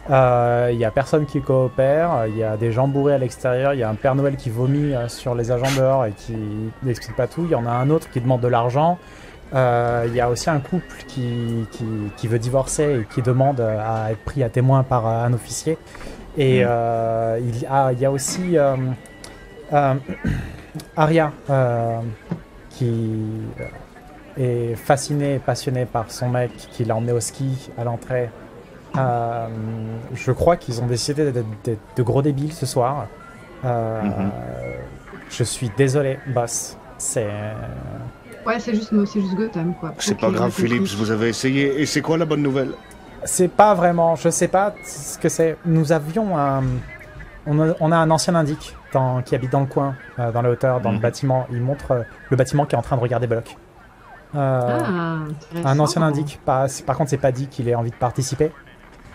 [SPEAKER 1] Il y a personne qui coopère, il y a des gens bourrés à l'extérieur, il y a un Père Noël qui vomit sur les agents dehors et qui n'explique pas tout, il y en a un autre qui demande de l'argent, il y a aussi un couple qui veut divorcer et qui demande à être pris à témoin par un officier. Et il y a aussi Aria qui est fascinée et passionnée par son mec qui l'a emmené au ski à l'entrée. Je crois qu'ils ont décidé d'être de gros débiles ce soir. Je suis désolé, boss. C'est...
[SPEAKER 4] Ouais, c'est juste Gotham, quoi.
[SPEAKER 2] C'est pas grave, Philips, vous avez essayé. Et c'est quoi la bonne nouvelle?
[SPEAKER 1] C'est pas vraiment... Je sais pas ce que c'est. Nous avions un... On a un ancien indique qui habite dans le coin, dans la hauteur, dans le bâtiment. Il montre le bâtiment qui est en train de regarder Block. Un ancien indique. Par contre, c'est pas dit qu'il ait envie de participer.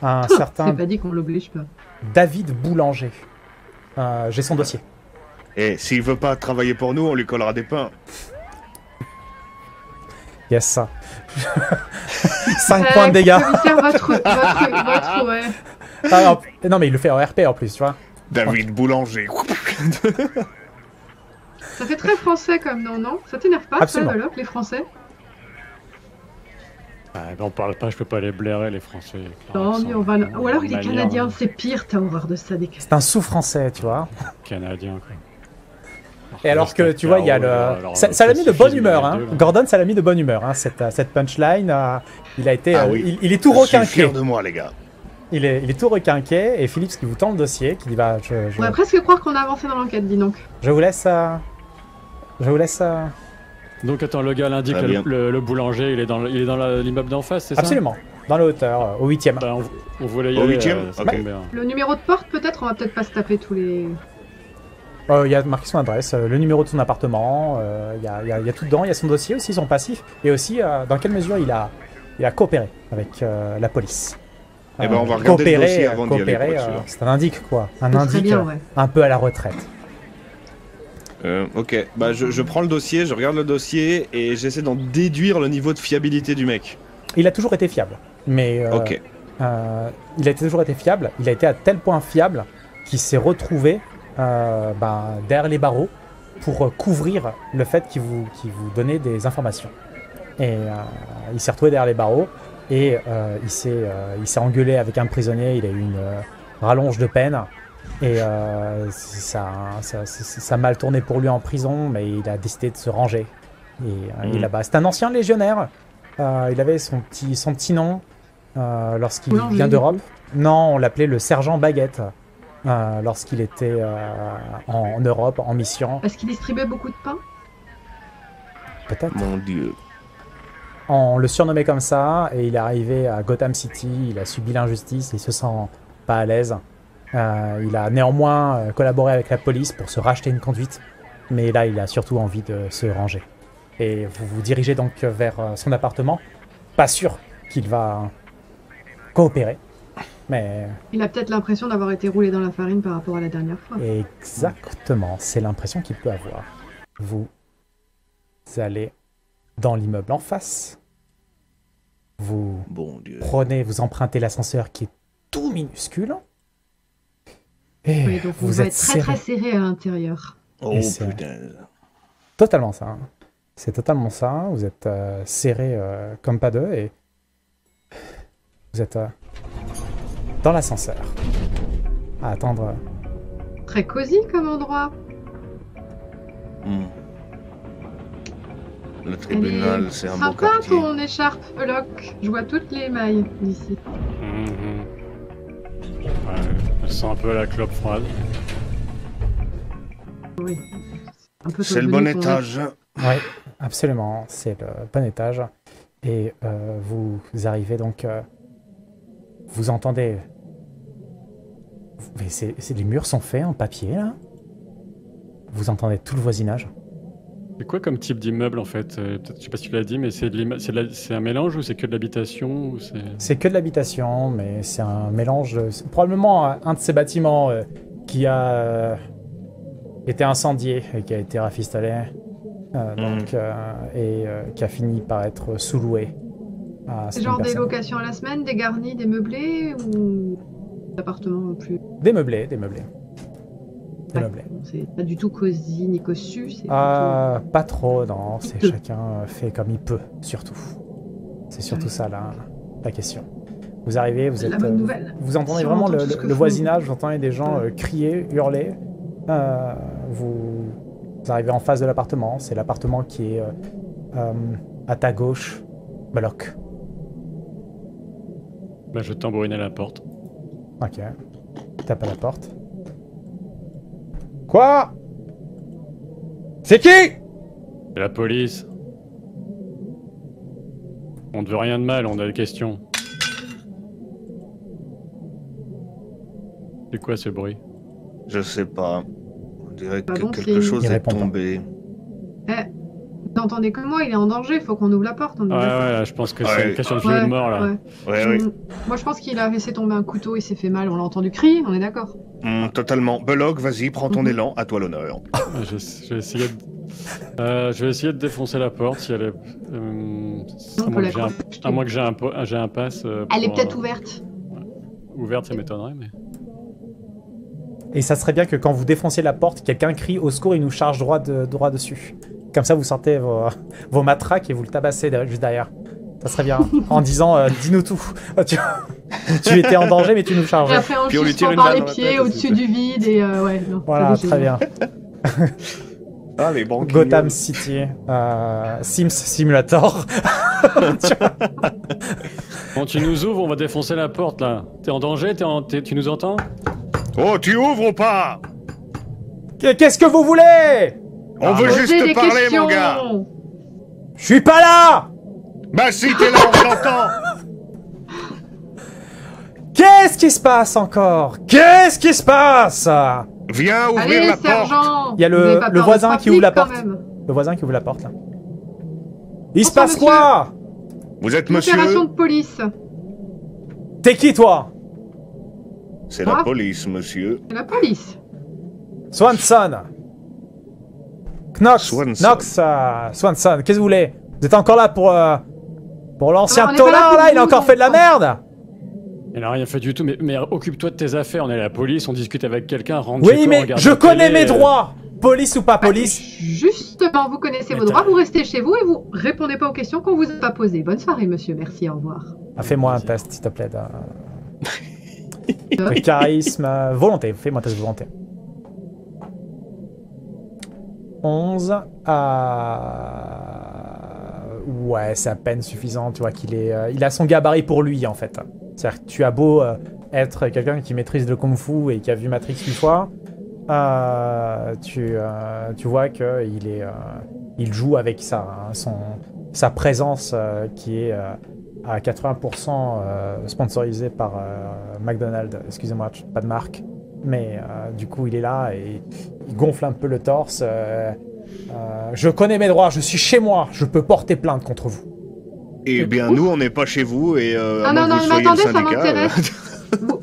[SPEAKER 1] Un certain...
[SPEAKER 4] C'est pas dit qu'on l'oblige pas.
[SPEAKER 1] David Boulanger. J'ai son dossier.
[SPEAKER 2] Et s'il veut pas travailler pour nous, on lui collera des pains.
[SPEAKER 1] Yes, ça. 5 points de dégâts.
[SPEAKER 4] Ouais.
[SPEAKER 1] Non, mais il le fait en RP en plus, tu vois.
[SPEAKER 2] David Boulanger.
[SPEAKER 4] Ça fait très français comme nom, non? Ça t'énerve pas, ça, Voloc, les Français?
[SPEAKER 3] On parle pas, je peux pas les blairer, les Français.
[SPEAKER 4] Non, mais on va... Ou alors il est canadien, c'est pire, t'as horreur de ça, des Canadiens.
[SPEAKER 1] C'est un sous-français, tu vois.
[SPEAKER 3] Canadien, quoi.
[SPEAKER 1] Et alors que, tu vois, il y a le... Ça l'a mis de bonne humeur, hein. Gordon, ça l'a mis de bonne humeur, hein. Cette punchline, il a été... il est tout requinqué.
[SPEAKER 2] Je suis fier de moi, les gars.
[SPEAKER 1] Il est tout requinqué, et Philips qui vous tend le dossier, qui dit, bah,
[SPEAKER 4] On va presque croire qu'on a avancé dans l'enquête, dis donc.
[SPEAKER 1] Je vous laisse...
[SPEAKER 3] Donc attends, le gars l'indique, le boulanger, il est dans l'immeuble d'en face, c'est ça?
[SPEAKER 1] Absolument, dans la hauteur, au 8e.
[SPEAKER 3] Bah, on voulait y aller.
[SPEAKER 2] Au 8e, ok.
[SPEAKER 4] Le numéro de porte, peut-être, on va peut-être pas se taper tous les...
[SPEAKER 1] Il y a marqué son adresse, le numéro de son appartement, il y a tout dedans, il y a son dossier aussi, son passif, et aussi dans quelle mesure il a coopéré avec la police.
[SPEAKER 2] Eh ben on va regarder le dossier avant d'y aller.
[SPEAKER 1] C'est un indique, quoi. Un indique un peu à la retraite.
[SPEAKER 6] Ok, bah je prends le dossier, je regarde le dossier et j'essaie d'en déduire le niveau de fiabilité du mec.
[SPEAKER 1] Il a toujours été fiable, mais il a toujours été fiable. Il a été à tel point fiable qu'il s'est retrouvé derrière les barreaux pour couvrir le fait qu'il vous donnait des informations. Et il s'est retrouvé derrière les barreaux et il s'est engueulé avec un prisonnier. Il a eu une rallonge de peine. Et ça a mal tourné pour lui en prison, mais il a décidé de se ranger. Et là-bas, c'est un ancien légionnaire. Il avait son petit nom lorsqu'il vient d'Europe. Non, on l'appelait le sergent Baguette lorsqu'il était en Europe, en mission.
[SPEAKER 4] Est-ce qu'il distribuait beaucoup de pain?
[SPEAKER 1] Peut-être.
[SPEAKER 2] Mon Dieu.
[SPEAKER 1] On le surnommait comme ça, et il est arrivé à Gotham City, il a subi l'injustice, il se sent pas à l'aise. Il a néanmoins collaboré avec la police pour se racheter une conduite, mais là il a surtout envie de se ranger. Et vous vous dirigez donc vers son appartement, pas sûr qu'il va coopérer, mais...
[SPEAKER 4] Il a peut-être l'impression d'avoir été roulé dans la farine par rapport à la dernière fois.
[SPEAKER 1] Exactement, c'est l'impression qu'il peut avoir. Vous allez dans l'immeuble en face, vous vous empruntez l'ascenseur qui est tout minuscule, et
[SPEAKER 4] oui, donc vous êtes très serré à l'intérieur.
[SPEAKER 2] Oh putain.
[SPEAKER 1] Totalement ça. Hein. C'est totalement ça. Vous êtes serré comme pas deux et vous êtes dans l'ascenseur à attendre.
[SPEAKER 4] Très cosy comme endroit.
[SPEAKER 2] Le tribunal, c'est un beau
[SPEAKER 4] Sympa
[SPEAKER 2] quartier.
[SPEAKER 4] ton écharpe, Voloc. Je vois toutes les mailles d'ici.
[SPEAKER 3] Ouais, je sens un peu la clope froide.
[SPEAKER 4] Oui.
[SPEAKER 2] C'est le bon étage.
[SPEAKER 1] Oui, absolument. C'est le bon étage. Et vous arrivez donc... vous entendez... Mais les murs sont faits en papier, là. Vous entendez tout le voisinage.
[SPEAKER 3] C'est quoi comme type d'immeuble, en fait? Je sais pas si tu l'as dit, mais c'est un mélange ou c'est que de l'habitation?
[SPEAKER 1] C'est que de l'habitation, mais c'est un mélange... C'est probablement un de ces bâtiments qui a été incendié et qui a été rafistolé. Et qui a fini par être sous-loué.
[SPEAKER 4] C'est genre des locations à la semaine, des garnis, des meublés ou... appartement non plus.
[SPEAKER 1] Démeublé.
[SPEAKER 4] Ouais, c'est pas du tout cosy ni cossu. C'est
[SPEAKER 1] Pas trop, non. C'est
[SPEAKER 4] Piteux.
[SPEAKER 1] chacun fait comme il peut, surtout. C'est surtout ça la question. Vous arrivez, vous
[SPEAKER 4] C'est
[SPEAKER 1] êtes,
[SPEAKER 4] la bonne nouvelle.
[SPEAKER 1] vous entendez
[SPEAKER 4] Si on
[SPEAKER 1] vraiment
[SPEAKER 4] entend tout ce que
[SPEAKER 1] le
[SPEAKER 4] font-
[SPEAKER 1] voisinage, vous entendez des gens
[SPEAKER 4] Ouais.
[SPEAKER 1] crier, hurler. Vous arrivez en face de l'appartement. C'est l'appartement qui est à ta gauche, Moloch.
[SPEAKER 3] Bah, je tambourine à la porte.
[SPEAKER 1] Ok. Tape à la porte. Quoi? C'est qui?
[SPEAKER 3] C'est la police. On ne veut rien de mal, on a des questions. C'est quoi ce bruit?
[SPEAKER 2] Je sais pas. On dirait
[SPEAKER 4] Pas
[SPEAKER 2] que
[SPEAKER 4] bon
[SPEAKER 2] quelque
[SPEAKER 4] signe.
[SPEAKER 2] chose
[SPEAKER 1] Il
[SPEAKER 2] est
[SPEAKER 1] répond pas.
[SPEAKER 2] tombé.
[SPEAKER 4] Vous n'entendez que moi, il est en danger, faut qu'on ouvre la porte. On est
[SPEAKER 3] Ouais,
[SPEAKER 4] d'accord.
[SPEAKER 3] ouais, je pense que c'est
[SPEAKER 2] Ouais.
[SPEAKER 3] une question de vie ou de mort, là.
[SPEAKER 4] ouais.
[SPEAKER 2] Ouais, oui.
[SPEAKER 4] Moi, je pense qu'il a laissé tomber un couteau, il s'est fait mal, on l'a entendu crier, on est d'accord.
[SPEAKER 2] Totalement. Belloc, vas-y, prends ton
[SPEAKER 4] Mhm.
[SPEAKER 2] élan, à toi l'honneur.
[SPEAKER 3] Je vais essayer je vais essayer de défoncer la porte si elle est...
[SPEAKER 4] On peut la crocheter.
[SPEAKER 3] à moins que j'ai un pass...
[SPEAKER 4] Elle est
[SPEAKER 3] pour,
[SPEAKER 4] peut-être ouverte.
[SPEAKER 3] Ouverte, ça m'étonnerait, mais...
[SPEAKER 1] Et ça serait bien que quand vous défonciez la porte, quelqu'un crie au secours et nous charge droit dessus. Comme ça, vous sortez vos matraques et vous le tabassez juste derrière. Ça serait bien. En disant, dis-nous tout. Tu étais en danger, mais tu nous
[SPEAKER 4] Et
[SPEAKER 1] chargeais.
[SPEAKER 4] après, on
[SPEAKER 6] Puis on
[SPEAKER 4] le
[SPEAKER 6] lui tire
[SPEAKER 4] suspend
[SPEAKER 6] une
[SPEAKER 4] par
[SPEAKER 6] balle
[SPEAKER 4] les
[SPEAKER 6] dans la
[SPEAKER 4] pieds,
[SPEAKER 6] tête,
[SPEAKER 4] au-dessus
[SPEAKER 6] c'est
[SPEAKER 4] du vide, et ouais, non.
[SPEAKER 1] Voilà,
[SPEAKER 4] c'est
[SPEAKER 1] très bien.
[SPEAKER 2] Ah, les banques.
[SPEAKER 1] Gotham City. Sims Simulator.
[SPEAKER 3] Bon, tu nous ouvres, on va défoncer la porte, là. T'es en danger, tu nous entends?
[SPEAKER 2] Oh, tu ouvres ou pas?
[SPEAKER 1] Qu'est-ce que vous voulez?
[SPEAKER 2] On veut
[SPEAKER 4] Posez
[SPEAKER 2] juste
[SPEAKER 4] des
[SPEAKER 2] parler,
[SPEAKER 4] questions.
[SPEAKER 2] mon gars.
[SPEAKER 1] Je suis pas là!
[SPEAKER 2] Bah si, t'es là, on t'entend.
[SPEAKER 1] Qu'est-ce qui se passe encore? Qu'est-ce qui se passe?
[SPEAKER 2] Viens ouvrir
[SPEAKER 4] Allez,
[SPEAKER 2] la porte.
[SPEAKER 4] sergent.
[SPEAKER 1] Il y a
[SPEAKER 4] vous avez pas
[SPEAKER 1] le
[SPEAKER 4] peur
[SPEAKER 1] voisin
[SPEAKER 4] d'être
[SPEAKER 1] qui ouvre la
[SPEAKER 4] flic, quand
[SPEAKER 1] porte.
[SPEAKER 4] même.
[SPEAKER 1] Le voisin qui ouvre la porte, là. Il se
[SPEAKER 4] Bonsoir,
[SPEAKER 1] passe
[SPEAKER 4] monsieur.
[SPEAKER 1] quoi?
[SPEAKER 2] Vous êtes
[SPEAKER 4] Une opération
[SPEAKER 2] monsieur?
[SPEAKER 4] de police.
[SPEAKER 1] T'es qui, toi?
[SPEAKER 2] C'est la
[SPEAKER 4] Moi
[SPEAKER 2] police, monsieur.
[SPEAKER 4] C'est la police.
[SPEAKER 1] Swanson. Knox.
[SPEAKER 2] Swanson.
[SPEAKER 1] Knox, Swanson. Qu'est-ce que vous voulez? Vous êtes encore là pour l'ancien
[SPEAKER 4] On est pas là
[SPEAKER 1] tolard,
[SPEAKER 4] pour
[SPEAKER 1] là? Il a
[SPEAKER 4] vous,
[SPEAKER 1] encore fait de la
[SPEAKER 4] non.
[SPEAKER 1] merde?
[SPEAKER 3] Il a rien fait du tout, mais occupe-toi de tes affaires, on est à la police, on discute avec quelqu'un, rentre chez
[SPEAKER 1] Oui,
[SPEAKER 3] toi,
[SPEAKER 1] mais
[SPEAKER 3] regarde
[SPEAKER 1] je
[SPEAKER 3] la
[SPEAKER 1] connais
[SPEAKER 3] télé,
[SPEAKER 1] mes droits. Police ou pas police?
[SPEAKER 4] Justement, vous connaissez
[SPEAKER 3] Mais
[SPEAKER 4] vos
[SPEAKER 3] t'as-
[SPEAKER 4] droits, vous restez chez vous et vous répondez pas aux questions qu'on vous a pas posées. Bonne soirée, monsieur. Merci, au revoir.
[SPEAKER 1] Fais-moi un test, s'il te plaît. De charisme, volonté. Fais-moi un test de volonté. 11. Ouais, c'est à peine suffisant. Tu vois qu'il est, il a son gabarit pour lui, en fait. C'est-à-dire que tu as beau être quelqu'un qui maîtrise le kung-fu et qui a vu Matrix 8 fois, tu vois qu'il est, il joue avec sa présence qui est à 80% sponsorisée par McDonald's. Excusez-moi, pas de marque. Mais du coup, il est là et il gonfle un peu le torse. Je connais mes droits, je suis chez moi, je peux porter plainte contre vous.
[SPEAKER 2] Eh bien, nous, on n'est pas chez vous et
[SPEAKER 4] Ah
[SPEAKER 2] à moins
[SPEAKER 4] non,
[SPEAKER 2] que vous
[SPEAKER 4] non, mais
[SPEAKER 2] soyez le
[SPEAKER 4] attendez, ça
[SPEAKER 2] syndicat,
[SPEAKER 4] m'intéresse.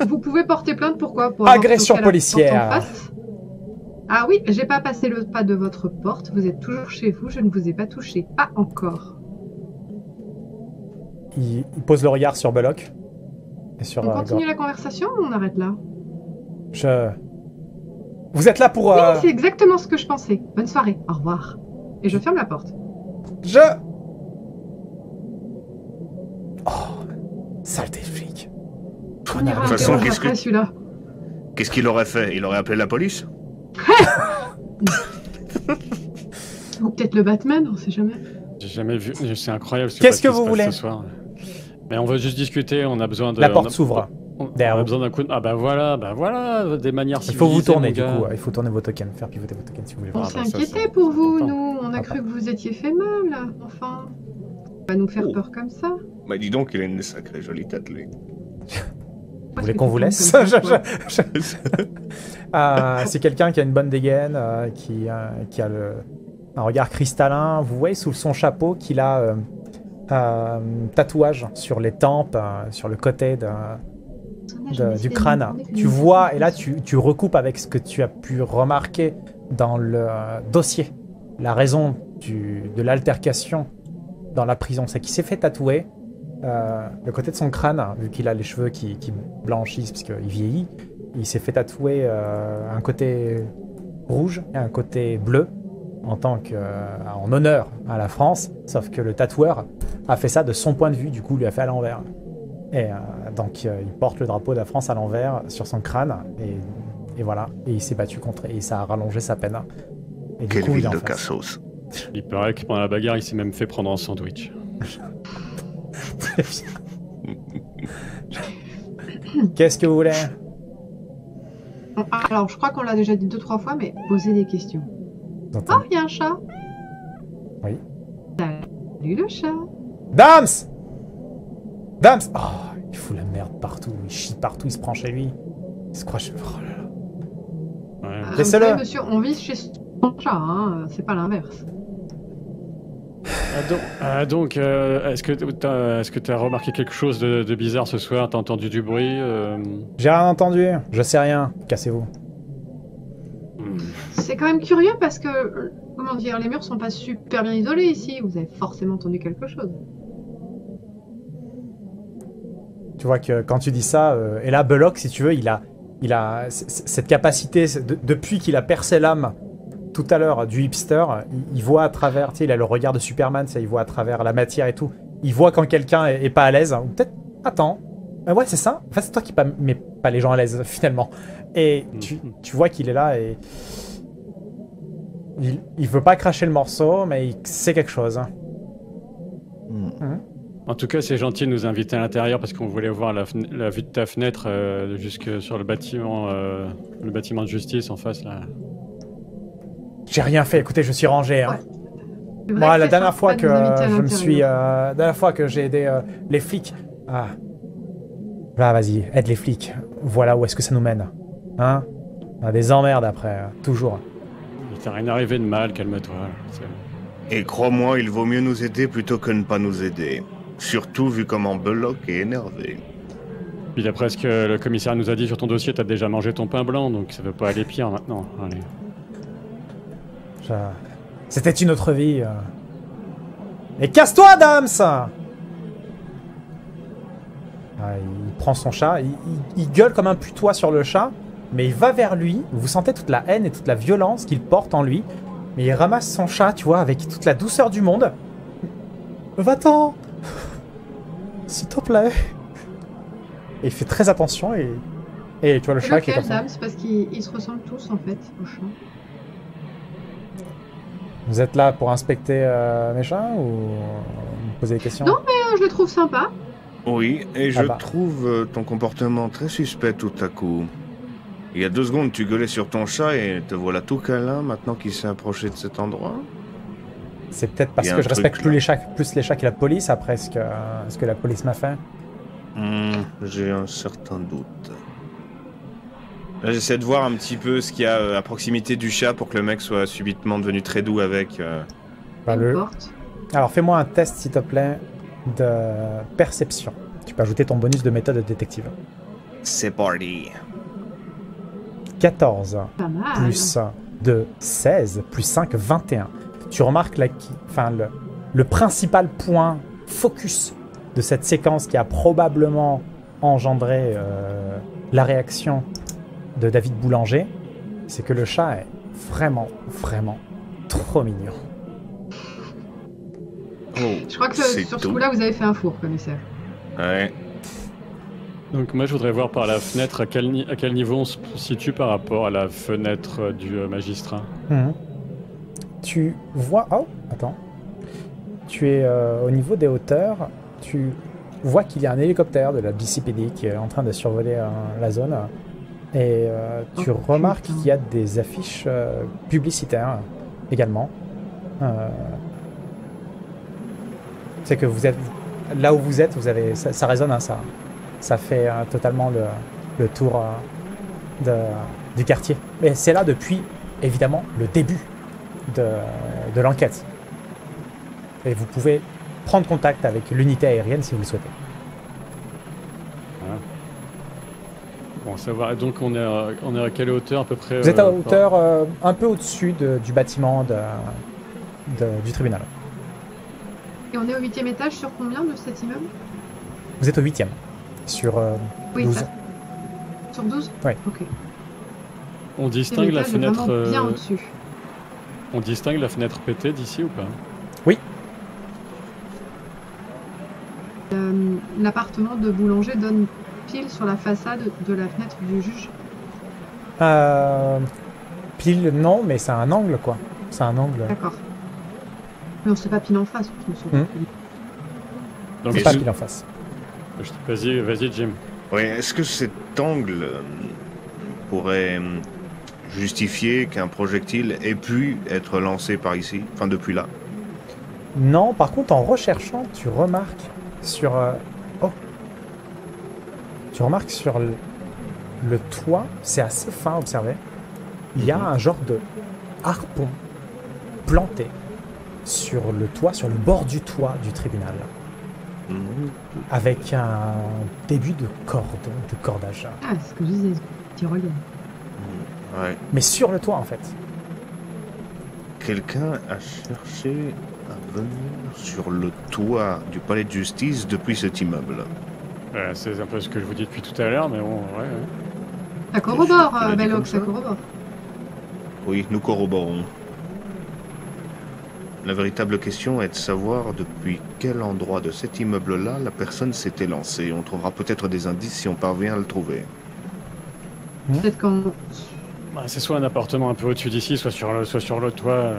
[SPEAKER 4] Vous pouvez porter plainte, pourquoi? Pour avoir
[SPEAKER 1] Agression
[SPEAKER 4] toqué à la
[SPEAKER 1] policière.
[SPEAKER 4] porte en face. Ah oui, j'ai pas passé le pas de votre porte, vous êtes toujours chez vous, je ne vous ai pas touché. Pas encore.
[SPEAKER 1] Il pose le regard sur Belloc. Et sur,
[SPEAKER 4] On continue la conversation ou on arrête là?
[SPEAKER 1] Vous êtes là pour...
[SPEAKER 4] Oui, c'est exactement ce que je pensais. Bonne soirée, au revoir. Et je ferme la porte.
[SPEAKER 1] Oh, saleté de flic.
[SPEAKER 4] On ira
[SPEAKER 2] toute façon,
[SPEAKER 4] interroger
[SPEAKER 2] qu'est-ce
[SPEAKER 4] après
[SPEAKER 2] que-
[SPEAKER 4] celui-là.
[SPEAKER 2] Qu'est-ce qu'il aurait fait? Il aurait appelé la police?
[SPEAKER 4] Ou peut-être le Batman, on sait jamais.
[SPEAKER 3] J'ai jamais vu, c'est incroyable.
[SPEAKER 1] Qu'est-ce que
[SPEAKER 3] qui se
[SPEAKER 1] vous
[SPEAKER 3] passe
[SPEAKER 1] voulez?
[SPEAKER 3] ce soir. Mais on veut juste discuter, on a besoin de...
[SPEAKER 1] La
[SPEAKER 3] on
[SPEAKER 1] porte
[SPEAKER 3] a-
[SPEAKER 1] s'ouvre.
[SPEAKER 3] On
[SPEAKER 1] Derrière
[SPEAKER 3] a
[SPEAKER 1] vous.
[SPEAKER 3] besoin d'un coup de... Ah bah voilà, des manières
[SPEAKER 1] Il faut vous
[SPEAKER 3] civilisées,
[SPEAKER 1] tourner,
[SPEAKER 3] mon
[SPEAKER 1] du
[SPEAKER 3] gars.
[SPEAKER 1] coup. Il faut tourner vos tokens, faire pivoter vos tokens si vous voulez.
[SPEAKER 4] On
[SPEAKER 3] Ah,
[SPEAKER 4] s'est
[SPEAKER 3] bah, ça,
[SPEAKER 4] inquiété
[SPEAKER 3] c'est
[SPEAKER 4] pour vous,
[SPEAKER 3] important.
[SPEAKER 4] nous. On a cru que vous étiez fait mal. Enfin, pas nous faire peur comme ça.
[SPEAKER 2] Bah dis donc, il a une sacrée jolie tête, lui.
[SPEAKER 1] Vous voulez qu'on vous laisse? C'est quelqu'un qui a une bonne dégaine, qui a un regard cristallin. Vous voyez sous son chapeau qu'il a tatouage sur les tempes, sur le côté du crâne. Tu vois, et là tu recoupes avec ce que tu as pu remarquer dans le dossier. La raison de l'altercation dans la prison, c'est qu'il s'est fait tatouer le côté de son crâne, vu qu'il a les cheveux qui blanchissent parce qu'il vieillit, il s'est fait tatouer un côté rouge et un côté bleu en honneur à la France, sauf que le tatoueur a fait ça de son point de vue, du coup il lui a fait à l'envers. Et donc il porte le drapeau de la France à l'envers sur son crâne et voilà, et il s'est battu contre et ça a rallongé sa peine. Et du
[SPEAKER 2] Quelle
[SPEAKER 1] coup, il
[SPEAKER 2] ville
[SPEAKER 1] est en
[SPEAKER 2] de
[SPEAKER 1] face.
[SPEAKER 2] Cassos.
[SPEAKER 3] Il paraît que pendant la bagarre, il s'est même fait prendre un sandwich.
[SPEAKER 1] Qu'est-ce que vous voulez?
[SPEAKER 4] Alors, je crois qu'on l'a déjà dit 2-3 fois, mais poser des questions.
[SPEAKER 1] Vous
[SPEAKER 4] Oh,
[SPEAKER 1] entendez
[SPEAKER 4] il y a un chat.
[SPEAKER 1] Oui.
[SPEAKER 4] Salut le chat.
[SPEAKER 1] Dams! Dams! Oh, il fout la merde partout, il chie partout, il se prend chez lui. Il se croit chez... Oh là là.
[SPEAKER 3] Ouais.
[SPEAKER 4] Vous
[SPEAKER 1] Laissez-le.
[SPEAKER 4] savez, monsieur, on vit chez son chat, hein. C'est pas l'inverse.
[SPEAKER 3] Donc, est-ce que tu as remarqué quelque chose de bizarre ce soir? T'as entendu du bruit
[SPEAKER 1] J'ai rien entendu, je sais rien. Cassez-vous.
[SPEAKER 4] C'est quand même curieux parce que, comment dire, les murs sont pas super bien isolés ici. Vous avez forcément entendu quelque chose.
[SPEAKER 1] Tu vois que quand tu dis ça, et là, Belloc, si tu veux, il a cette capacité, depuis qu'il a percé l'âme tout à l'heure du hipster, il voit à travers, tu sais, il a le regard de Superman, il voit à travers la matière et tout. Il voit quand quelqu'un est pas à l'aise, ou peut-être, attends, ouais, c'est ça. Enfin, c'est toi qui mets pas les gens à l'aise, finalement. Et tu vois qu'il est là et... Il veut pas cracher le morceau, mais il sait quelque chose.
[SPEAKER 3] En tout cas, c'est gentil de nous inviter à l'intérieur parce qu'on voulait voir la vue de ta fenêtre jusque sur le bâtiment de justice en face là.
[SPEAKER 1] J'ai rien fait, écoutez, je suis rangé. Hein.
[SPEAKER 4] Ouais. C'est vrai
[SPEAKER 1] Moi,
[SPEAKER 4] que
[SPEAKER 1] la
[SPEAKER 4] c'est
[SPEAKER 1] dernière fois
[SPEAKER 4] sympa
[SPEAKER 1] que
[SPEAKER 4] de nous inviter à
[SPEAKER 1] je me suis...
[SPEAKER 4] l'intérieur.
[SPEAKER 1] la dernière fois que j'ai aidé les flics... Ah. Là, vas-y, aide les flics. Voilà où est-ce que ça nous mène. Hein? On a des emmerdes après, toujours.
[SPEAKER 3] Il t'est rien arrivé de mal, calme-toi.
[SPEAKER 2] Et crois-moi, il vaut mieux nous aider plutôt que ne pas nous aider. Surtout vu comment Belloc est énervé.
[SPEAKER 3] Puis d'après ce que le commissaire nous a dit sur ton dossier, t'as déjà mangé ton pain blanc, donc ça veut pas aller pire maintenant. Allez.
[SPEAKER 1] C'était une autre vie. Et casse-toi, Dams! Ah, il prend son chat, il gueule comme un putois sur le chat, mais il va vers lui. Vous sentez toute la haine et toute la violence qu'il porte en lui. Mais il ramasse son chat, tu vois, avec toute la douceur du monde. Va-t'en! S'il te plaît. Et il fait très attention et tu vois le
[SPEAKER 4] C'est
[SPEAKER 1] chat qui est
[SPEAKER 4] lequel,
[SPEAKER 1] comme ça.
[SPEAKER 4] dame? C'est parce qu'ils se ressemblent tous, en fait, au chat.
[SPEAKER 1] Vous êtes là pour inspecter mes chats ou me poser des questions?
[SPEAKER 4] Non, je le trouve sympa.
[SPEAKER 2] Oui, et je
[SPEAKER 1] Ah bah.
[SPEAKER 2] trouve ton comportement très suspect tout à coup. Il y a 2 secondes, tu gueulais sur ton chat et te voilà tout câlin maintenant qu'il s'est approché de cet endroit.
[SPEAKER 1] C'est peut-être parce
[SPEAKER 2] Il y a
[SPEAKER 1] que
[SPEAKER 2] un
[SPEAKER 1] je
[SPEAKER 2] truc,
[SPEAKER 1] respecte
[SPEAKER 2] là.
[SPEAKER 1] plus les chats que la police après ce que la police m'a fait.
[SPEAKER 2] J'ai un certain doute.
[SPEAKER 6] Là, j'essaie de voir un petit peu ce qu'il y a à proximité du chat pour que le mec soit subitement devenu très doux avec.
[SPEAKER 1] Bah,
[SPEAKER 4] Une porte.
[SPEAKER 1] Alors fais-moi un test s'il te plaît de perception. Tu peux ajouter ton bonus de méthode détective.
[SPEAKER 6] C'est parti.
[SPEAKER 1] 14
[SPEAKER 4] Pas mal.
[SPEAKER 1] plus 2, 16, plus 5, 21. Tu remarques le principal point focus de cette séquence qui a probablement engendré la réaction de David Boulanger, c'est que le chat est vraiment, vraiment trop mignon.
[SPEAKER 2] Oh,
[SPEAKER 4] Je crois que
[SPEAKER 2] c'est
[SPEAKER 4] sur ce
[SPEAKER 2] tout.
[SPEAKER 4] coup-là, vous avez fait un four, commissaire.
[SPEAKER 2] Ouais.
[SPEAKER 3] Donc moi je voudrais voir par la fenêtre à quel niveau on se situe par rapport à la fenêtre du magistrat.
[SPEAKER 1] Mhm. Tu vois... Oh, attends. Tu es au niveau des hauteurs. Tu vois qu'il y a un hélicoptère de la BCPD qui est en train de survoler la zone. Et tu
[SPEAKER 4] Oh,
[SPEAKER 1] remarques
[SPEAKER 4] putain.
[SPEAKER 1] qu'il y a des affiches publicitaires également. C'est que vous êtes... Là où vous êtes, vous avez... Ça résonne, hein, ça fait totalement le tour du quartier. Mais c'est là depuis, évidemment, le début de l'enquête. Et vous pouvez prendre contact avec l'unité aérienne si vous le souhaitez.
[SPEAKER 3] Bon, ça va. Donc on est à quelle hauteur à peu près
[SPEAKER 1] Vous êtes à hauteur un peu au-dessus du bâtiment du tribunal.
[SPEAKER 4] Et on est au 8e étage sur combien de cet immeuble?
[SPEAKER 1] Vous êtes au 8e. Sur
[SPEAKER 4] Oui,
[SPEAKER 1] 12.
[SPEAKER 4] ça. Sur 12?
[SPEAKER 1] Ouais.
[SPEAKER 4] Ok.
[SPEAKER 3] On distingue la
[SPEAKER 4] L'étage est
[SPEAKER 3] fenêtre.
[SPEAKER 4] vraiment bien au-dessus.
[SPEAKER 3] On distingue la fenêtre pétée d'ici ou pas?
[SPEAKER 4] L'appartement de Boulanger donne pile sur la façade de la fenêtre du juge.
[SPEAKER 1] Pile, non, mais c'est un angle, quoi. C'est un angle.
[SPEAKER 4] D'accord. Mais on sait pas pile en face. On se
[SPEAKER 1] Hmm.
[SPEAKER 3] Donc,
[SPEAKER 1] C'est pas pile en face.
[SPEAKER 3] Vas-y, Jim.
[SPEAKER 2] Oui, est-ce que cet angle pourrait justifier qu'un projectile ait pu être lancé par ici, enfin depuis là?
[SPEAKER 1] Non, par contre, en recherchant, tu remarques sur... Tu remarques sur le toit, c'est assez fin à observer. Il y a un genre de harpon planté sur le toit, sur le bord du toit du tribunal, avec un début de cordage.
[SPEAKER 4] Ah, c'est ce que je disais, tyrolienne.
[SPEAKER 2] Ouais.
[SPEAKER 1] Mais sur le toit, en fait.
[SPEAKER 2] Quelqu'un a cherché à venir sur le toit du palais de justice depuis cet immeuble.
[SPEAKER 3] C'est un peu ce que je vous dis depuis tout à l'heure, mais bon, ouais.
[SPEAKER 4] Ça corrobore,
[SPEAKER 2] Je l'ai dit
[SPEAKER 4] Belloc,
[SPEAKER 2] comme
[SPEAKER 4] ça
[SPEAKER 2] ça.
[SPEAKER 4] corrobore.
[SPEAKER 2] Oui, nous corroborons. La véritable question est de savoir depuis quel endroit de cet immeuble-là la personne s'était lancée. On trouvera peut-être des indices si on parvient à le trouver.
[SPEAKER 4] Peut-être qu'on
[SPEAKER 3] Bah, c'est soit un appartement un peu au-dessus d'ici, soit sur le toit.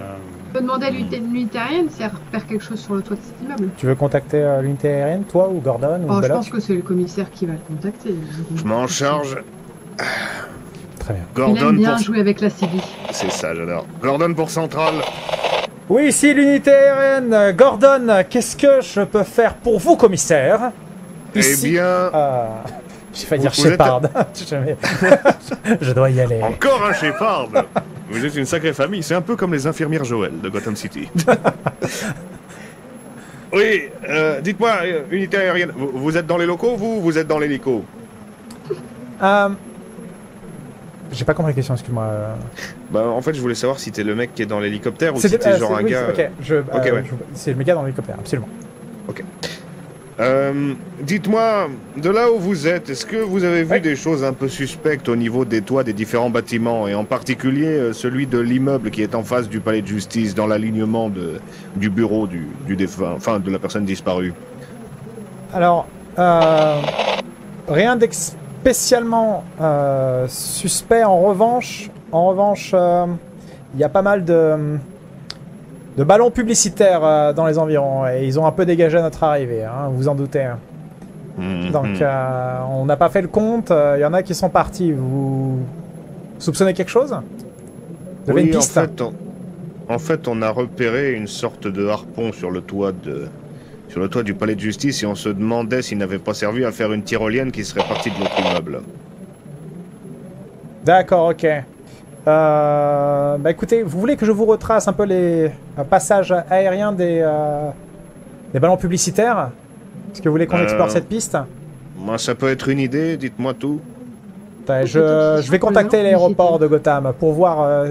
[SPEAKER 4] peut demander à l'unité aérienne si elle repère quelque chose sur le toit de cet immeuble.
[SPEAKER 1] Tu veux contacter l'unité aérienne, toi, ou Gordon, ou
[SPEAKER 4] Oh, je
[SPEAKER 1] Belloc?
[SPEAKER 4] pense que c'est le commissaire qui va le contacter.
[SPEAKER 2] Je m'en charge.
[SPEAKER 1] Très bien.
[SPEAKER 4] Il
[SPEAKER 2] Gordon
[SPEAKER 4] aime bien
[SPEAKER 2] pour...
[SPEAKER 4] jouer avec la civile.
[SPEAKER 2] C'est ça, j'adore. Gordon pour Centrale.
[SPEAKER 1] Oui, ici l'unité aérienne. Gordon, qu'est-ce que je peux faire pour vous, commissaire? Ici,
[SPEAKER 2] Eh bien...
[SPEAKER 1] j'ai failli dire
[SPEAKER 2] vous êtes-
[SPEAKER 1] Shepard. Je dois y aller.
[SPEAKER 2] Encore un Shepard. Vous êtes une sacrée famille, c'est un peu comme les infirmières Joël de Gotham City. Oui, dites-moi, unité aérienne, vous êtes dans les locaux, vous êtes dans l'hélico?
[SPEAKER 1] J'ai pas compris la question, excuse-moi.
[SPEAKER 2] Bah, en fait, je voulais savoir si t'es le mec qui est dans l'hélicoptère ou si
[SPEAKER 1] C'est
[SPEAKER 2] t'es genre un
[SPEAKER 1] oui,
[SPEAKER 2] gars...
[SPEAKER 1] Ok,
[SPEAKER 2] ouais.
[SPEAKER 1] c'est le gars dans l'hélicoptère, absolument.
[SPEAKER 2] Dites-moi, de là où vous êtes, est-ce que vous avez vu
[SPEAKER 1] Oui.
[SPEAKER 2] des choses un peu suspectes au niveau des toits des différents bâtiments, et en particulier celui de l'immeuble qui est en face du palais de justice, dans l'alignement du bureau du défunt, enfin de la personne disparue?
[SPEAKER 1] Alors, rien spécialement suspect. En revanche, il y a pas mal de ballons publicitaires dans les environs, et ils ont un peu dégagé à notre arrivée, hein, vous en doutez. Donc, on n'a pas fait le compte. Il y en a qui sont partis. Vous soupçonnez quelque chose? Vous avez une piste?
[SPEAKER 2] En fait, on a repéré une sorte de harpon sur le toit du palais de justice, et on se demandait s'il n'avait pas servi à faire une tyrolienne qui serait partie de l'autre immeuble.
[SPEAKER 1] D'accord, ok. Bah écoutez, vous voulez que je vous retrace un peu les passages aériens des ballons publicitaires? Est-ce que vous voulez qu'on explore cette piste?
[SPEAKER 2] Moi, ça peut être une idée, dites-moi tout.
[SPEAKER 1] Attendez, je vais contacter l'aéroport de Gotham pour voir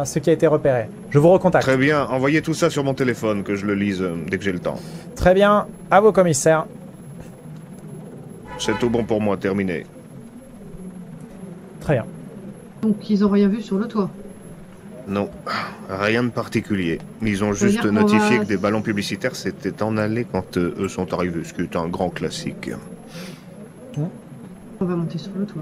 [SPEAKER 1] ce qui a été repéré. Je vous recontacte.
[SPEAKER 2] Très bien, envoyez tout ça sur mon téléphone, que je le lise dès que j'ai le temps.
[SPEAKER 1] Très bien, à vos commissaires.
[SPEAKER 2] C'est tout bon pour moi, terminé.
[SPEAKER 1] Très bien.
[SPEAKER 4] Donc ils ont rien vu sur le toit.
[SPEAKER 2] Non, rien de particulier. Ils ont
[SPEAKER 4] Ça veut
[SPEAKER 2] juste
[SPEAKER 4] dire qu'on
[SPEAKER 2] notifié
[SPEAKER 4] va-
[SPEAKER 2] que des ballons publicitaires s'étaient en allés quand eux sont arrivés, ce qui est un grand classique.
[SPEAKER 4] On va monter sur le toit.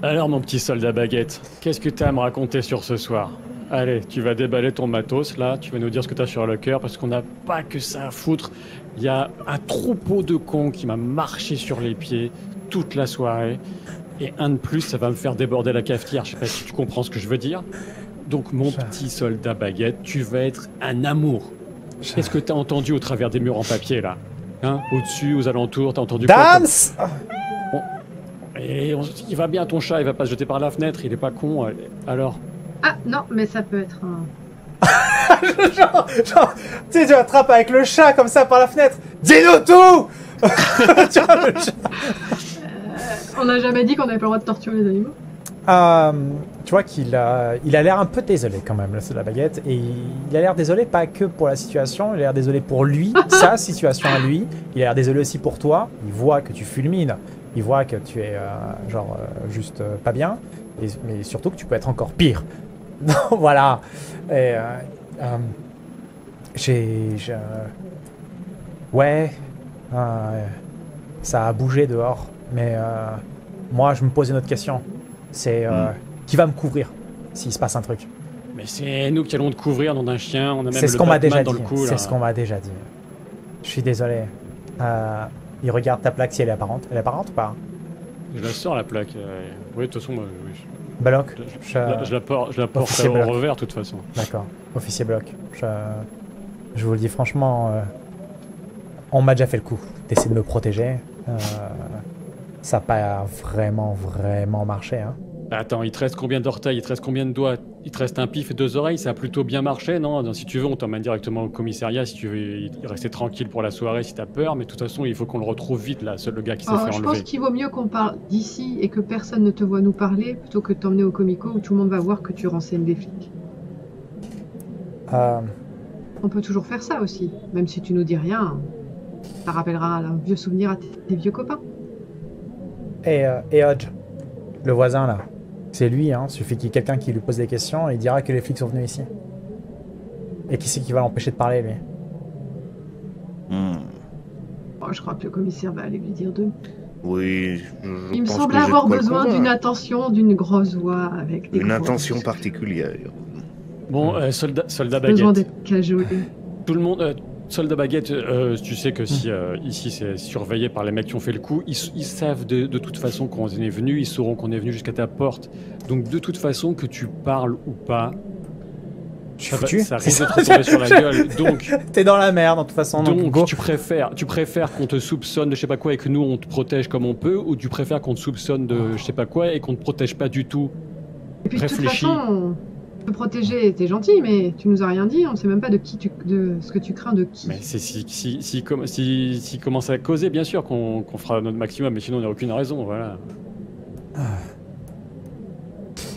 [SPEAKER 3] Alors, mon petit soldat baguette, qu'est-ce que t'as à me raconter sur ce soir? Allez, tu vas déballer ton matos, là, tu vas nous dire ce que t'as sur le cœur, parce qu'on n'a pas que ça à foutre. Il y a un troupeau de cons qui m'a marché sur les pieds toute la soirée. Et un de plus, ça va me faire déborder la cafetière. Je sais pas si tu comprends ce que je veux dire. Donc, mon petit soldat baguette, tu vas être un amour. Qu'est-ce que t'as entendu au travers des murs en papier, là? Hein? Au-dessus, aux alentours, t'as entendu quoi comme-
[SPEAKER 1] Dance!
[SPEAKER 3] Et il va bien ton chat, il va pas se jeter par la fenêtre, il est pas con. Alors?
[SPEAKER 4] Ah non, mais ça peut être un...
[SPEAKER 1] genre, tu sais, tu attrapes avec le chat comme ça par la fenêtre. Dis-nous tout! Tu vois, le chat.
[SPEAKER 4] On n'a jamais dit qu'on n'avait pas le droit de torturer les animaux.
[SPEAKER 1] Tu vois qu'il il a l'air un peu désolé quand même, là, c'est la baguette. Et il a l'air désolé pas que pour la situation, il a l'air désolé pour lui, sa situation à lui. Il a l'air désolé aussi pour toi. Il voit que tu fulmines. Il voit que tu es juste pas bien. Mais surtout que tu peux être encore pire. Donc voilà. Et, ouais. Ça a bougé dehors. Mais moi, je me pose une autre question. C'est qui va me couvrir s'il se passe un truc.
[SPEAKER 3] Mais c'est nous qui allons te couvrir, nom d'un chien. On a même
[SPEAKER 1] C'est ce
[SPEAKER 3] le
[SPEAKER 1] qu'on m'a
[SPEAKER 3] Batman
[SPEAKER 1] déjà
[SPEAKER 3] dans
[SPEAKER 1] dit.
[SPEAKER 3] le cou,
[SPEAKER 1] C'est
[SPEAKER 3] là.
[SPEAKER 1] ce qu'on m'a déjà dit. Je suis désolé. Il regarde ta plaque si elle est apparente. Elle est apparente ou pas?
[SPEAKER 3] Je la sors la plaque. Oui, de toute façon, moi, oui,
[SPEAKER 1] Bloc.
[SPEAKER 3] je la porte
[SPEAKER 1] Officier
[SPEAKER 3] au
[SPEAKER 1] Bloc.
[SPEAKER 3] revers, de toute façon.
[SPEAKER 1] D'accord. Officier Bloc. Je vous le dis franchement, on m'a déjà fait le coup d'essayer de me protéger. Ça n'a pas vraiment marché. Hein.
[SPEAKER 3] Bah, attends, il te reste combien d'orteils? Il te reste combien de doigts? Il te reste un pif et 2 oreilles? Ça a plutôt bien marché, non? Donc, si tu veux, on t'emmène directement au commissariat si tu veux y rester tranquille pour la soirée si t'as peur. Mais de toute façon, il faut qu'on le retrouve vite, là, le gars qui s'est fait
[SPEAKER 4] Je
[SPEAKER 3] enlever.
[SPEAKER 4] pense qu'il vaut mieux qu'on parle d'ici et que personne ne te voit nous parler plutôt que de t'emmener au comico où tout le monde va voir que tu renseignes des flics. On peut toujours faire ça aussi, même si tu nous dis rien. Ça rappellera un vieux souvenir à tes vieux copains.
[SPEAKER 1] Et Hodge, le voisin là, c'est lui, hein. Suffit qu'il y ait quelqu'un qui lui pose des questions et il dira que les flics sont venus ici. Et qui c'est qui va l'empêcher de parler, lui?
[SPEAKER 4] Je crois que le commissaire va aller lui dire d'eux.
[SPEAKER 2] Oui,
[SPEAKER 4] Il me semblait avoir besoin d'une attention, d'une grosse voix avec des
[SPEAKER 2] Une
[SPEAKER 4] gros
[SPEAKER 2] intention
[SPEAKER 4] muscles.
[SPEAKER 2] particulière.
[SPEAKER 3] Bon, soldat
[SPEAKER 4] Besoin
[SPEAKER 3] baguette.
[SPEAKER 4] d'être cajolé.
[SPEAKER 3] Tout le monde, soldat baguette, tu sais que si ici c'est surveillé par les mecs qui ont fait le coup, ils savent de toute façon qu'on est venu, ils sauront qu'on est venu jusqu'à ta porte. Donc de toute façon, que tu parles ou pas,
[SPEAKER 1] Je suis foutu.
[SPEAKER 3] ça risque de te retomber sur la gueule. Donc,
[SPEAKER 1] T'es dans la merde, de toute façon. Donc, go.
[SPEAKER 3] tu préfères qu'on te soupçonne de je sais pas quoi et que nous on te protège comme on peut, ou tu préfères qu'on te soupçonne de je sais pas quoi et qu'on te protège pas du tout?
[SPEAKER 4] Et puis de toute
[SPEAKER 3] Réfléchis.
[SPEAKER 4] façon, te protéger, t'es gentil, mais tu nous as rien dit, on sait même pas de ce que tu crains de qui.
[SPEAKER 3] Mais c'est si commence à causer, bien sûr qu'on fera notre maximum, mais sinon on n'a aucune raison, voilà.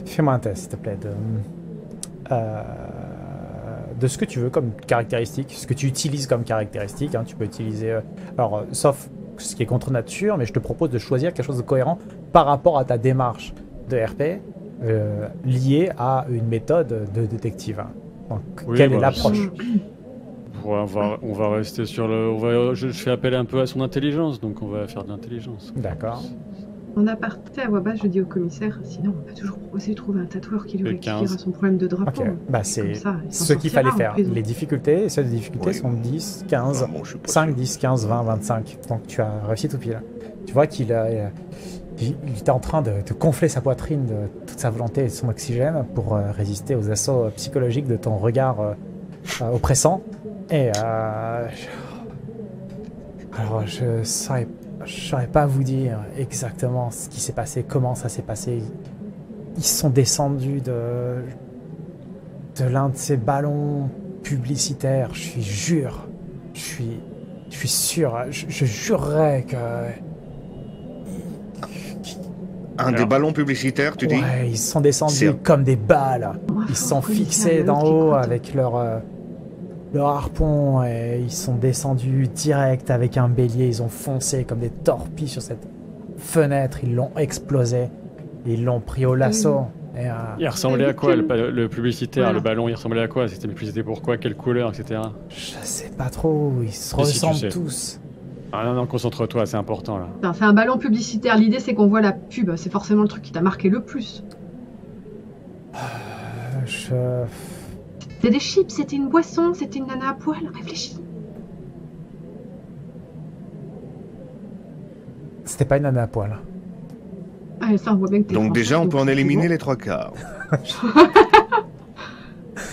[SPEAKER 1] Fais-moi un test, s'il te plaît, de ce que tu veux comme caractéristique, ce que tu utilises comme caractéristique. Hein, tu peux utiliser, sauf ce qui est contre nature, mais je te propose de choisir quelque chose de cohérent par rapport à ta démarche de RP liée à une méthode de détective. Hein. Donc,
[SPEAKER 3] Oui,
[SPEAKER 1] quelle est
[SPEAKER 3] bah,
[SPEAKER 1] l'approche?
[SPEAKER 3] On va rester sur le. Je fais appel un peu à son intelligence, donc on va faire de l'intelligence.
[SPEAKER 1] D'accord.
[SPEAKER 4] En aparté à voix basse, je dis au commissaire, sinon on peut toujours essayer de trouver un tatoueur qui lui
[SPEAKER 3] Le
[SPEAKER 4] rectifiera
[SPEAKER 3] 15.
[SPEAKER 4] son problème de drapeau.
[SPEAKER 1] Ok, bah
[SPEAKER 4] Comme
[SPEAKER 1] c'est
[SPEAKER 4] ça, il s'en
[SPEAKER 1] ce qu'il
[SPEAKER 4] sortira
[SPEAKER 1] fallait
[SPEAKER 4] en
[SPEAKER 1] faire.
[SPEAKER 4] prison.
[SPEAKER 1] Les difficultés, et ces difficultés
[SPEAKER 2] Oui.
[SPEAKER 1] sont 10, 15,
[SPEAKER 2] Ah bon, je suis pas
[SPEAKER 1] 5,
[SPEAKER 2] sûr.
[SPEAKER 1] 10, 15, 20, 25. Donc tu as réussi tout pile. Tu vois qu'il il était en train de gonfler sa poitrine de toute sa volonté et de son oxygène pour résister aux assauts psychologiques de ton regard oppressant. Et alors je saurais pas vous dire exactement ce qui s'est passé, comment ça s'est passé. Ils sont descendus de l'un de ces ballons publicitaires. Je suis sûr, je jurerais que...
[SPEAKER 2] Un des ballons publicitaires, tu dis?
[SPEAKER 1] Ouais, ils sont descendus
[SPEAKER 2] C'est-
[SPEAKER 1] comme des balles.
[SPEAKER 4] Ouais,
[SPEAKER 1] Ils se sont
[SPEAKER 4] faut commissaire,
[SPEAKER 1] fixés
[SPEAKER 4] le
[SPEAKER 1] d'en
[SPEAKER 4] mec qui
[SPEAKER 1] haut
[SPEAKER 4] crotte.
[SPEAKER 1] avec leur harpon et ils sont descendus direct avec un bélier. Ils ont foncé comme des torpilles sur cette fenêtre. Ils l'ont explosé. Ils l'ont pris au lasso. Et,
[SPEAKER 3] Il ressemblait à quoi le publicitaire,
[SPEAKER 4] Voilà.
[SPEAKER 3] le ballon? Il ressemblait à quoi? C'était publicité pourquoi? Quelle couleur, etc.
[SPEAKER 1] je sais pas trop. Ils se
[SPEAKER 3] Mais si tu
[SPEAKER 1] ressemblent
[SPEAKER 3] sais.
[SPEAKER 1] tous.
[SPEAKER 3] Ah non, concentre-toi, c'est important là.
[SPEAKER 4] Enfin, c'est un ballon publicitaire. L'idée, c'est qu'on voit la pub. C'est forcément le truc qui t'a marqué le plus. C'était des chips, c'était une boisson, c'était une nana à poil. Réfléchis.
[SPEAKER 1] C'était pas une nana à poil.
[SPEAKER 4] Ah, ça, on voit bien que t'es
[SPEAKER 2] Donc
[SPEAKER 4] français,
[SPEAKER 2] déjà, on peut en
[SPEAKER 4] c'est
[SPEAKER 2] éliminer
[SPEAKER 4] bon.
[SPEAKER 2] les 3/4.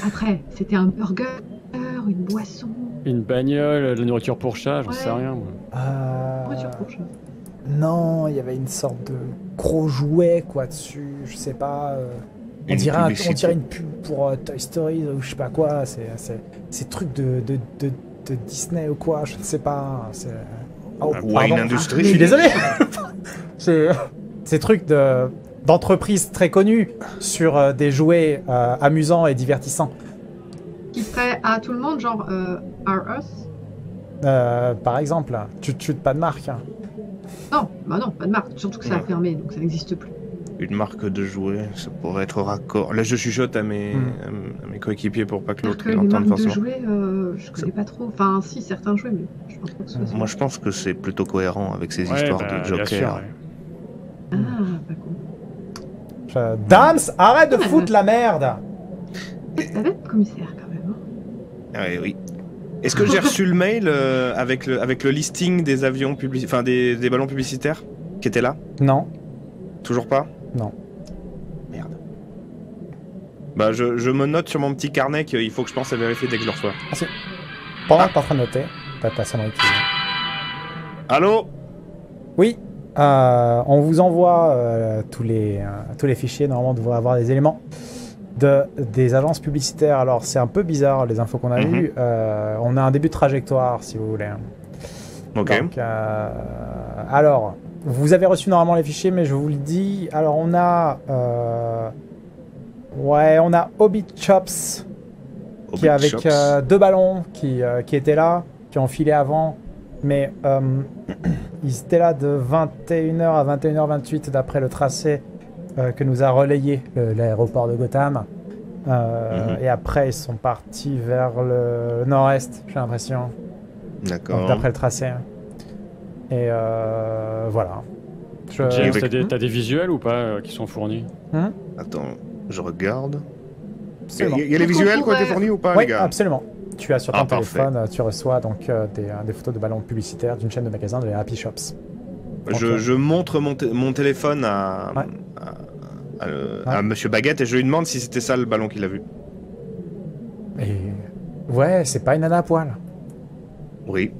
[SPEAKER 4] Après, c'était un burger, une boisson.
[SPEAKER 3] Une bagnole, de la nourriture pour chat, j'en
[SPEAKER 4] Ouais.
[SPEAKER 3] sais rien moi.
[SPEAKER 4] Nourriture pour chat.
[SPEAKER 1] Non, il y avait une sorte de gros jouet quoi dessus. Je sais pas. On
[SPEAKER 2] Une
[SPEAKER 1] dirait
[SPEAKER 2] publicité.
[SPEAKER 1] une pub pour Toy Story ou je sais pas quoi. C'est trucs de Disney ou quoi. Je ne sais pas. Oh,
[SPEAKER 2] Wine
[SPEAKER 1] pardon.
[SPEAKER 2] Industry.
[SPEAKER 1] Je suis désolé. C'est trucs d'entreprises très connues sur des jouets amusants et divertissants.
[SPEAKER 4] Qui serait à tout le monde, genre Are Us?
[SPEAKER 1] Par exemple, Chut pas de marque.
[SPEAKER 4] Non, bah non, pas de marque. Surtout que ça a
[SPEAKER 6] Ouais.
[SPEAKER 4] fermé, donc ça n'existe plus.
[SPEAKER 6] Une marque de jouets, ça pourrait être raccord. Là, je chuchote à mes coéquipiers pour pas que
[SPEAKER 4] Alors
[SPEAKER 6] l'autre
[SPEAKER 4] que les
[SPEAKER 6] l'entende
[SPEAKER 4] marques de
[SPEAKER 6] forcément.
[SPEAKER 4] jouets, je connais pas trop. Enfin, si, certains jouets, mais je pense pas que ce soit
[SPEAKER 2] Moi,
[SPEAKER 4] ça.
[SPEAKER 2] je pense que c'est plutôt cohérent avec ces
[SPEAKER 3] Ouais,
[SPEAKER 2] histoires
[SPEAKER 3] bah,
[SPEAKER 2] de
[SPEAKER 3] bien
[SPEAKER 2] Joker.
[SPEAKER 3] sûr, ouais.
[SPEAKER 4] Ah, pas con.
[SPEAKER 1] Dams, arrête de
[SPEAKER 4] Ouais.
[SPEAKER 1] foutre la merde.
[SPEAKER 4] Ça va être commissaire quand même. Hein.
[SPEAKER 6] Ah oui, oui. Est-ce que j'ai reçu le mail avec le listing des avions enfin des ballons publicitaires qui étaient là?
[SPEAKER 1] Non.
[SPEAKER 6] Toujours pas?
[SPEAKER 1] Non.
[SPEAKER 6] Merde. Bah je me note sur mon petit carnet qu'il faut que je pense à vérifier dès que je le reçois.
[SPEAKER 1] Pendant que t'es en train de noter, t'as ta sonnerie qui...
[SPEAKER 6] Allô?
[SPEAKER 1] Oui, on vous envoie tous les fichiers. Normalement, on devrait avoir des éléments des agences publicitaires. Alors, c'est un peu bizarre, les infos qu'on a eues. On a un début de trajectoire, si vous voulez.
[SPEAKER 6] Ok.
[SPEAKER 1] Donc, alors, vous avez reçu normalement les fichiers, mais je vous le dis. Alors, on a... on a Hobbit Chops, qui est avec deux ballons qui étaient là, qui ont filé avant. Mais ils étaient là de 21h à 21h28 d'après le tracé que nous a relayé l'aéroport de Gotham. Et après, ils sont partis vers le nord-est, j'ai l'impression. Donc,
[SPEAKER 2] D'accord.
[SPEAKER 1] d'après le tracé. Et voilà.
[SPEAKER 3] James,
[SPEAKER 2] Avec-
[SPEAKER 3] t'as des visuels ou pas qui sont fournis?
[SPEAKER 2] Attends, je regarde. Il
[SPEAKER 1] Absolument.
[SPEAKER 2] y a les
[SPEAKER 4] Donc, on
[SPEAKER 2] visuels qui ont été
[SPEAKER 4] pourrait-
[SPEAKER 2] fournis ou pas,
[SPEAKER 1] Oui,
[SPEAKER 2] les gars?
[SPEAKER 1] absolument. Tu as sur ton
[SPEAKER 2] Ah, parfait.
[SPEAKER 1] téléphone, tu reçois donc des photos de ballons publicitaires d'une chaîne de magasins de les Happy Shops.
[SPEAKER 6] Je montre mon téléphone
[SPEAKER 1] Ouais.
[SPEAKER 6] à Monsieur Baguette et je lui demande si c'était ça le ballon qu'il a vu.
[SPEAKER 1] Et ouais, c'est pas une nana à poil.
[SPEAKER 2] Oui.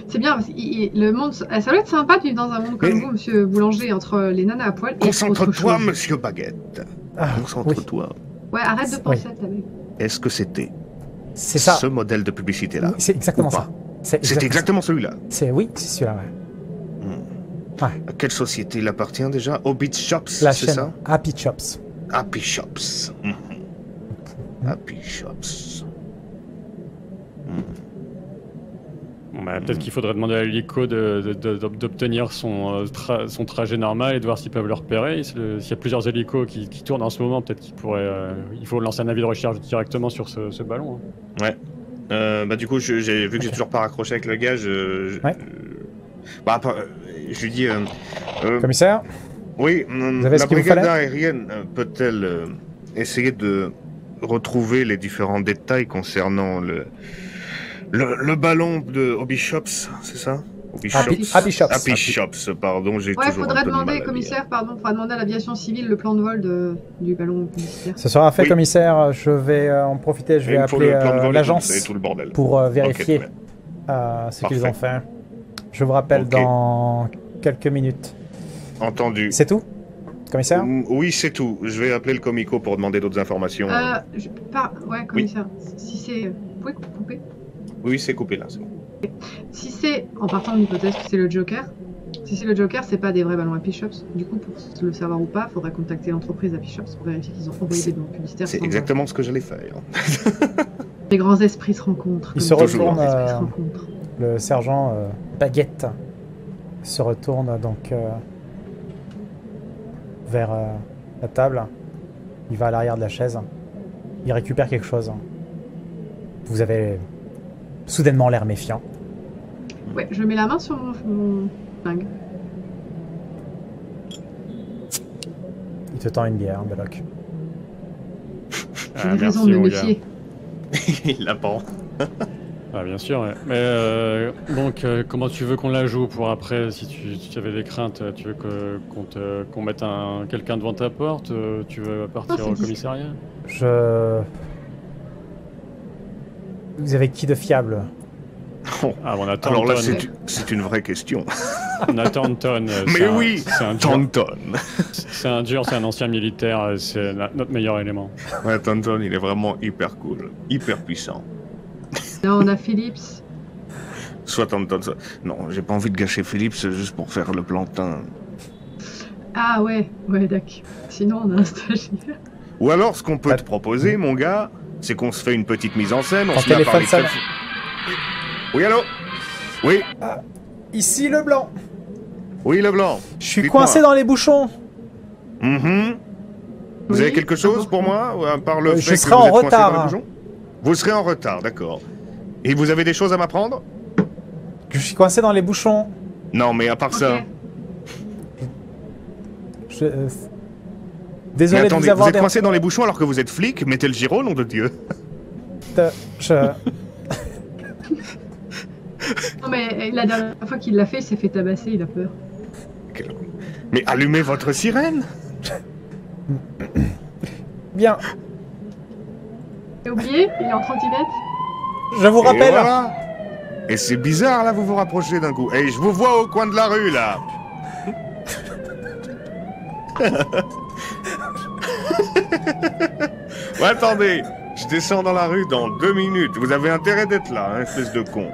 [SPEAKER 4] C'est bien, parce que le monde. Ça doit être sympa de vivre dans un monde comme
[SPEAKER 2] Mais-
[SPEAKER 4] vous, monsieur Boulanger, entre les nanas à poil et autre
[SPEAKER 2] Concentre-toi,
[SPEAKER 4] chose.
[SPEAKER 2] Monsieur Baguette.
[SPEAKER 1] Ah, oui.
[SPEAKER 2] Concentre-toi.
[SPEAKER 4] Ouais, arrête de
[SPEAKER 1] Oui.
[SPEAKER 4] penser à ta mec.
[SPEAKER 2] Est-ce que c'était
[SPEAKER 1] C'est ça.
[SPEAKER 2] ce modèle de publicité-là?
[SPEAKER 1] Oui, c'est exactement
[SPEAKER 2] Ou pas
[SPEAKER 1] ça. C'est
[SPEAKER 2] C'est exactement celui-là.
[SPEAKER 1] Oui, c'est celui-là. Ouais.
[SPEAKER 2] À quelle société il appartient déjà? Hobbit Shops,
[SPEAKER 1] La
[SPEAKER 2] c'est
[SPEAKER 1] chaîne
[SPEAKER 2] ça?
[SPEAKER 1] Happy Shops.
[SPEAKER 2] Happy Shops. Happy Shops.
[SPEAKER 3] Bon, bah, peut-être qu'il faudrait demander à l'hélico d'obtenir son trajet normal et de voir s'ils peuvent le repérer. S'il y a plusieurs hélicos qui tournent en ce moment, peut-être qu'il pourrait. Il faut lancer un avis de recherche directement sur ce ballon. Hein.
[SPEAKER 6] Bah du coup, j'ai vu que j'ai toujours pas raccroché avec le gars.
[SPEAKER 1] Ouais.
[SPEAKER 6] Je lui dis.
[SPEAKER 1] Commissaire,
[SPEAKER 2] Oui,
[SPEAKER 1] avez ce
[SPEAKER 2] la
[SPEAKER 1] qu'il vous
[SPEAKER 2] brigade
[SPEAKER 1] fallait
[SPEAKER 2] aérienne peut-elle essayer de retrouver les différents détails concernant le ballon de Hobby Shops, c'est ça? Hobby
[SPEAKER 1] Happy Shops.
[SPEAKER 2] Happy Shops, pardon, j'ai
[SPEAKER 4] Ouais,
[SPEAKER 2] toujours un
[SPEAKER 4] faudrait
[SPEAKER 2] peu de mal à
[SPEAKER 4] demander,
[SPEAKER 2] lire.
[SPEAKER 4] commissaire, pardon, faudrait demander à l'aviation civile le plan de vol du ballon publicitaire.
[SPEAKER 1] Ce sera fait,
[SPEAKER 2] Oui.
[SPEAKER 1] commissaire. Je vais en profiter, je
[SPEAKER 2] Et
[SPEAKER 1] vais
[SPEAKER 2] il me faut
[SPEAKER 1] appeler
[SPEAKER 2] le plan de vol et
[SPEAKER 1] l'agence
[SPEAKER 2] tout le bordel.
[SPEAKER 1] pour vérifier
[SPEAKER 2] Ok, très
[SPEAKER 1] ce qu'ils
[SPEAKER 2] Parfait.
[SPEAKER 1] ont fait. Je vous rappelle
[SPEAKER 2] Ok.
[SPEAKER 1] dans quelques minutes.
[SPEAKER 2] bien. Entendu.
[SPEAKER 1] C'est tout, commissaire?
[SPEAKER 2] Oui, c'est tout. Je vais appeler le comico pour demander d'autres informations.
[SPEAKER 4] Ouais, commissaire, si c'est... Vous pouvez couper?
[SPEAKER 6] Oui, c'est coupé là. C'est bon.
[SPEAKER 4] Si c'est, en partant de l'hypothèse que c'est le Joker, si c'est le Joker, c'est pas des vrais ballons Happy Shops. Du coup, pour le savoir ou pas, faudrait contacter l'entreprise Happy Shops pour vérifier qu'ils ont envoyé des ballons publicitaires.
[SPEAKER 2] C'est
[SPEAKER 4] sans
[SPEAKER 2] exactement ce que j'allais faire.
[SPEAKER 4] vol. Les grands esprits se rencontrent.
[SPEAKER 1] Ils
[SPEAKER 4] comme
[SPEAKER 1] se
[SPEAKER 4] les grands
[SPEAKER 1] retournent,
[SPEAKER 4] esprits se rencontrent.
[SPEAKER 1] Le sergent Baguette se retourne donc vers la table. Il va à l'arrière de la chaise. Il récupère quelque chose. Vous avez soudainement l'air méfiant.
[SPEAKER 4] Ouais, je mets la main sur mon flingue.
[SPEAKER 1] Il te tend une bière, Belloc.
[SPEAKER 4] J'ai des raisons de me
[SPEAKER 3] mon gars.
[SPEAKER 4] méfier.
[SPEAKER 6] Il la prend.
[SPEAKER 3] Ah, bien sûr, ouais. Mais donc, comment tu veux qu'on la joue pour après? Si tu avais des craintes, tu veux qu'on mette quelqu'un devant ta porte? Tu veux partir
[SPEAKER 4] c'est
[SPEAKER 3] au
[SPEAKER 4] discret.
[SPEAKER 3] commissariat?
[SPEAKER 1] Vous avez qui de fiable?
[SPEAKER 3] Ah, on a
[SPEAKER 2] Alors là,
[SPEAKER 3] Thornton.
[SPEAKER 2] c'est une vraie question.
[SPEAKER 3] On a Thornton.
[SPEAKER 2] Mais oui,
[SPEAKER 3] C'est un dur.
[SPEAKER 2] Taunton.
[SPEAKER 3] C'est un dur, c'est un ancien militaire. C'est notre meilleur élément.
[SPEAKER 2] Ouais, Taunton, il est vraiment hyper cool, hyper puissant.
[SPEAKER 4] Là, on a Phillips.
[SPEAKER 2] Soit Taunton, soit... Non, j'ai pas envie de gâcher Philips juste pour faire le plantain.
[SPEAKER 4] Ah ouais, d'accord. Sinon, on a un stagiaire.
[SPEAKER 2] Ou alors, ce qu'on peut te proposer, mon gars, c'est qu'on se fait une petite mise en scène, on
[SPEAKER 1] Ton
[SPEAKER 2] se met à
[SPEAKER 1] téléphone
[SPEAKER 2] parler
[SPEAKER 1] sonne.
[SPEAKER 2] Oui, allô? Oui,
[SPEAKER 1] Ici, le blanc.
[SPEAKER 2] oui, Leblanc.
[SPEAKER 1] Je suis
[SPEAKER 2] Dites-moi.
[SPEAKER 1] coincé dans les bouchons.
[SPEAKER 2] Mhm. Vous
[SPEAKER 4] Oui,
[SPEAKER 2] avez quelque chose
[SPEAKER 4] important.
[SPEAKER 2] pour moi, ou à part le
[SPEAKER 1] Je
[SPEAKER 2] fait
[SPEAKER 1] serai
[SPEAKER 2] que vous
[SPEAKER 1] en
[SPEAKER 2] êtes coincé
[SPEAKER 1] retard.
[SPEAKER 2] dans les bouchons? Vous serez en retard, d'accord. Et vous avez des choses à m'apprendre?
[SPEAKER 1] Je suis coincé dans les bouchons.
[SPEAKER 2] Non, mais à part ça...
[SPEAKER 4] Ok.
[SPEAKER 1] Je...
[SPEAKER 2] Mais
[SPEAKER 1] Désolé de
[SPEAKER 2] attendez,
[SPEAKER 1] vous avoir
[SPEAKER 2] vous êtes coincé dans les bouchons alors que vous êtes flic? Mettez le giro, nom de Dieu.
[SPEAKER 1] Je...
[SPEAKER 4] Non, mais la dernière fois qu'il l'a fait, il s'est fait tabasser, il a peur.
[SPEAKER 2] Mais allumez votre sirène!
[SPEAKER 1] Bien,
[SPEAKER 4] T'as oublié? Il est en trottinette?
[SPEAKER 1] je vous
[SPEAKER 2] Et
[SPEAKER 1] rappelle.
[SPEAKER 2] voilà. Et c'est bizarre, là, vous vous rapprochez d'un coup. Et je vous vois au coin de la rue, là. Ouais, attendez, je descends dans la rue dans 2 minutes. Vous avez intérêt d'être là, hein, espèce de con.